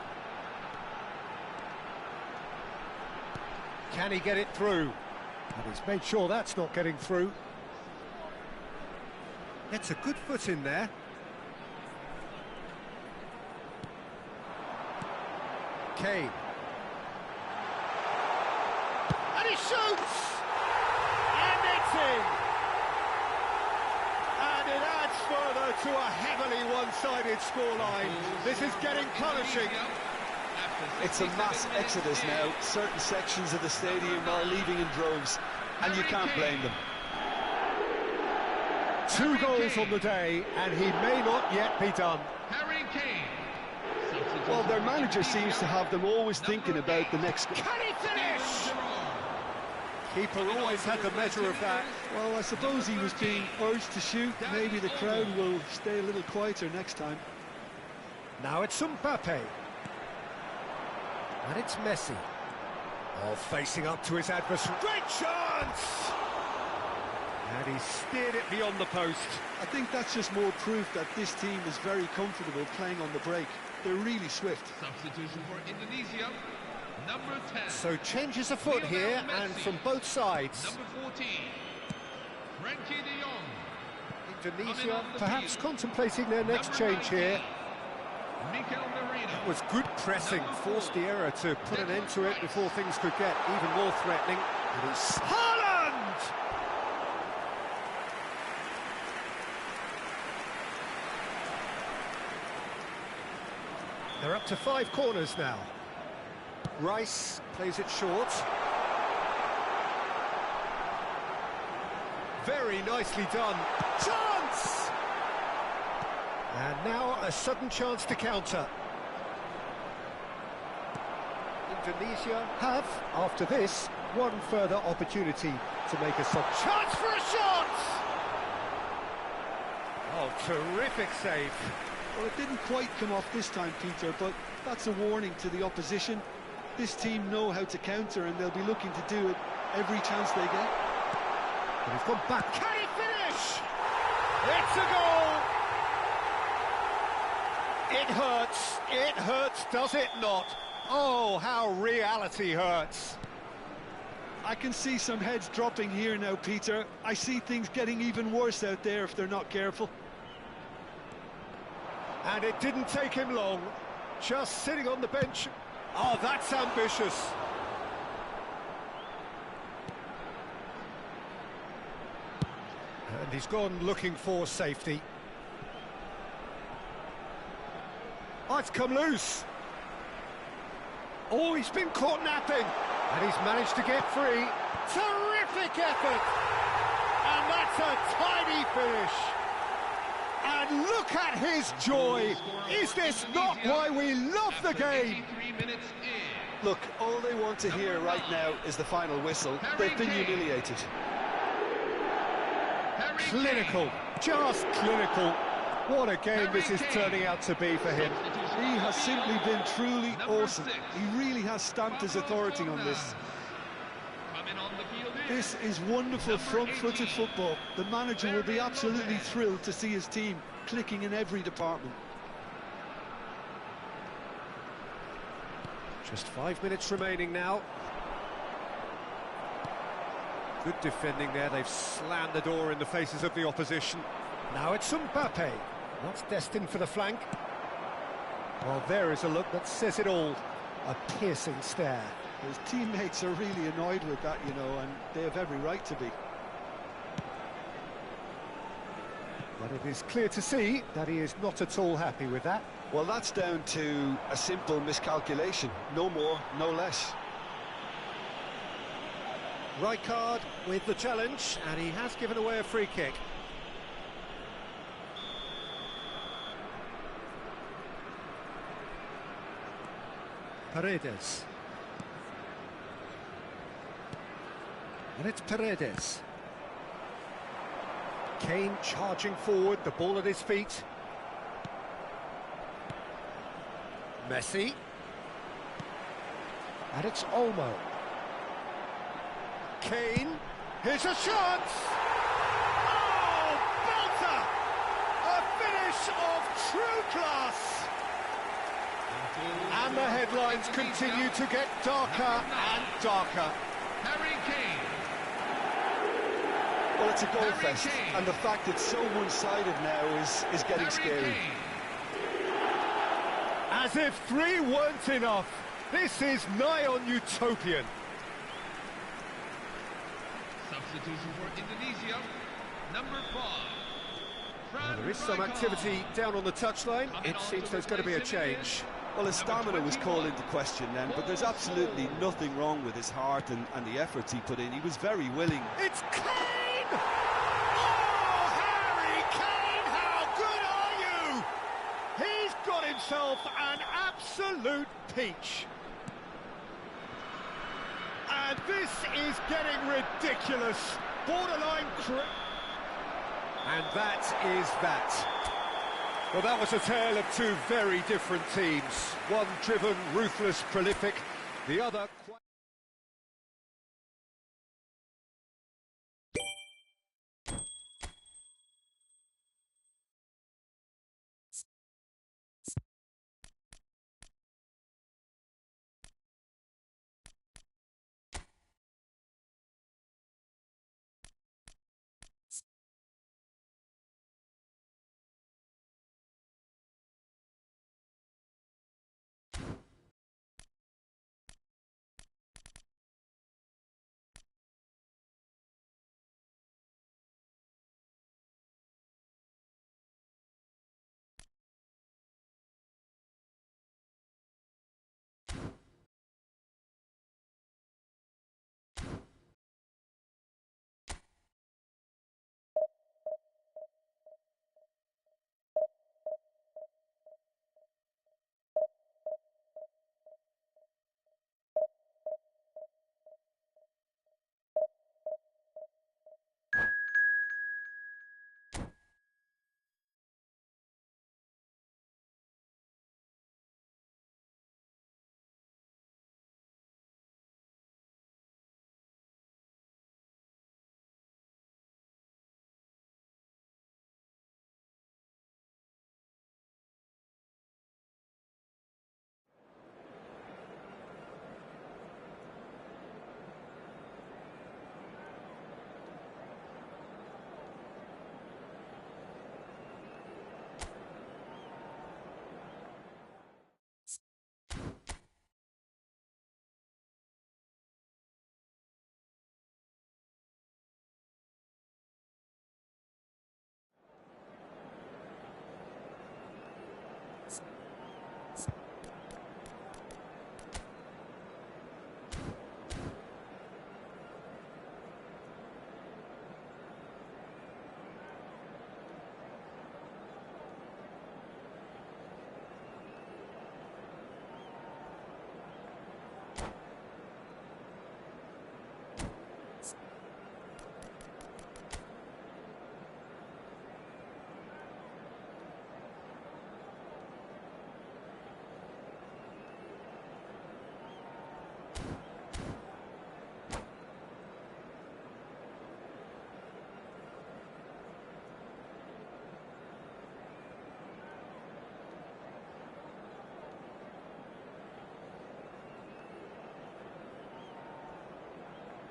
Can he get it through? And he's made sure that's not getting through. Gets a good foot in there. Kane. And he shoots! And it's in! And it adds further to a heavily one-sided scoreline. This is getting punishing. It's a mass exodus now. Certain sections of the stadium are leaving in droves, and you can't blame them. 2 goals on the day, and he may not yet be done. Harry Kane. Well, their manager seems to have them always thinking about the next... Can he finish? Keeper always had the measure of that. Well, I suppose he was being urged to shoot. Maybe the crowd will stay a little quieter next time. Now it's Mbappe. And it's Messi. Oh, facing up to his adversary. Great chance! And he steered it beyond the post. I think that's just more proof that this team is very comfortable playing on the break. They're really swift. Substitution for Indonesia. Number 10. So changes afoot here, and from both sides. Number 14. Frankie de Jong. Indonesia perhaps contemplating their next change here. Mikel Merino. It was good pressing, forced the error to put an end to it before things could get even more threatening. And it's Haaland! They're up to 5 corners now. Rice plays it short. Very nicely done. Chance! And now a sudden chance to counter. Indonesia have, after this, one further opportunity to make a sub. Chance for a shot! Oh, terrific save. Well, it didn't quite come off this time, Peter, but that's a warning to the opposition. This team know how to counter, and they'll be looking to do it every chance they get. And he's gone back. Can he finish? It's a goal! It hurts, does it not? Oh, how reality hurts. I can see some heads dropping here now, Peter. I see things getting even worse out there if they're not careful. And it didn't take him long, just sitting on the bench. Oh, that's ambitious. And he's gone looking for safety. Oh, it's come loose. Oh, he's been caught napping. And he's managed to get free. Terrific effort! And that's a tiny finish. And look at his joy. Is this not why we love the game? Look, all they want to hear right now is the final whistle. They've been humiliated. Clinical, just clinical. What a game this is turning out to be for him. He has simply been truly awesome. He really has stamped his authority on this. This is wonderful front-footed football. The manager will be absolutely thrilled to see his team clicking in every department. Just 5 minutes remaining now. Good defending there. They've slammed the door in the faces of the opposition. Now it's Mbappe. Not destined for the flank. Well, there is a look that says it all. A piercing stare. His teammates are really annoyed with that, you know, and they have every right to be. But it is clear to see that he is not at all happy with that. Well, that's down to a simple miscalculation. No more, no less. Rijkaard with the challenge, and he has given away a free kick. Paredes. And it's Paredes. Kane charging forward, the ball at his feet. Messi. And it's Olmo. Kane. Here's a chance! Oh, belter! A finish of true class! And the headlines continue to get darker and darker. Harry Kane. Well, it's a goal fest, and the fact it's so one-sided now is getting scary. As if 3 weren't enough, this is nigh on utopian. Substitution for Indonesia, number 5. Well, there is some activity down on the touchline. It seems there's going to be a change. Well, his stamina was called into question then, but there's absolutely nothing wrong with his heart and the efforts he put in. He was very willing. It's Kane! Oh, Harry Kane, how good are you? He's got himself an absolute peach. And this is getting ridiculous. Borderline and that is that. Well, that was a tale of 2 very different teams. One driven, ruthless, prolific. The other quite...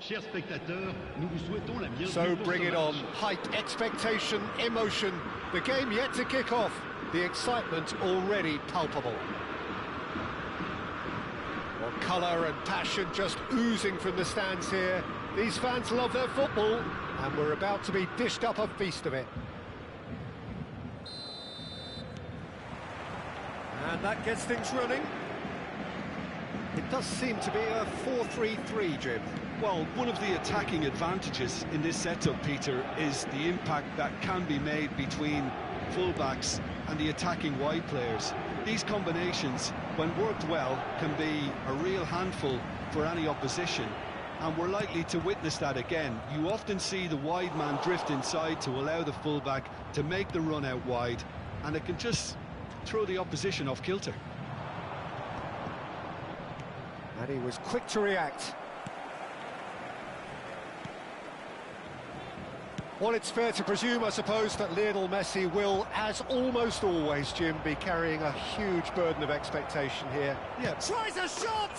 Chers spectateurs, nous vous souhaitons la bienvenue. So bring it on. Hype, expectation, emotion. The game yet to kick off. The excitement already palpable. Well, colour and passion just oozing from the stands here. These fans love their football, and we're about to be dished up a feast of it. And that gets things running. It does seem to be a 4-3-3, Jim. Well, one of the attacking advantages in this setup, Peter, is the impact that can be made between fullbacks and the attacking wide players. These combinations, when worked well, can be a real handful for any opposition, and we're likely to witness that again. You often see the wide man drift inside to allow the fullback to make the run out wide, and it can just throw the opposition off kilter. And he was quick to react. Well, it's fair to presume, I suppose, that Lionel Messi will, as almost always, Jim, be carrying a huge burden of expectation here. Yeah. Tries a shot!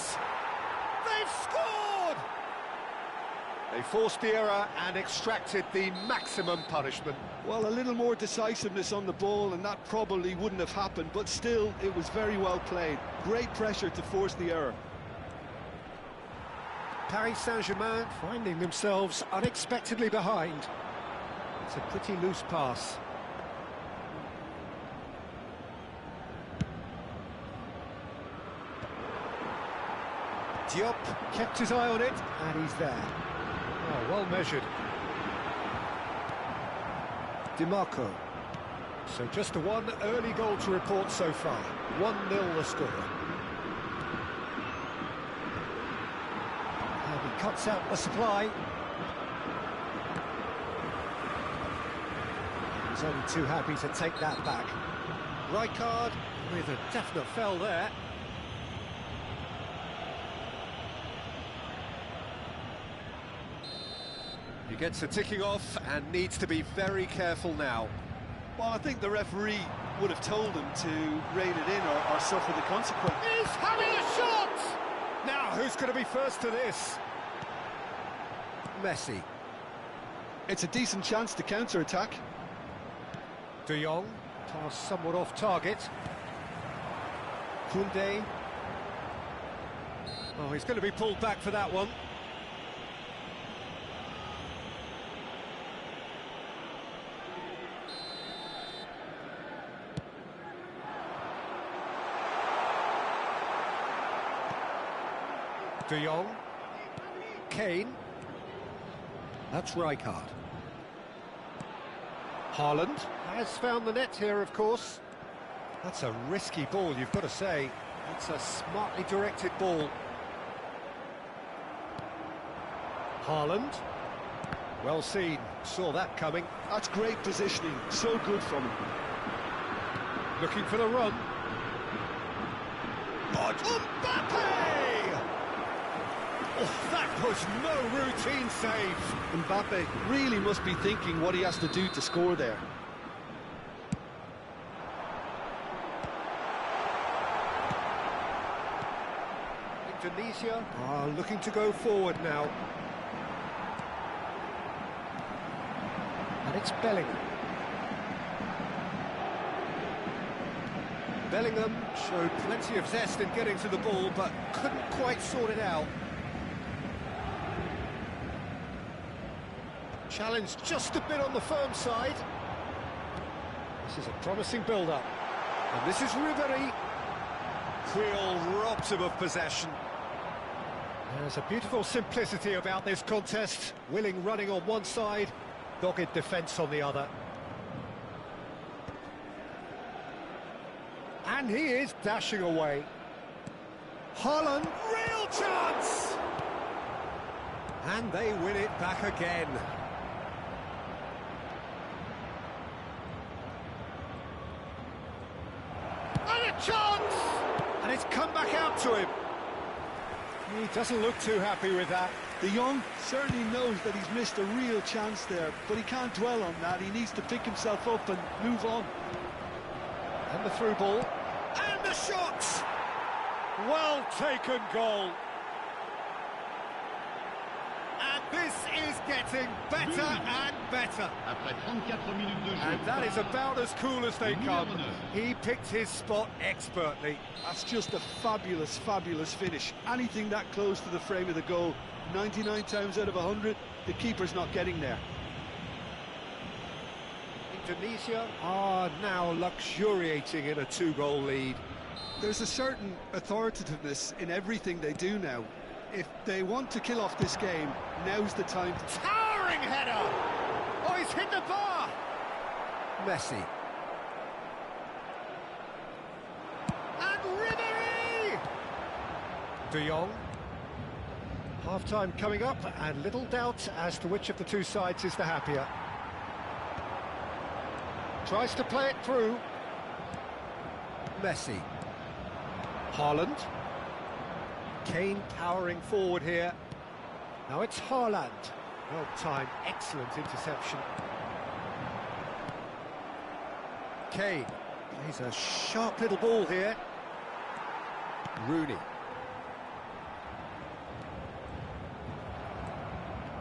They've scored! They forced the error and extracted the maximum punishment. Well, a little more decisiveness on the ball, and that probably wouldn't have happened, but still, it was very well played. Great pressure to force the error. Paris Saint-Germain finding themselves unexpectedly behind. It's a pretty loose pass. Diop kept his eye on it, and he's there. Oh, well measured. DiMarco. So just the one early goal to report so far. 1-0 the score. And he cuts out the supply. He's only too happy to take that back. Rijkaard with a definite foul there. He gets a ticking off and needs to be very careful now. Well, I think the referee would have told him to rein it in or suffer the consequence. He's having a shot! Now, who's going to be first to this? Messi. It's a decent chance to counter-attack. De Jong, pass somewhat off target. Koundé. Oh, he's going to be pulled back for that one. De Jong. Kane. That's Rijkaard. Haaland has found the net here, of course. That's a risky ball, you've got to say. It's a smartly directed ball. Haaland. Well seen, saw that coming. That's great positioning, so good from him. Looking for the run. Mbappe! Oh, that was no routine save. Mbappe really must be thinking what he has to do to score there. Indonesia are looking to go forward now. And it's Bellingham. Bellingham showed plenty of zest in getting to the ball, but couldn't quite sort it out. Challenge just a bit on the firm side. This is a promising build-up. And this is Ribery. Creole robs him of possession. There's a beautiful simplicity about this contest. Willing running on one side, dogged defence on the other. And he is dashing away. Haaland, real chance! And they win it back again. And a chance! And it's come back out to him. He doesn't look too happy with that. De Jong certainly knows that he's missed a real chance there, but he can't dwell on that. He needs to pick himself up and move on. And the through ball. And the shot! Well taken goal. And This is getting better and better. Après 34 minutes de jeu. And that is about as cool as they come. He picked his spot expertly. That's just a fabulous, fabulous finish. Anything that close to the frame of the goal, 99 times out of 100, the keeper's not getting there. Indonesia are now luxuriating in a 2-goal lead. There's a certain authoritativeness in everything they do now. If they want to kill off this game, now's the time. Towering header! Oh, he's hit the bar! Messi. And Ribery! De Jong. Half-time coming up, and little doubt as to which of the two sides is the happier. Tries to play it through. Messi. Haaland. Kane powering forward here. Now it's Haaland. Well timed, excellent interception. Kane plays a sharp little ball here. Rooney.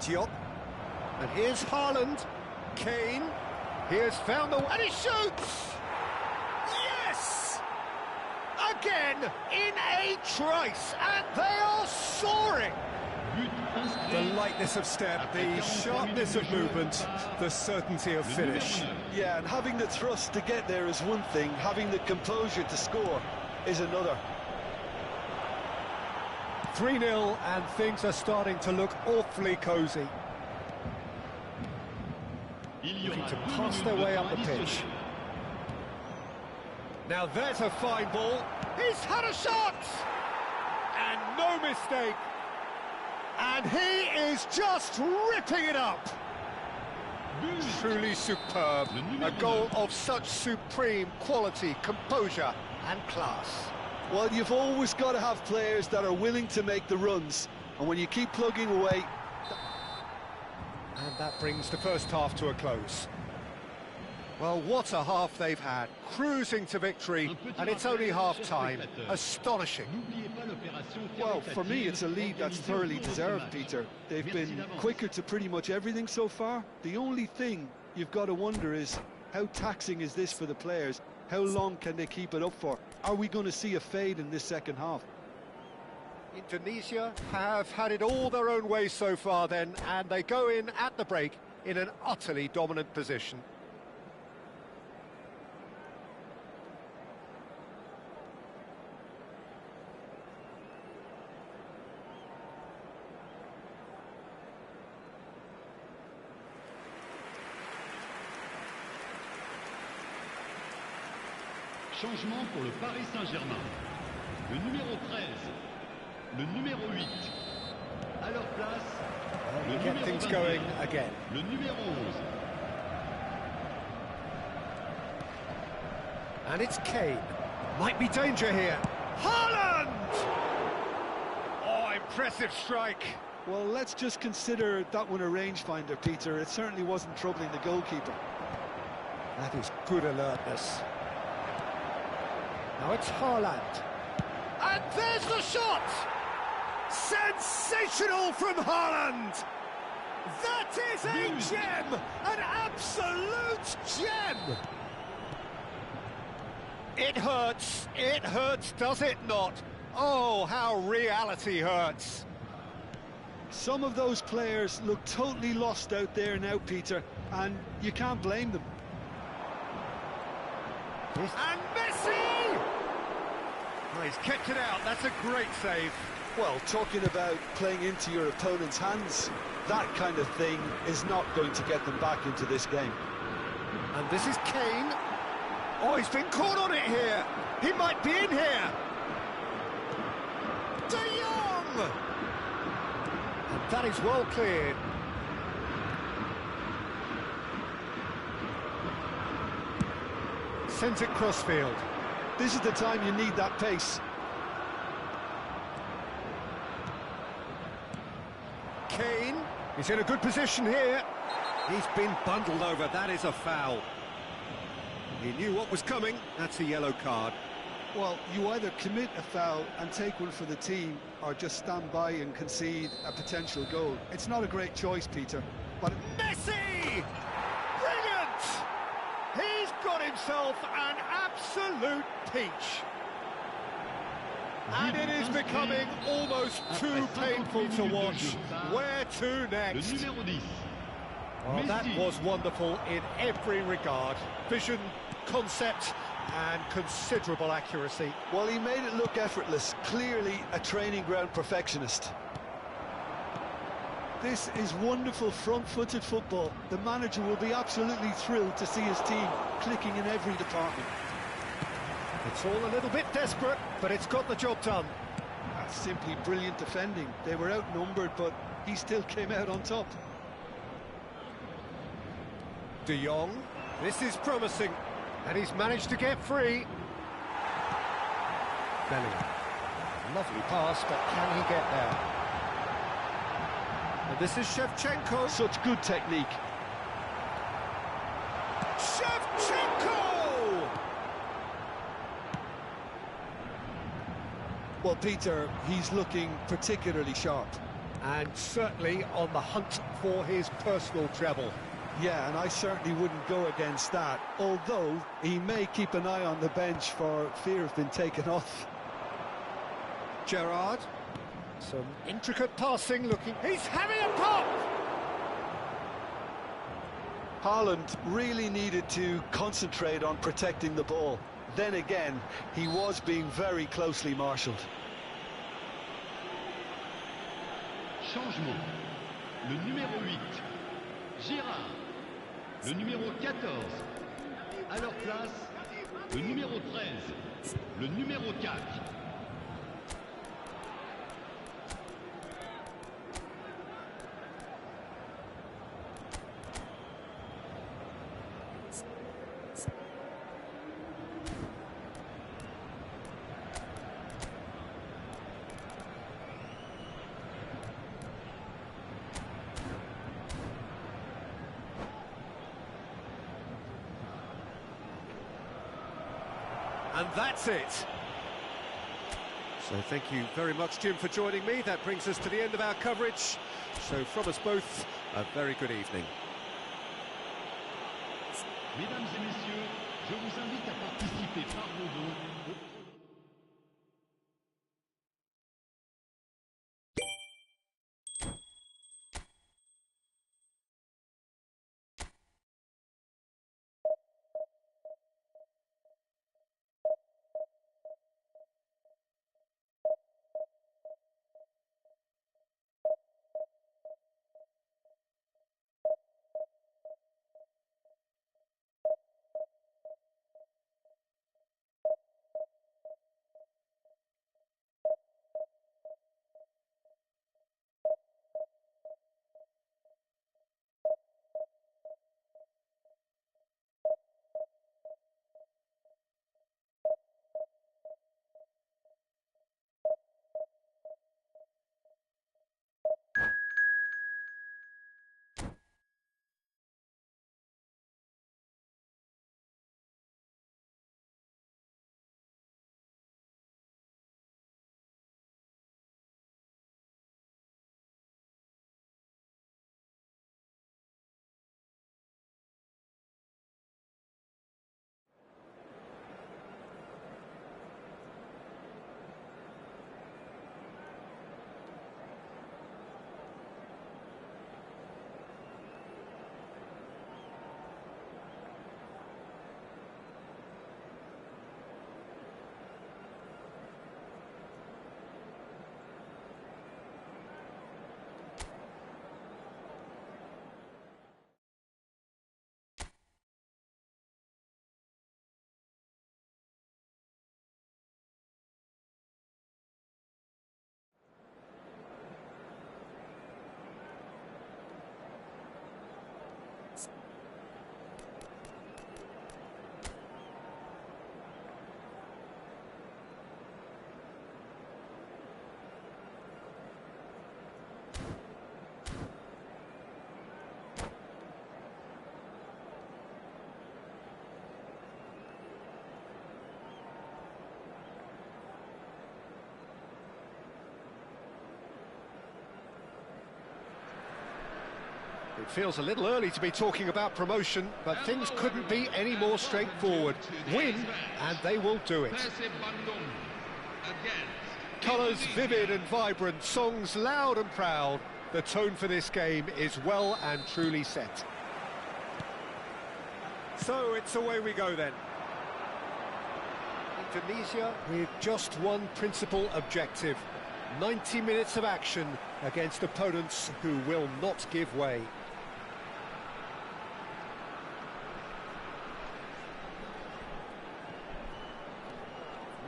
Diop. And here's Haaland. Kane. He has found the... and he shoots! Yes! Again, in a trice, and they are soaring! The lightness of step, the sharpness of movement, the certainty of finish. Yeah, and having the thrust to get there is one thing, having the composure to score is another. 3-0, and things are starting to look awfully cosy. Looking to pass their way up the pitch. Now there's a fine ball. He's had a shot! And no mistake. And he is just ripping it up. Truly superb. A goal of such supreme quality, composure and class. Well, you've always got to have players that are willing to make the runs. And when you keep plugging away... And that brings the first half to a close. Well, what a half they've had. Cruising to victory, and it's only half-time. Astonishing. Well, for me, it's a lead that's thoroughly deserved, Peter. They've been quicker to pretty much everything so far. The only thing you've got to wonder is, how taxing is this for the players? How long can they keep it up for? Are we going to see a fade in this second half? Indonesia have had it all their own way so far then, and they go in at the break in an utterly dominant position. Changement pour le Paris Saint-Germain. Le numéro 13, le numéro 8. À leur place, le Get numéro things 22, going again. le numéro 11. And it's Kane. Might be danger here. Haaland! Oh, impressive strike. Well, let's just consider that one a rangefinder, Peter. It certainly wasn't troubling the goalkeeper. That is good alertness. Now it's Haaland. And there's the shot! Sensational from Haaland! That is a gem! An absolute gem! It hurts, does it not? Oh, how reality hurts. Some of those players look totally lost out there now, Peter, and you can't blame them. And Messi! Oh, he's kept it out, that's a great save. Well, talking about playing into your opponent's hands, that kind of thing is not going to get them back into this game. And this is Kane. Oh, he's been caught on it here. He might be in here. De Jong! And that is well cleared. Sends it crossfield. This is the time you need that pace. Kane is in a good position here. He's been bundled over. That is a foul. He knew what was coming. That's a yellow card. Well, you either commit a foul and take one for the team, or just stand by and concede a potential goal. It's not a great choice, Peter, but... Messi! Brilliant! He's got himself an absolute peach. And it is becoming almost too painful to watch. Where to Le next? numéro 10. Well, that Messi. was wonderful in every regard. Vision, concept, and considerable accuracy. Well, he made it look effortless. Clearly a training ground perfectionist. This is wonderful front-footed football. The manager will be absolutely thrilled to see his team clicking in every department. It's all a little bit desperate, but it's got the job done. That's simply brilliant defending. They were outnumbered, but he still came out on top. De Jong, this is promising, and he's managed to get free. Bellingham, lovely pass, but can he get there? And this is Shevchenko. Such good technique. Shevchenko! Well, Peter, he's looking particularly sharp. And certainly on the hunt for his personal treble. Yeah, and I certainly wouldn't go against that, although he may keep an eye on the bench for fear of being taken off. Gerrard, some intricate passing looking. He's having a pop! Haaland really needed to concentrate on protecting the ball. Then again, he was being very closely marshalled. Changement. Le numéro 8. Gérard. Le numéro 14. À leur place, le numéro 13. Le numéro 4. And that's it. So thank you very much, Jim, for joining me. That brings us to the end of our coverage. So from us both, a very good evening. Mesdames et messieurs, je vous invite à participer par vos dons au It feels a little early to be talking about promotion, but things couldn't be any more straightforward. Win, and they will do it. Colours vivid and vibrant, songs loud and proud. The tone for this game is well and truly set. So it's away we go then. Indonesia with just one principal objective. 90 minutes of action against opponents who will not give way.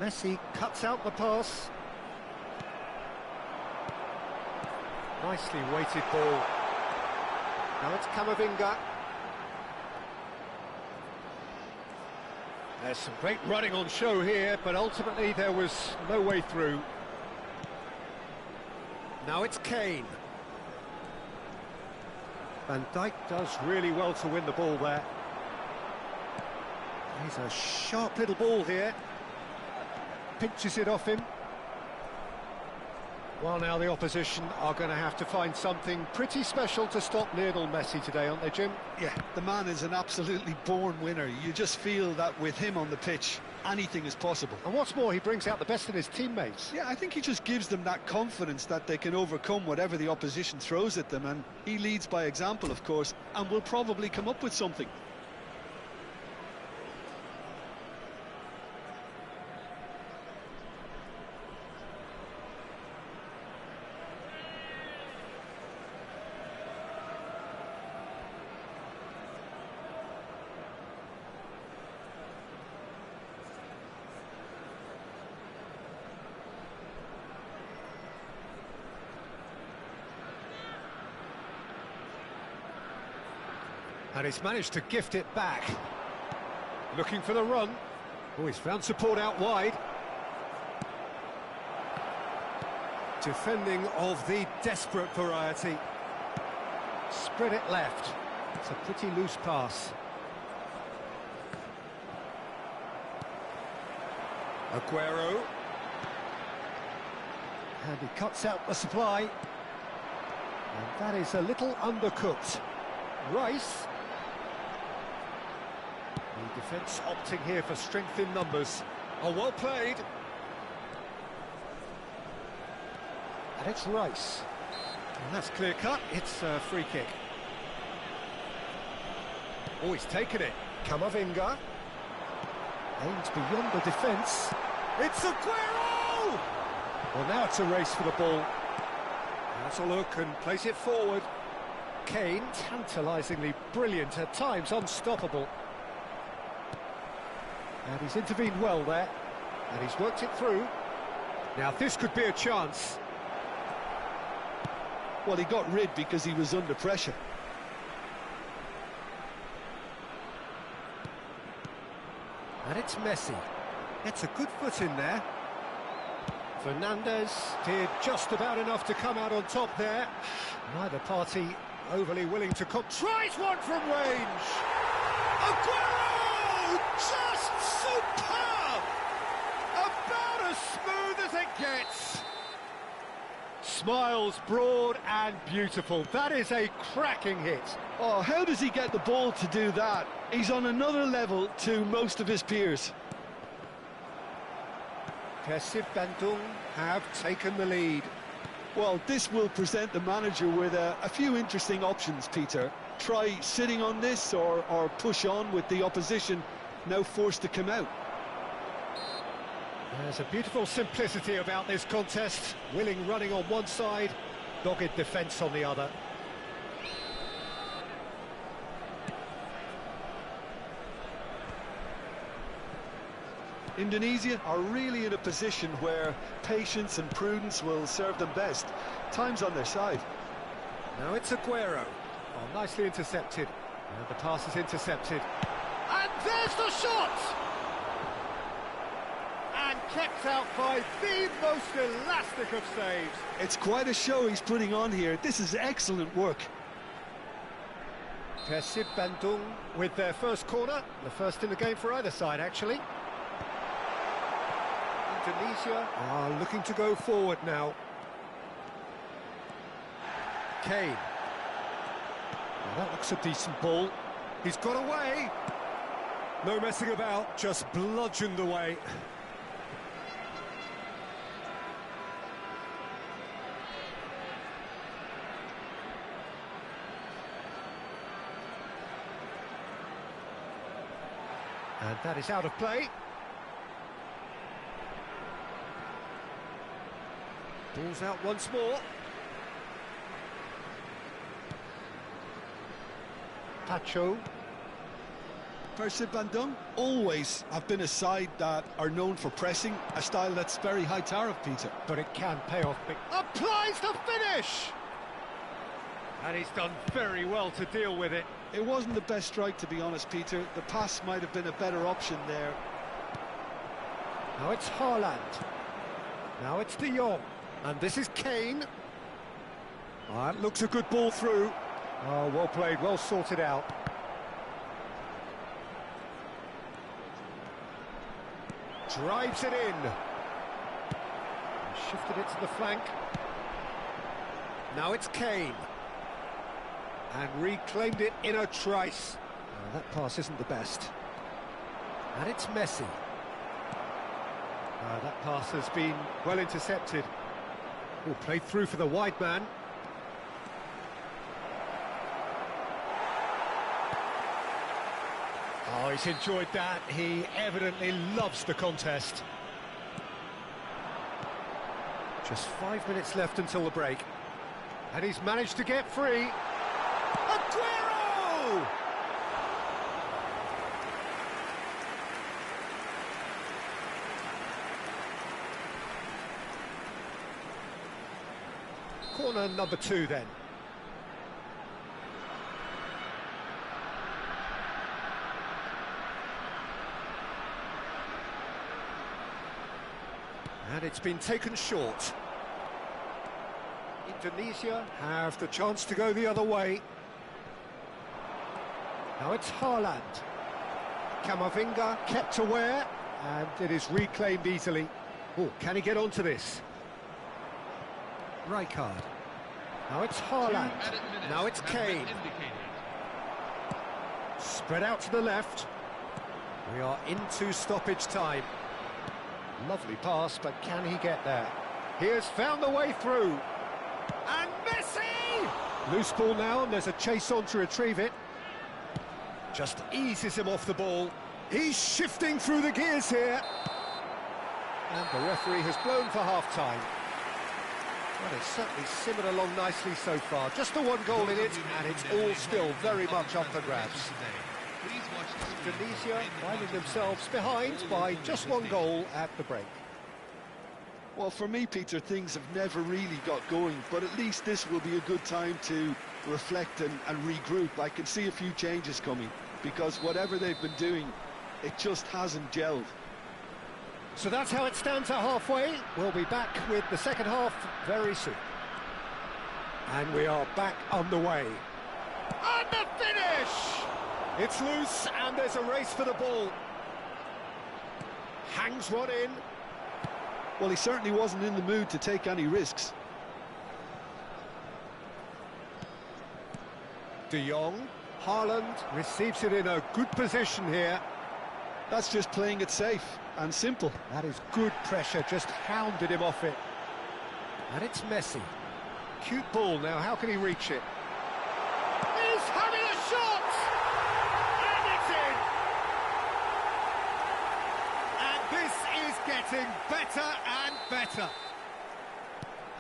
Messi cuts out the pass. Nicely weighted ball. Now it's Camavinga. There's some great running on show here, but ultimately there was no way through. Now it's Kane. Van Dijk does really well to win the ball there. He's a sharp little ball here. Pinches it off him. Well, now the opposition are going to have to find something pretty special to stop Lionel Messi today, aren't they, Jim? Yeah, the man is an absolutely born winner. You just feel that with him on the pitch, anything is possible. And what's more, he brings out the best in his teammates. Yeah, I think he just gives them that confidence that they can overcome whatever the opposition throws at them, and he leads by example, of course, and will probably come up with something. And he's managed to gift it back. Looking for the run. Oh, he's found support out wide. Defending of the desperate variety. Spread it left. It's a pretty loose pass. Aguero. And he cuts out the supply. And that is a little undercooked. Rice. The defence opting here for strength in numbers. Oh, well played. And it's Rice. And that's clear cut. It's a free kick. Oh, he's taken it. Camavinga. Aims beyond the defence. It's Aguero! Well, now it's a race for the ball. Has a look and plays it forward. Kane, tantalisingly brilliant, at times unstoppable. And he's intervened well there, and he's worked it through. Now this could be a chance. Well, he got rid because he was under pressure. And it's Messi. Gets a good foot in there. Fernandez did just about enough to come out on top there. Neither party overly willing to tries one from range. Aguero! Just superb! About as smooth as it gets. Smiles broad and beautiful. That is a cracking hit. Oh, how does he get the ball to do that? He's on another level to most of his peers. Persib Bandung have taken the lead. Well, this will present the manager with a few interesting options, Peter. Try sitting on this or push on with the opposition now forced to come out. There's a beautiful simplicity about this contest. Willing running on one side, dogged defence on the other. Indonesia are really in a position where patience and prudence will serve them best. Time's on their side. Now it's Aguero. Oh, nicely intercepted. And the pass is intercepted. And there's the shot! And kept out by the most elastic of saves. It's quite a show he's putting on here. This is excellent work. Persib Bandung with their first corner. The first in the game for either side, actually. Indonesia are looking to go forward now. Kane. That looks a decent ball. He's got away. No messing about, just bludgeoned away. And that is out of play. Ball's out once more. Pacho. Persib Bandung always have been a side that are known for pressing, a style that's very high tariff, Peter. But it can pay off big. Applies the finish! And he's done very well to deal with it. It wasn't the best strike, to be honest, Peter. The pass might have been a better option there. Now it's Haaland. Now it's De Jong. And this is Kane. That looks a good ball through. Oh, well played, well sorted out. Drives it in. Shifted it to the flank. Now it's Kane. And reclaimed it in a trice. Oh, that pass isn't the best. And it's Messi. That pass has been well intercepted. Oh, played through for the wide man. Oh, he's enjoyed that. He evidently loves the contest. Just 5 minutes left until the break. And he's managed to get free. Aguero! Corner number 2 then. And it's been taken short. Indonesia have the chance to go the other way. Now it's Haaland. Camavinga kept aware, and it is reclaimed easily. Oh, can he get onto this? Rijkaard. Now it's Haaland. Now it's Kane. Spread out to the left. We are into stoppage time. Lovely pass, but can he get there? He has found the way through. And Messi! Loose ball now, and there's a chase on to retrieve it. Just eases him off the ball. He's shifting through the gears here. And the referee has blown for half-time. Well, it's certainly simmered along nicely so far. Just the one goal in it, and it's all still very much up for grabs. Indonesia finding themselves behind by just one goal at the break. Well, for me, Peter, things have never really got going, but at least this will be a good time to reflect and regroup. I can see a few changes coming, because whatever they've been doing, it just hasn't gelled. So that's how it stands at halfway. We'll be back with the second half very soon. And we are back on the way. And the finish! It's loose, and there's a race for the ball. Hangs one in. Well, he certainly wasn't in the mood to take any risks. De Jong. Haaland receives it in a good position here. That's just playing it safe and simple. That is good pressure, just hounded him off it. And it's Messi. Cute ball now, how can he reach it? He's having a shot! And it's in! And this is getting better and better.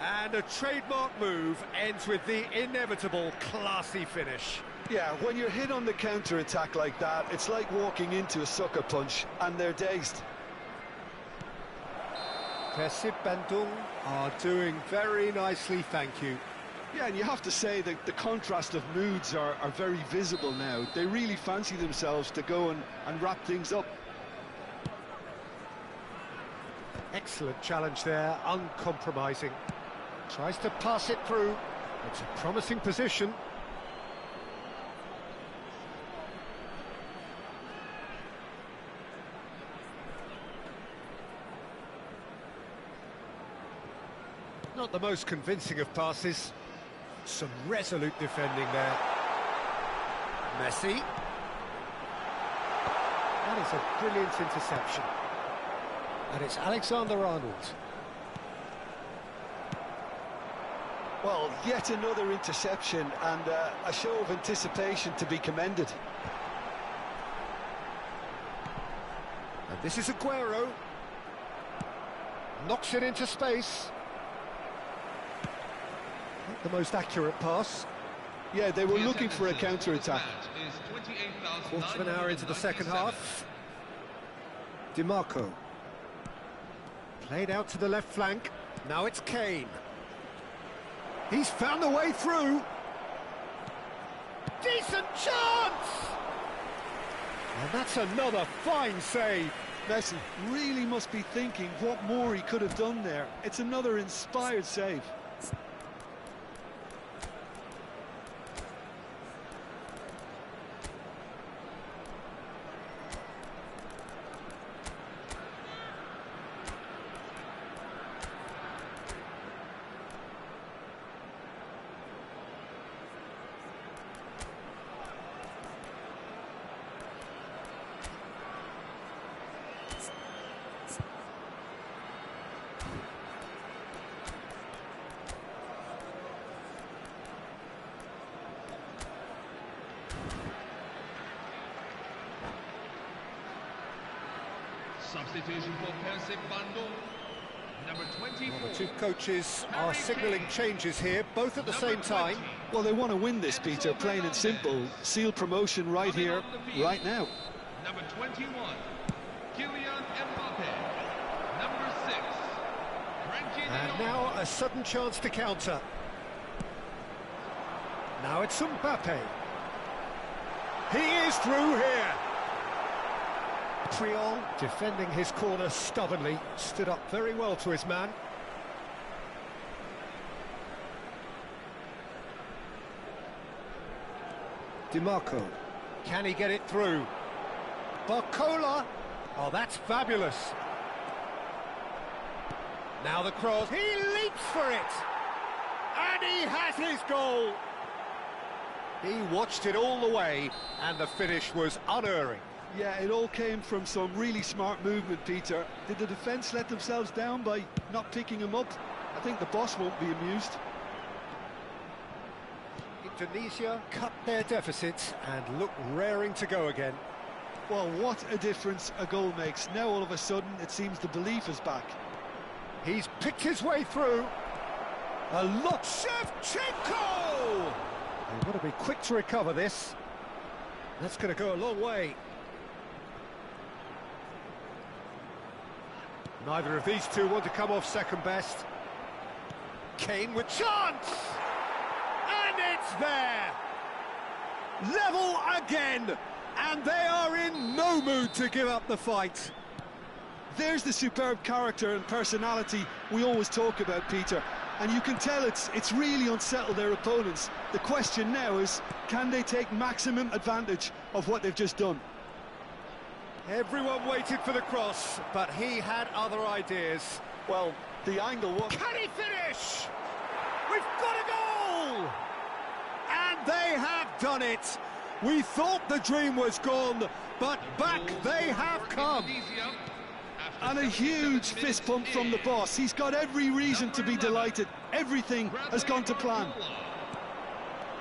And a trademark move ends with the inevitable classy finish. Yeah, when you're hit on the counter-attack like that, it's like walking into a sucker punch, and they're dazed. Persib Bandung are doing very nicely, thank you. Yeah, and you have to say that the contrast of moods are very visible now. They really fancy themselves to go and wrap things up. Excellent challenge there, uncompromising. Tries to pass it through. It's a promising position. Not the most convincing of passes. Some resolute defending there. Messi. That is a brilliant interception. And it's Alexander-Arnold. Well, yet another interception and a show of anticipation to be commended. And this is Aguero. Knocks it into space. Not the most accurate pass. Yeah, they were looking for a counter-attack. Quarter of an hour into the second half. DiMarco. Played out to the left flank. Now it's Kane. He's found the way through. Decent chance! And that's another fine save. Messi really must be thinking what more he could have done there. It's another inspired save. Substitution for Bando, number 24. Well, the two coaches are signalling changes here, both at the same time. Well, they want to win this, Peter, plain and simple. Seal promotion right here, right now. Number 21, Kylian Mbappe. Number 6, And now a sudden chance to counter. Now it's Mbappe. He is through here. Triol, defending his corner stubbornly, stood up very well to his man. DiMarco, can he get it through? Barcola, oh, that's fabulous. Now the cross, he leaps for it, and he has his goal. He watched it all the way, and the finish was unerring. Yeah, it all came from some really smart movement, Peter. Did the defence let themselves down by not picking him up? I think the boss won't be amused. Indonesia cut their deficit and look raring to go again. Well, what a difference a goal makes. Now all of a sudden it seems the belief is back. He's picked his way through. A lot, Shevchenko! They've got to be quick to recover this. That's going to go a long way. Neither of these two want to come off second best. Kane with chance! And it's there! Level again! And they are in no mood to give up the fight. There's the superb character and personality we always talk about, Peter. And you can tell it's really unsettled their opponents. The question now is, can they take maximum advantage of what they've just done? Everyone waited for the cross, but he had other ideas. Well, the angle was... Can he finish? We've got a goal! And they have done it. We thought the dream was gone, but back they have come. And a huge fist pump from the boss. He's got every reason to be delighted. Everything has gone to plan.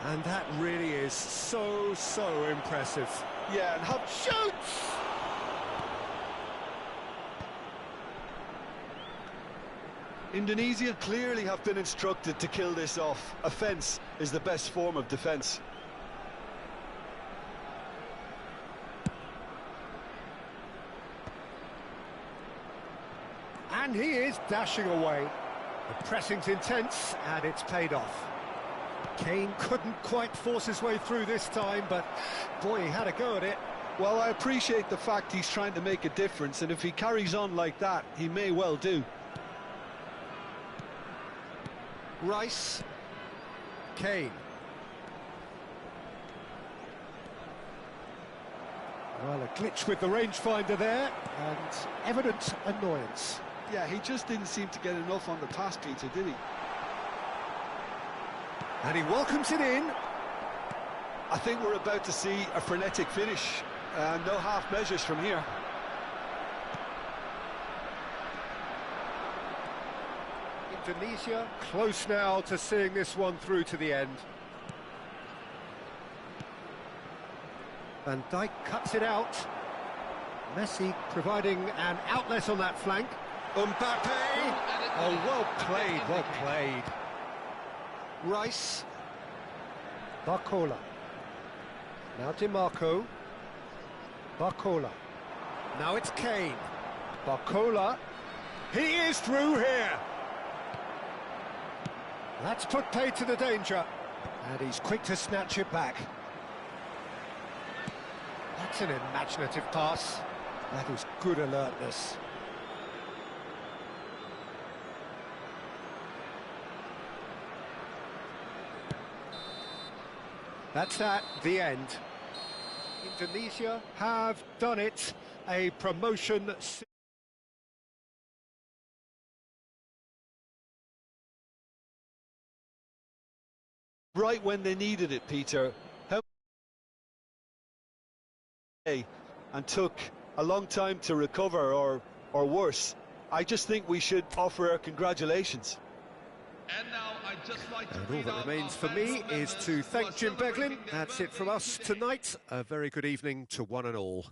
And that really is so impressive. Yeah, and how... Shoots! Indonesia clearly have been instructed to kill this off. Offence is the best form of defence. And he is dashing away. The pressing's intense, and it's paid off. Kane couldn't quite force his way through this time, but boy, he had a go at it. Well, I appreciate the fact he's trying to make a difference, and if he carries on like that, he may well do. Rice. Kane. Well, a glitch with the rangefinder there, and evident annoyance. Yeah, he just didn't seem to get enough on the pass, Peter, did he? And he welcomes it in. I think we're about to see a frenetic finish. No half measures from here. Indonesia close now to seeing this one through to the end. Van Dijk cuts it out. Messi providing an outlet on that flank. Mbappe! Oh, well played, well played. Rice. Barcola. Now DiMarco. Barcola. Now it's Kane. Barcola. He is through here. That's put paid to the danger. And he's quick to snatch it back. That's an imaginative pass. That was good alertness. That's at the end. Indonesia have done it. A promotion. Right when they needed it, Peter. And took a long time to recover, or worse. I just think we should offer our congratulations. And now I'd just like to And all that remains for me is to thank Jim Beglin. That's it from us tonight. A very good evening to one and all.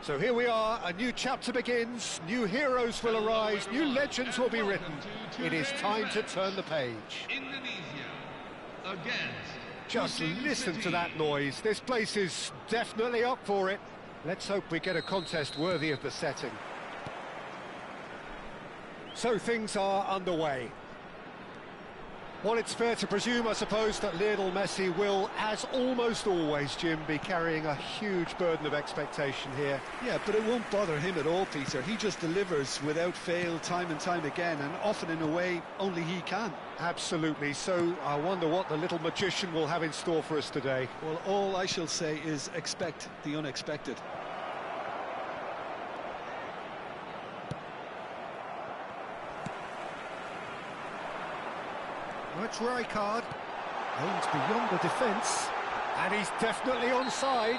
So here we are, a new chapter begins, new heroes will arise, new legends will be written. It is time to turn the page. Indonesia against. Just listen to that noise. This place is definitely up for it. Let's hope we get a contest worthy of the setting. So things are underway. Well, it's fair to presume, I suppose, that Lionel Messi will, as almost always, Jim, be carrying a huge burden of expectation here. Yeah, but it won't bother him at all, Peter. He just delivers without fail time and time again, and often in a way only he can. Absolutely. So I wonder what the little magician will have in store for us today. Well, all I shall say is expect the unexpected. It's Rijkaard. Aims beyond the defence. And he's definitely onside.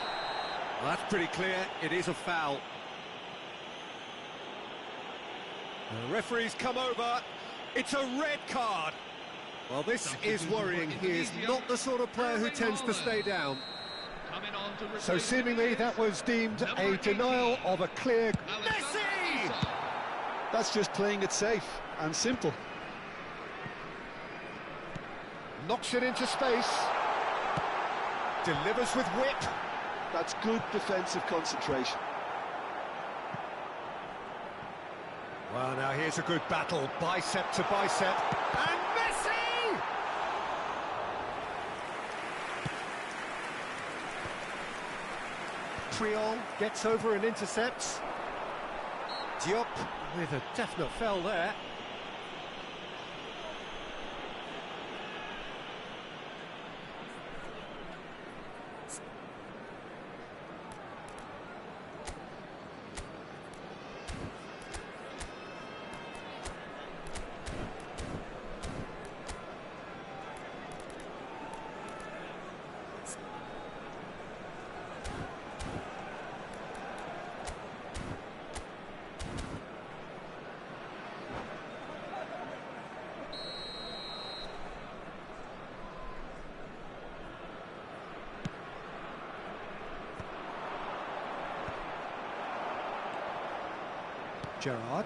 Well, that's pretty clear. It is a foul. The referee's come over. It's a red card. Well, this is worrying. He is not the sort of player who tends to stay down. So seemingly that was deemed a denial of a clear... Messi! That's just playing it safe and simple. Knocks it into space. Delivers with whip. That's good defensive concentration. Well, now here's a good battle, bicep to bicep. And Messi! Triol gets over and intercepts. Diop with a definite foul there. Gerrard.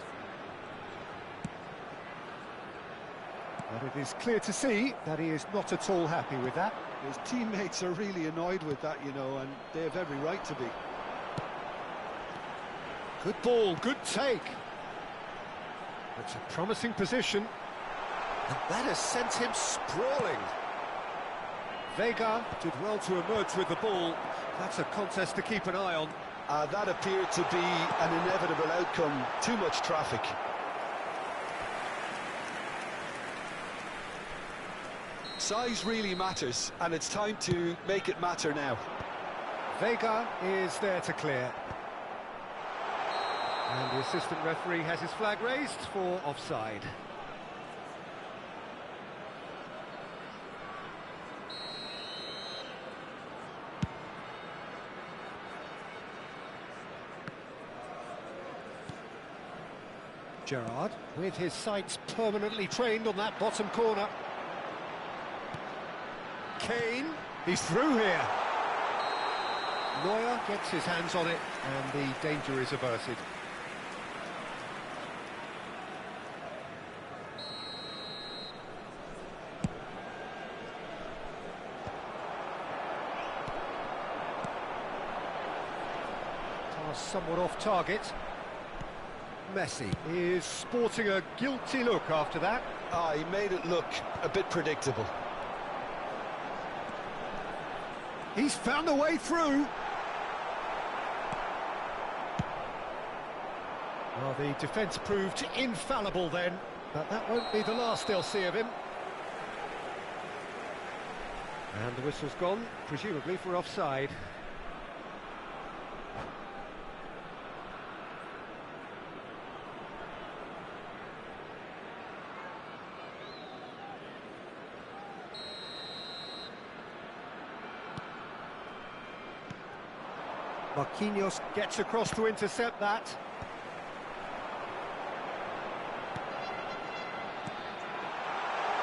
But it is clear to see that he is not at all happy with that. His teammates are really annoyed with that, you know, and they have every right to be. Good ball, good take. It's a promising position. And that has sent him sprawling. Vega did well to emerge with the ball. That's a contest to keep an eye on. That appeared to be an inevitable outcome. Too much traffic. Size really matters, and it's time to make it matter now. Vega is there to clear. And the assistant referee has his flag raised for offside. Gerrard, with his sights permanently trained on that bottom corner. Kane, he's through here. Neuer gets his hands on it, and the danger is averted. Pass somewhat off target. Messi is sporting a guilty look after that. He made it look a bit predictable. He's found a way through. Well, the defence proved infallible then, but that won't be the last they'll see of him. And the whistle's gone, presumably for offside. Marquinhos gets across to intercept that.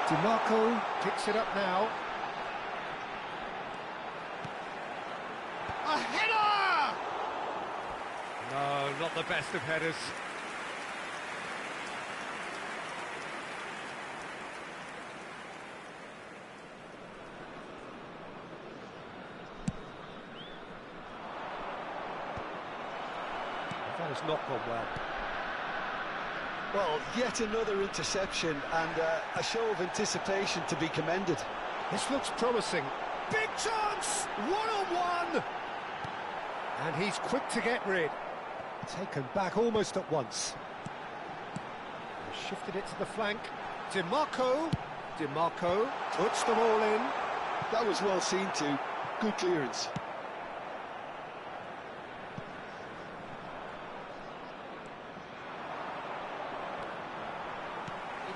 DiMarco picks it up now. A header! No, not the best of headers. That has not gone well. Well, yet another interception and a show of anticipation to be commended. This looks promising. Big chance! One-on-one! And he's quick to get rid. Taken back almost at once. Shifted it to the flank. DiMarco. DiMarco puts them all in. That was well seen too. Good clearance.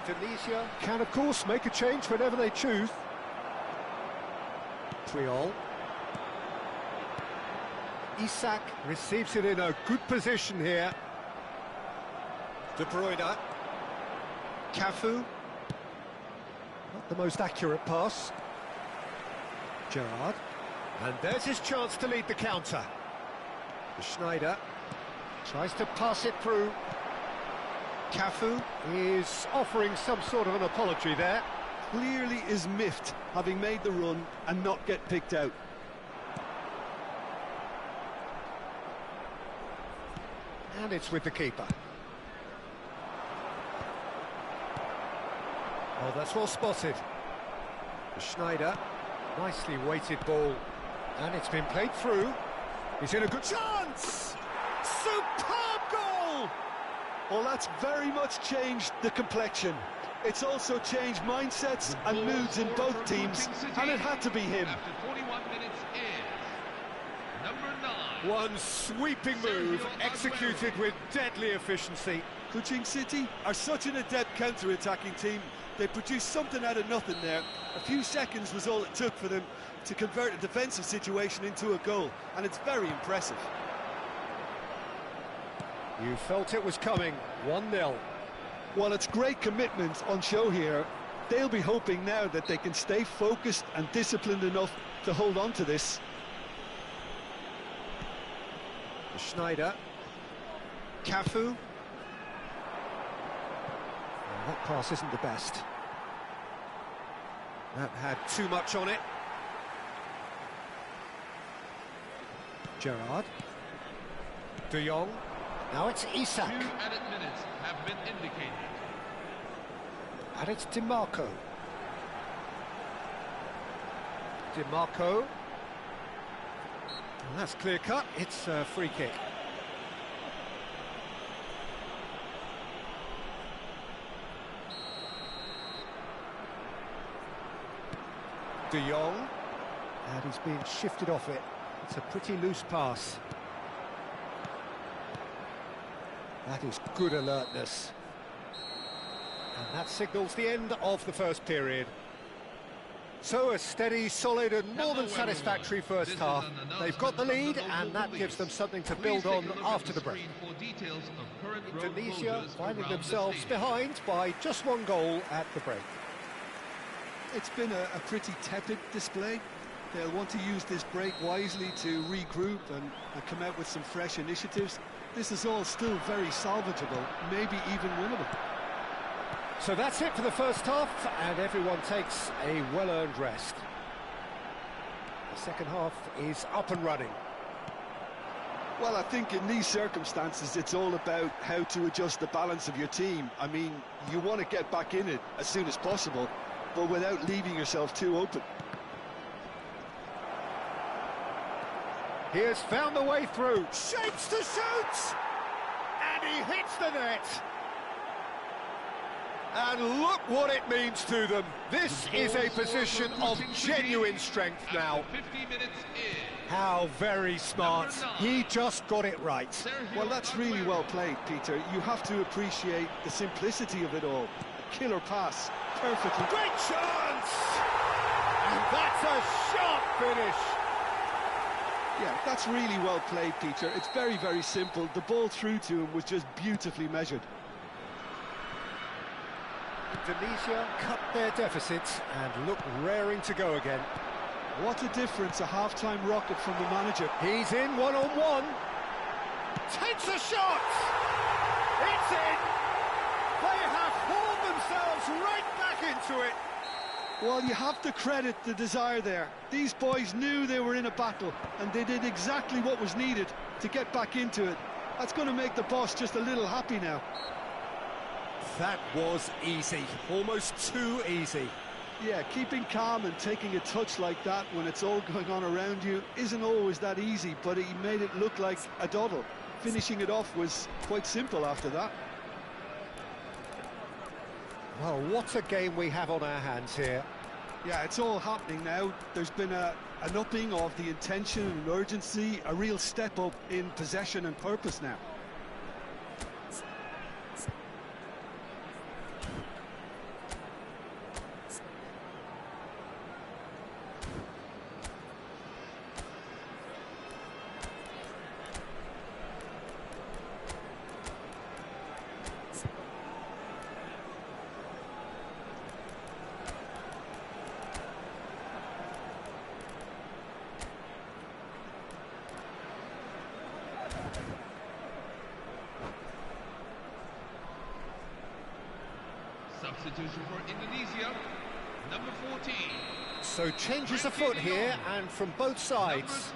Indonesia can, of course, make a change whenever they choose. Triol. Isak receives it in a good position here. De Bruyne. Cafu. Not the most accurate pass. Gerrard. And there's his chance to lead the counter. Schneider tries to pass it through. Cafu is offering some sort of an apology there. Clearly is miffed, having made the run and not get picked out. And it's with the keeper. Oh, that's well spotted. Schneider, nicely weighted ball. And it's been played through. He's in a good chance! Superb goal! Well, that's very much changed the complexion. It's also changed mindsets and moods in both teams, and it had to be him. After 41 minutes is number 9. One sweeping move, executed with deadly efficiency. Kuching City are such an adept counter-attacking team. They produced something out of nothing there. A few seconds was all it took for them to convert a defensive situation into a goal, and it's very impressive. You felt it was coming. 1-0. While it's great commitment on show here, they'll be hoping now that they can stay focused and disciplined enough to hold on to this. Schneider. Cafu. That pass isn't the best. That had too much on it. Gerrard. De Jong. Now it's Isak. 2 added minutes have been indicated. And it's DiMarco. DiMarco. And that's clear cut. It's a free kick. De Jong. And he's being shifted off it. It's a pretty loose pass. That is good alertness. And that signals the end of the first period. So a steady, solid and more than satisfactory first half. They've got the lead and that gives them something to build on after the break. Indonesia finding themselves behind by just one goal at the break. It's been a pretty tepid display. They'll want to use this break wisely to regroup and come out with some fresh initiatives. This is all still very salvageable, maybe even winnable. So that's it for the first half, and everyone takes a well-earned rest. The second half is up and running. Well, I think in these circumstances, it's all about how to adjust the balance of your team. I mean, you want to get back in it as soon as possible, but without leaving yourself too open. He has found the way through, shapes to shoot, and he hits the net. And look what it means to them. This is a position of genuine strength now. 50 minutes in. How very smart. He just got it right. Well, that's really well played, Peter. You have to appreciate the simplicity of it all. A killer pass, perfectly. Great chance! And that's a sharp finish. Yeah, that's really well played, Peter. It's very, very simple. The ball through to him was just beautifully measured. Indonesia cut their deficits and look raring to go again. What a difference, a half-time rocket from the manager. He's in one-on-one. Takes a shot! It's in! They have hauled themselves right back into it. Well, you have to credit the desire there. These boys knew they were in a battle, and they did exactly what was needed to get back into it. That's going to make the boss just a little happy now. That was easy, almost too easy. Yeah, keeping calm and taking a touch like that when it's all going on around you isn't always that easy, but he made it look like a doddle. Finishing it off was quite simple after that. Well, what a game we have on our hands here. Yeah, it's all happening now. There's been an upping of the intention and urgency, a real step up in possession and purpose now. Substitution for Indonesia, number 14. So changes afoot here, and from both sides.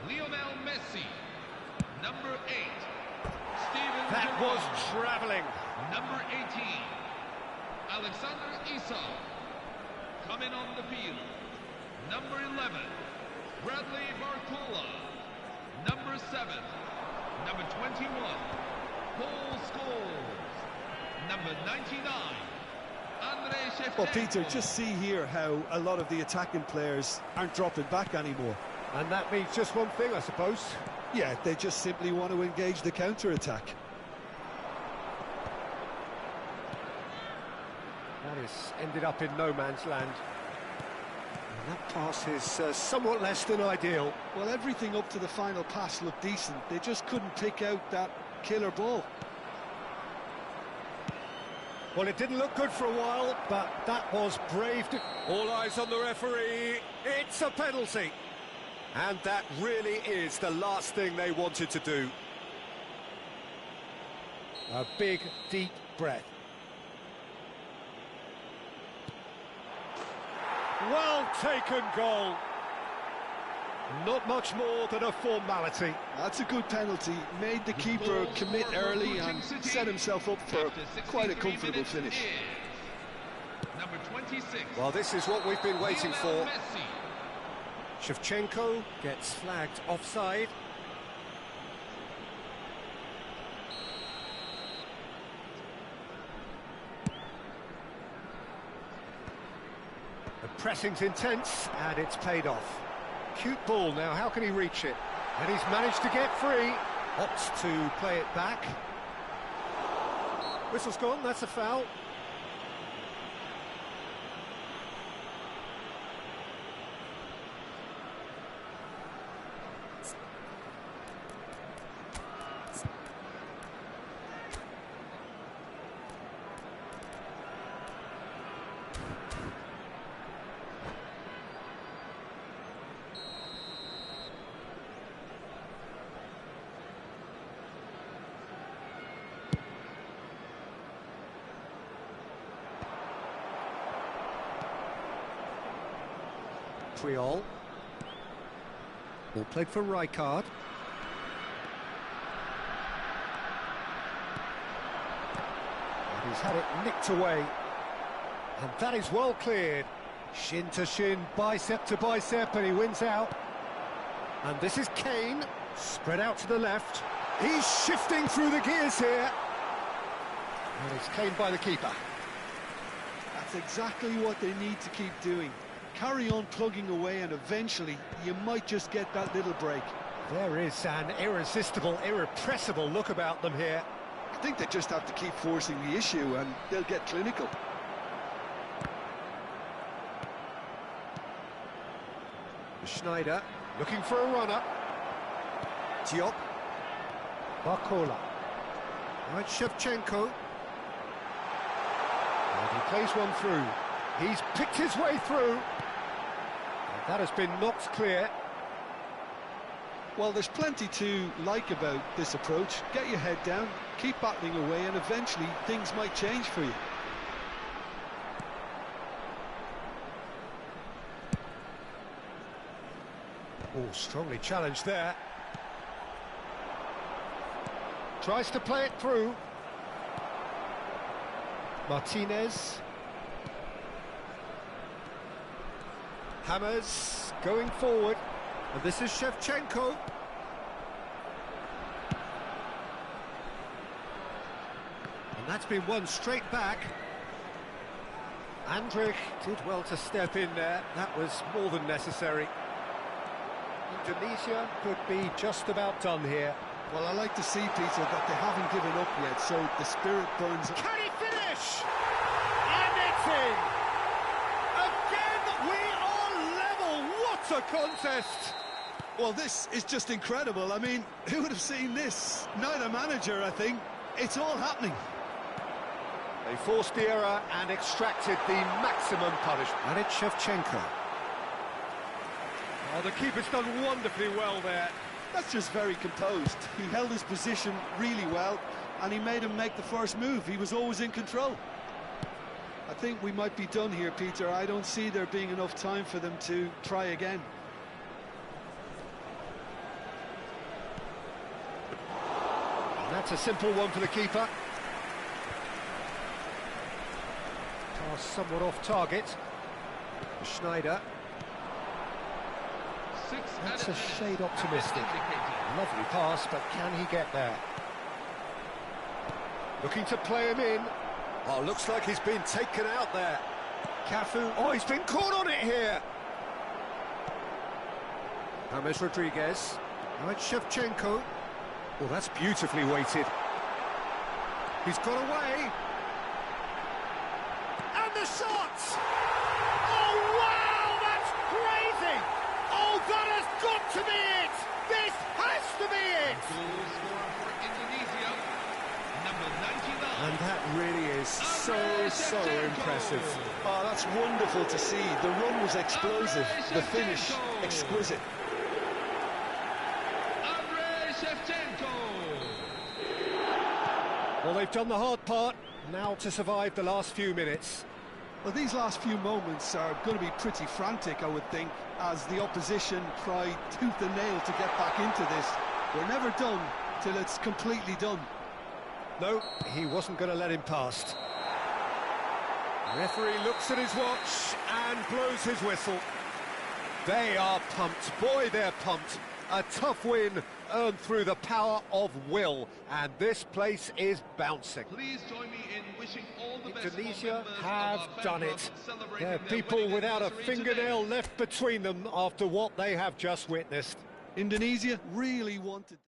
Number 10, Lionel Messi. Number 8, Steven That Gerrard. was travelling. Number 18, Alexander Isak. Coming on the field, number 11, Bradley Barcola. Number 7, number 21, Paul Scholes. Number 99, Andre Shevchenko. Well, Peter, just see here how a lot of the attacking players aren't dropping back anymore. And that means just one thing, I suppose. Yeah, they just simply want to engage the counter-attack. That has ended up in no man's land. And that pass is somewhat less than ideal. Well, everything up to the final pass looked decent. They just couldn't pick out that killer ball. Well, it didn't look good for a while, but that was brave. All eyes on the referee. It's a penalty. And that really is the last thing they wanted to do. A big, deep breath. Well taken goal. Not much more than a formality. That's a good penalty. Made the keeper commit early and set himself up for quite a comfortable finish. Number 26. Well, this is what we've been waiting for. Messi. Shevchenko gets flagged offside. The pressing's intense, and it's paid off. Cute ball now, how can he reach it? And he's managed to get free. Opts to play it back. Whistle's gone, that's a foul. Ball played for Rijkaard. And he's had it nicked away. And that is well cleared. Shin to shin, bicep to bicep, and he wins out. And this is Kane, spread out to the left. He's shifting through the gears here. And it's Kane by the keeper. That's exactly what they need to keep doing. Carry on plugging away, and eventually you might just get that little break. There is an irresistible, irrepressible look about them here. I think they just have to keep forcing the issue and they'll get clinical. Schneider looking for a runner. Diop. Barcola. Now it's Shevchenko. And he plays one through. He's picked his way through. And that has been knocked clear. Well, there's plenty to like about this approach. Get your head down, keep battling away, and eventually things might change for you. Oh, strongly challenged there. Tries to play it through. Martinez. Hammers going forward. And this is Shevchenko. And that's been won straight back. Andrich did well to step in there. That was more than necessary. Indonesia could be just about done here. Well, I like to see, Peter, that they haven't given up yet, so the spirit burns. Can he finish? And it's in! Again, we are level! What a contest! Well, this is just incredible. I mean, who would have seen this? Neither manager, I think. It's all happening. They forced the error and extracted the maximum punishment. And it's Shevchenko. Oh, the keeper's done wonderfully well there. That's just very composed. He held his position really well, and he made him make the first move. He was always in control. I think we might be done here, Peter. I don't see there being enough time for them to try again. And that's a simple one for the keeper. Pass somewhat off target. Schneider. That's a shade optimistic. Lovely pass, but can he get there? Looking to play him in. Oh, looks like he's been taken out there. Cafu. Oh, he's been caught on it here. James Rodriguez. Now it's Shevchenko. Oh, that's beautifully weighted. He's got away. And the shot! Oh, wow, that's crazy! Oh, that has got to be it! This has to be it! Goal scorer for Indonesia, number 99. And that really is so impressive. Oh, that's wonderful to see. The run was explosive, the finish exquisite. Well, they've done the hard part, now to survive the last few minutes. Well, these last few moments are going to be pretty frantic, I would think, as the opposition try tooth and nail to get back into this. We're never done till it's completely done. No, he wasn't going to let him past. Referee looks at his watch and blows his whistle. They are pumped. Boy, they're pumped. A tough win earned through the power of will, and this place is bouncing. Please join me in wishing all the best. Indonesia for have done it. There are people without a fingernail left between them after what they have just witnessed. Indonesia really wanted.